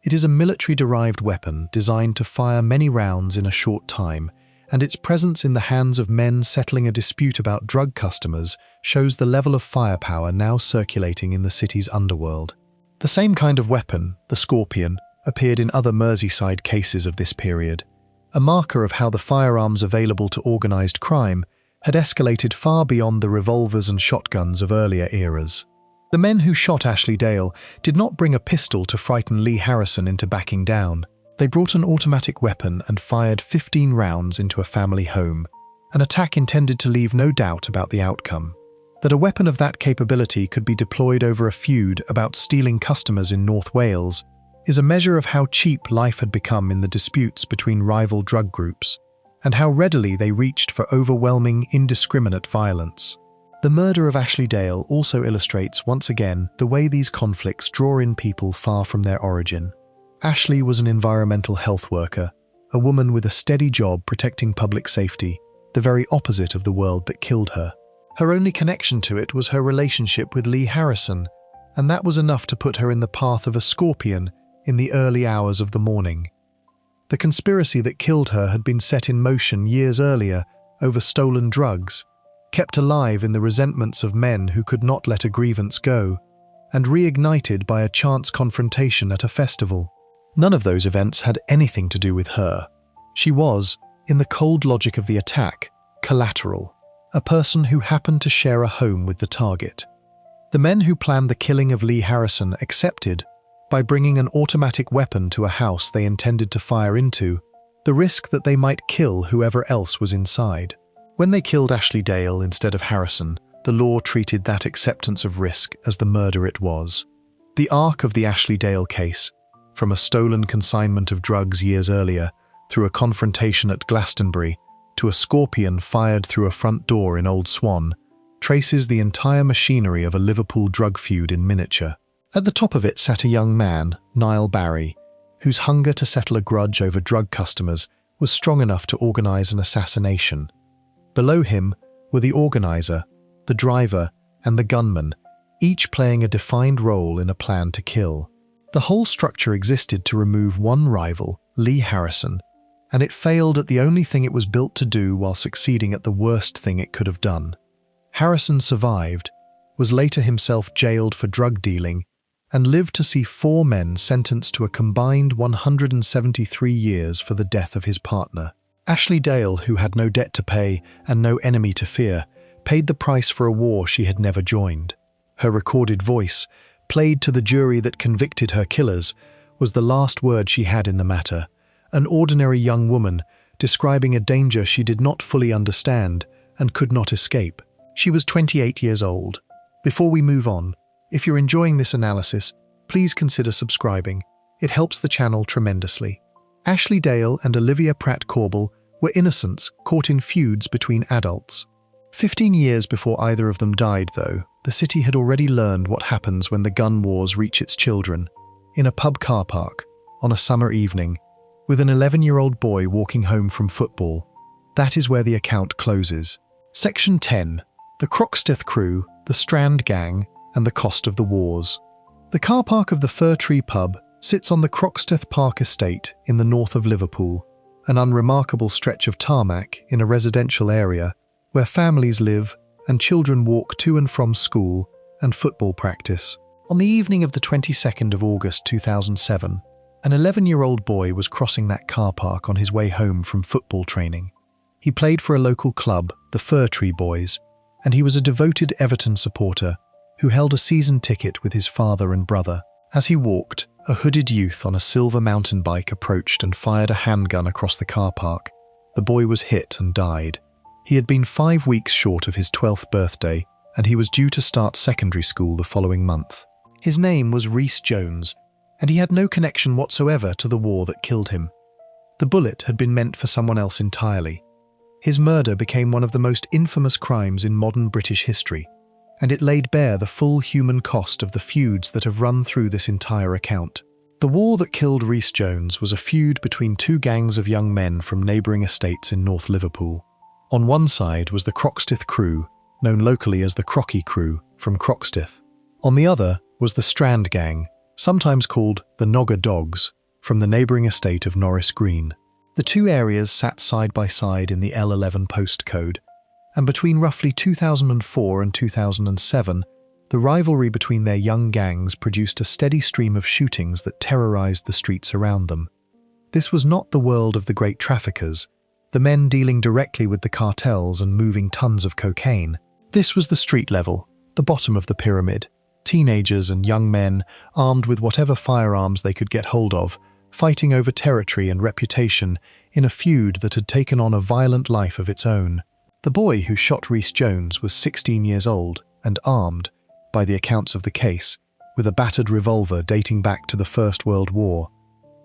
It is a military-derived weapon designed to fire many rounds in a short time, and its presence in the hands of men settling a dispute about drug customers shows the level of firepower now circulating in the city's underworld. The same kind of weapon, the Scorpion, appeared in other Merseyside cases of this period, a marker of how the firearms available to organised crime had escalated far beyond the revolvers and shotguns of earlier eras. The men who shot Ashley Dale did not bring a pistol to frighten Lee Harrison into backing down. They brought an automatic weapon and fired 15 rounds into a family home, an attack intended to leave no doubt about the outcome. That a weapon of that capability could be deployed over a feud about stealing customers in North Wales is a measure of how cheap life had become in the disputes between rival drug groups, and how readily they reached for overwhelming, indiscriminate violence. The murder of Ashley Dale also illustrates once again the way these conflicts draw in people far from their origin. Ashley was an environmental health worker, a woman with a steady job protecting public safety, the very opposite of the world that killed her. Her only connection to it was her relationship with Lee Harrison, and that was enough to put her in the path of a Scorpion in the early hours of the morning. The conspiracy that killed her had been set in motion years earlier over stolen drugs, kept alive in the resentments of men who could not let a grievance go, and reignited by a chance confrontation at a festival. None of those events had anything to do with her. She was, in the cold logic of the attack, collateral, a person who happened to share a home with the target. The men who planned the killing of Lee Harrison accepted, by bringing an automatic weapon to a house they intended to fire into, the risk that they might kill whoever else was inside. When they killed Ashley Dale instead of Harrison, the law treated that acceptance of risk as the murder it was. The arc of the Ashley Dale case, from a stolen consignment of drugs years earlier, through a confrontation at Glastonbury, to a Scorpion fired through a front door in Old Swan, traces the entire machinery of a Liverpool drug feud in miniature. At the top of it sat a young man, Niall Barry, whose hunger to settle a grudge over drug customers was strong enough to organise an assassination. Below him were the organiser, the driver, and the gunman, each playing a defined role in a plan to kill. The whole structure existed to remove one rival, Lee Harrison, and it failed at the only thing it was built to do while succeeding at the worst thing it could have done. Harrison survived, was later himself jailed for drug dealing, and lived to see 4 men sentenced to a combined 173 years for the death of his partner. Ashley Dale, who had no debt to pay and no enemy to fear, paid the price for a war she had never joined. Her recorded voice, played to the jury that convicted her killers, was the last word she had in the matter, an ordinary young woman describing a danger she did not fully understand and could not escape. She was 28 years old. Before we move on, if you're enjoying this analysis, please consider subscribing. It helps the channel tremendously. Ashley Dale and Olivia Pratt-Corbell were innocents caught in feuds between adults. 15 years before either of them died, though, the city had already learned what happens when the gun wars reach its children. In a pub car park, on a summer evening, with an 11-year-old boy walking home from football. That is where the account closes. Section 10. The Croxteth Crew, the Strand Gang, and the Cost of the Wars. The car park of the Fir Tree pub sits on the Croxteth Park estate in the north of Liverpool, an unremarkable stretch of tarmac in a residential area where families live and children walk to and from school and football practice. On the evening of the 22nd of August 2007, An 11-year-old boy was crossing that car park on his way home from football training. He played for a local club, the Fir Tree Boys, and he was a devoted Everton supporter who held a season ticket with his father and brother. As he walked, a hooded youth on a silver mountain bike approached and fired a handgun across the car park. The boy was hit and died. He had been 5 weeks short of his 12th birthday, and he was due to start secondary school the following month. His name was Rhys Jones, and he had no connection whatsoever to the war that killed him. The bullet had been meant for someone else entirely. His murder became one of the most infamous crimes in modern British history, and it laid bare the full human cost of the feuds that have run through this entire account. The war that killed Rhys Jones was a feud between two gangs of young men from neighbouring estates in North Liverpool. On one side was the Croxteth crew, known locally as the Crocky crew, from Croxteth. On the other was the Strand gang, sometimes called the Nogger Dogs, from the neighbouring estate of Norris Green. The two areas sat side by side in the L11 postcode, and between roughly 2004 and 2007, the rivalry between their young gangs produced a steady stream of shootings that terrorised the streets around them. This was not the world of the great traffickers, the men dealing directly with the cartels and moving tons of cocaine. This was the street level, the bottom of the pyramid. Teenagers and young men, armed with whatever firearms they could get hold of, fighting over territory and reputation in a feud that had taken on a violent life of its own. The boy who shot Rhys Jones was 16 years old and armed, by the accounts of the case, with a battered revolver dating back to the First World War.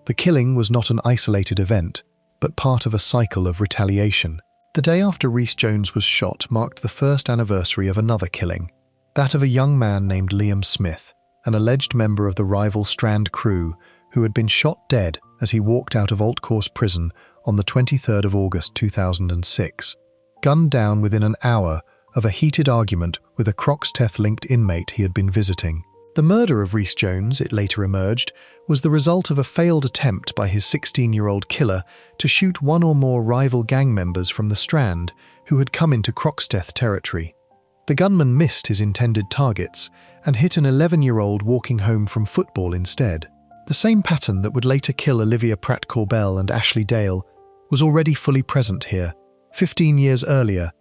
The killing was not an isolated event, but part of a cycle of retaliation. The day after Rhys Jones was shot marked the first anniversary of another killing, that of a young man named Liam Smith, an alleged member of the rival Strand crew who had been shot dead as he walked out of Old Course Prison on the 23rd of August 2006, gunned down within an hour of a heated argument with a Croxteth-linked inmate he had been visiting. The murder of Rhys Jones, it later emerged, was the result of a failed attempt by his 16-year-old killer to shoot one or more rival gang members from the Strand who had come into Croxteth territory. The gunman missed his intended targets and hit an 11-year-old walking home from football instead. The same pattern that would later kill Olivia Pratt-Corbell and Ashley Dale was already fully present here. 15 years earlier,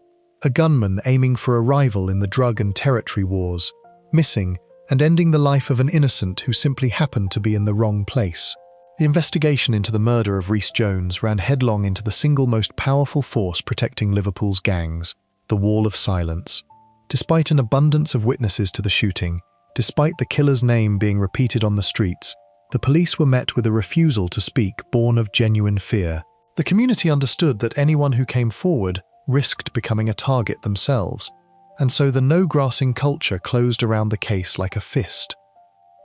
a gunman aiming for a rival in the drug and territory wars, missing and ending the life of an innocent who simply happened to be in the wrong place. The investigation into the murder of Rhys Jones ran headlong into the single most powerful force protecting Liverpool's gangs, the Wall of Silence. Despite an abundance of witnesses to the shooting, despite the killer's name being repeated on the streets, the police were met with a refusal to speak born of genuine fear. The community understood that anyone who came forward risked becoming a target themselves, and so the no-grassing culture closed around the case like a fist.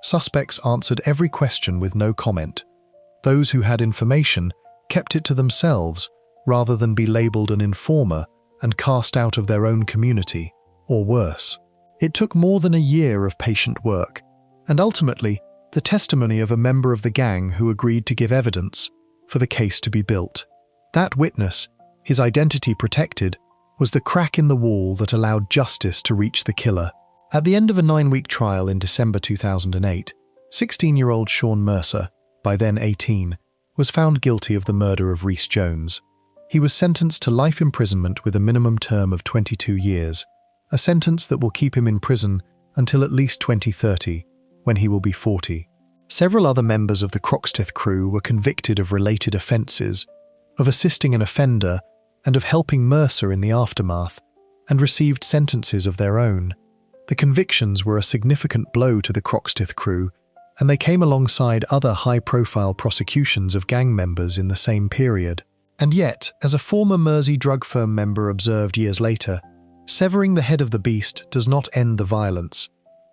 Suspects answered every question with no comment. Those who had information kept it to themselves rather than be labelled an informer and cast out of their own community, or worse. It took more than a year of patient work, and ultimately the testimony of a member of the gang who agreed to give evidence for the case to be built. That witness, his identity protected, was the crack in the wall that allowed justice to reach the killer. At the end of a 9-week trial in December 2008, 16-year-old Sean Mercer, by then 18, was found guilty of the murder of Rhys Jones. He was sentenced to life imprisonment with a minimum term of 22 years, a sentence that will keep him in prison until at least 2030, when he will be 40. Several other members of the Croxteth crew were convicted of related offences, of assisting an offender, and of helping Mercer in the aftermath, and received sentences of their own. The convictions were a significant blow to the Croxteth crew, and they came alongside other high-profile prosecutions of gang members in the same period. And yet, as a former Mersey drug firm member observed years later, severing the head of the beast does not end the violence.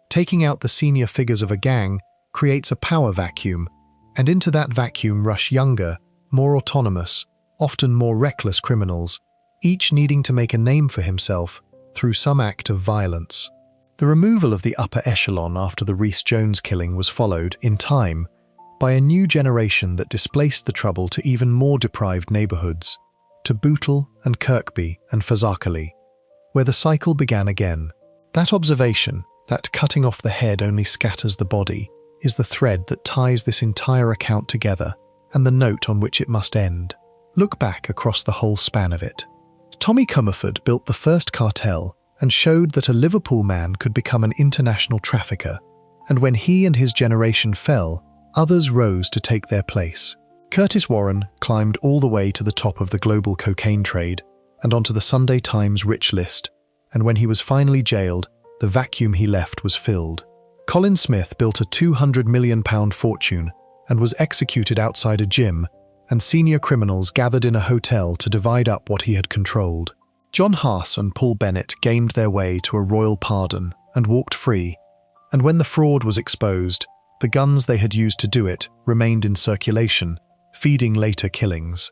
Taking out the senior figures of a gang creates a power vacuum, and into that vacuum rush younger, more autonomous, often more reckless criminals, each needing to make a name for himself through some act of violence. The removal of the upper echelon after the Rhys Jones killing was followed, in time, by a new generation that displaced the trouble to even more deprived neighbourhoods, to Bootle and Kirkby and Fazakerley, where the cycle began again. That observation, that cutting off the head only scatters the body, is the thread that ties this entire account together and the note on which it must end. Look back across the whole span of it. Tommy Comerford built the first cartel and showed that a Liverpool man could become an international trafficker, and when he and his generation fell, others rose to take their place. Curtis Warren climbed all the way to the top of the global cocaine trade and onto the Sunday Times rich list, and when he was finally jailed, the vacuum he left was filled. Colin Smith built a £200 million fortune and was executed outside a gym, and senior criminals gathered in a hotel to divide up what he had controlled. John Haas and Paul Bennett gamed their way to a royal pardon and walked free, and when the fraud was exposed, the guns they had used to do it remained in circulation, feeding later killings.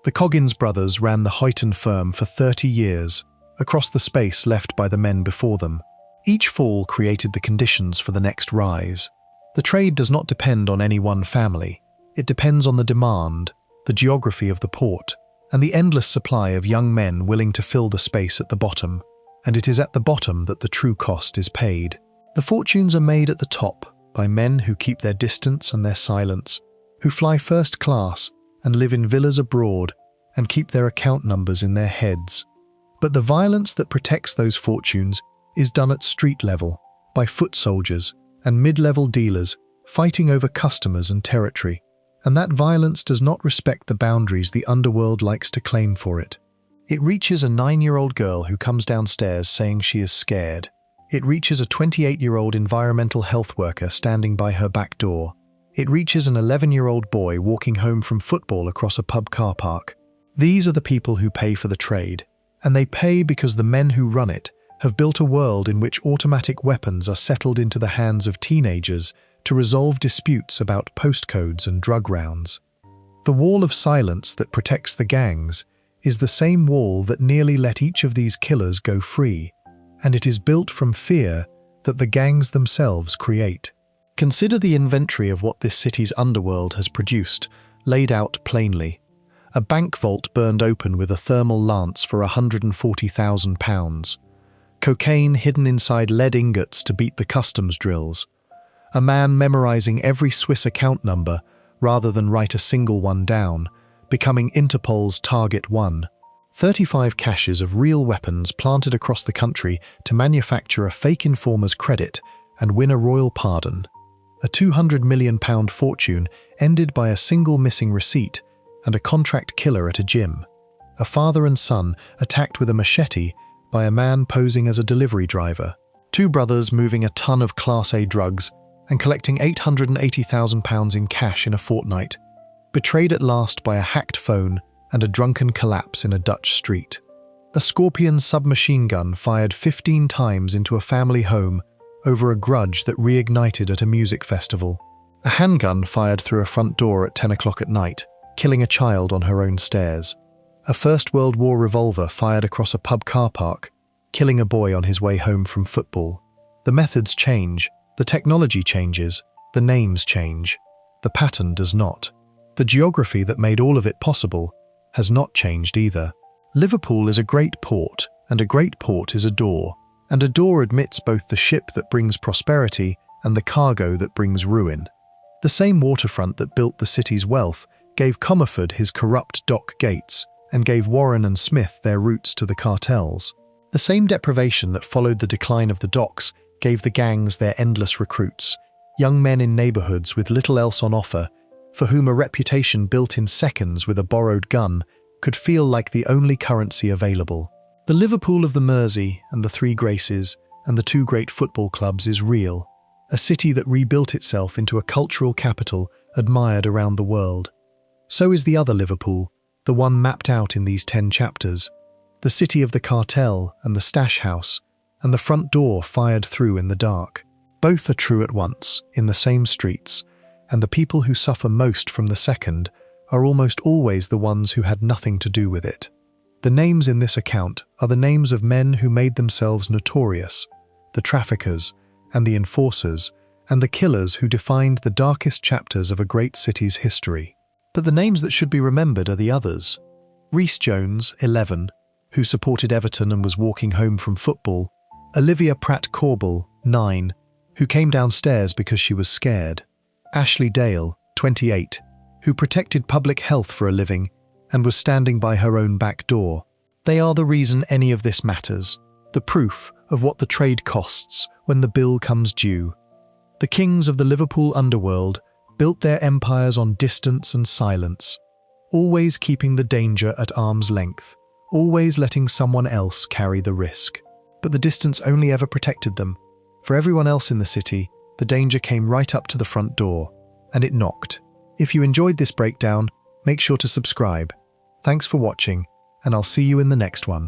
The Coggins brothers ran the Huyton firm for 30 years, across the space left by the men before them. Each fall created the conditions for the next rise. The trade does not depend on any one family. It depends on the demand, the geography of the port, and the endless supply of young men willing to fill the space at the bottom. And it is at the bottom that the true cost is paid. The fortunes are made at the top by men who keep their distance and their silence, who fly first class and live in villas abroad and keep their account numbers in their heads. But the violence that protects those fortunes is done at street level, by foot soldiers and mid-level dealers fighting over customers and territory, and that violence does not respect the boundaries the underworld likes to claim for it. It reaches a 9-year-old girl who comes downstairs saying she is scared. It reaches a 28-year-old environmental health worker standing by her back door. It reaches an 11-year-old boy walking home from football across a pub car park. These are the people who pay for the trade, and they pay because the men who run it have built a world in which automatic weapons are settled into the hands of teenagers to resolve disputes about postcodes and drug rounds. The wall of silence that protects the gangs is the same wall that nearly let each of these killers go free, and it is built from fear that the gangs themselves create. Consider the inventory of what this city's underworld has produced, laid out plainly. A bank vault burned open with a thermal lance for £140,000. Cocaine hidden inside lead ingots to beat the customs drills. A man memorizing every Swiss account number rather than write a single one down, becoming Interpol's Target 1. 35 caches of real weapons planted across the country to manufacture a fake informer's credit and win a royal pardon. A £200 million fortune ended by a single missing receipt and a contract killer at a gym. A father and son attacked with a machete by a man posing as a delivery driver. Two brothers moving a ton of Class A drugs and collecting £880,000 in cash in a fortnight. Betrayed at last by a hacked phone and a drunken collapse in a Dutch street. A Scorpion submachine gun fired 15 times into a family home over a grudge that reignited at a music festival. A handgun fired through a front door at 10 o'clock at night, killing a child on her own stairs. A First World War revolver fired across a pub car park, killing a boy on his way home from football. The methods change, the technology changes, the names change. The pattern does not. The geography that made all of it possible has not changed either. Liverpool is a great port, and a great port is a door, and a door admits both the ship that brings prosperity and the cargo that brings ruin. The same waterfront that built the city's wealth gave Comerford his corrupt dock gates and gave Warren and Smith their routes to the cartels. The same deprivation that followed the decline of the docks gave the gangs their endless recruits, young men in neighborhoods with little else on offer, for whom a reputation built in seconds with a borrowed gun could feel like the only currency available. The Liverpool of the Mersey and the Three Graces and the two great football clubs is real, a city that rebuilt itself into a cultural capital admired around the world. So is the other Liverpool, the one mapped out in these 10 chapters, the city of the cartel and the stash house, and the front door fired through in the dark. Both are true at once, in the same streets, and the people who suffer most from the second are almost always the ones who had nothing to do with it. The names in this account are the names of men who made themselves notorious, the traffickers and the enforcers, and the killers who defined the darkest chapters of a great city's history. But the names that should be remembered are the others. Rhys Jones, 11, who supported Everton and was walking home from football. Olivia Pratt-Corbell, 9, who came downstairs because she was scared. Ashley Dale, 28, who protected public health for a living and was standing by her own back door. They are the reason any of this matters, the proof of what the trade costs when the bill comes due. The kings of the Liverpool underworld built their empires on distance and silence, always keeping the danger at arm's length, always letting someone else carry the risk. But the distance only ever protected them. For everyone else in the city, the danger came right up to the front door, and it knocked. If you enjoyed this breakdown, make sure to subscribe. Thanks for watching, and I'll see you in the next one.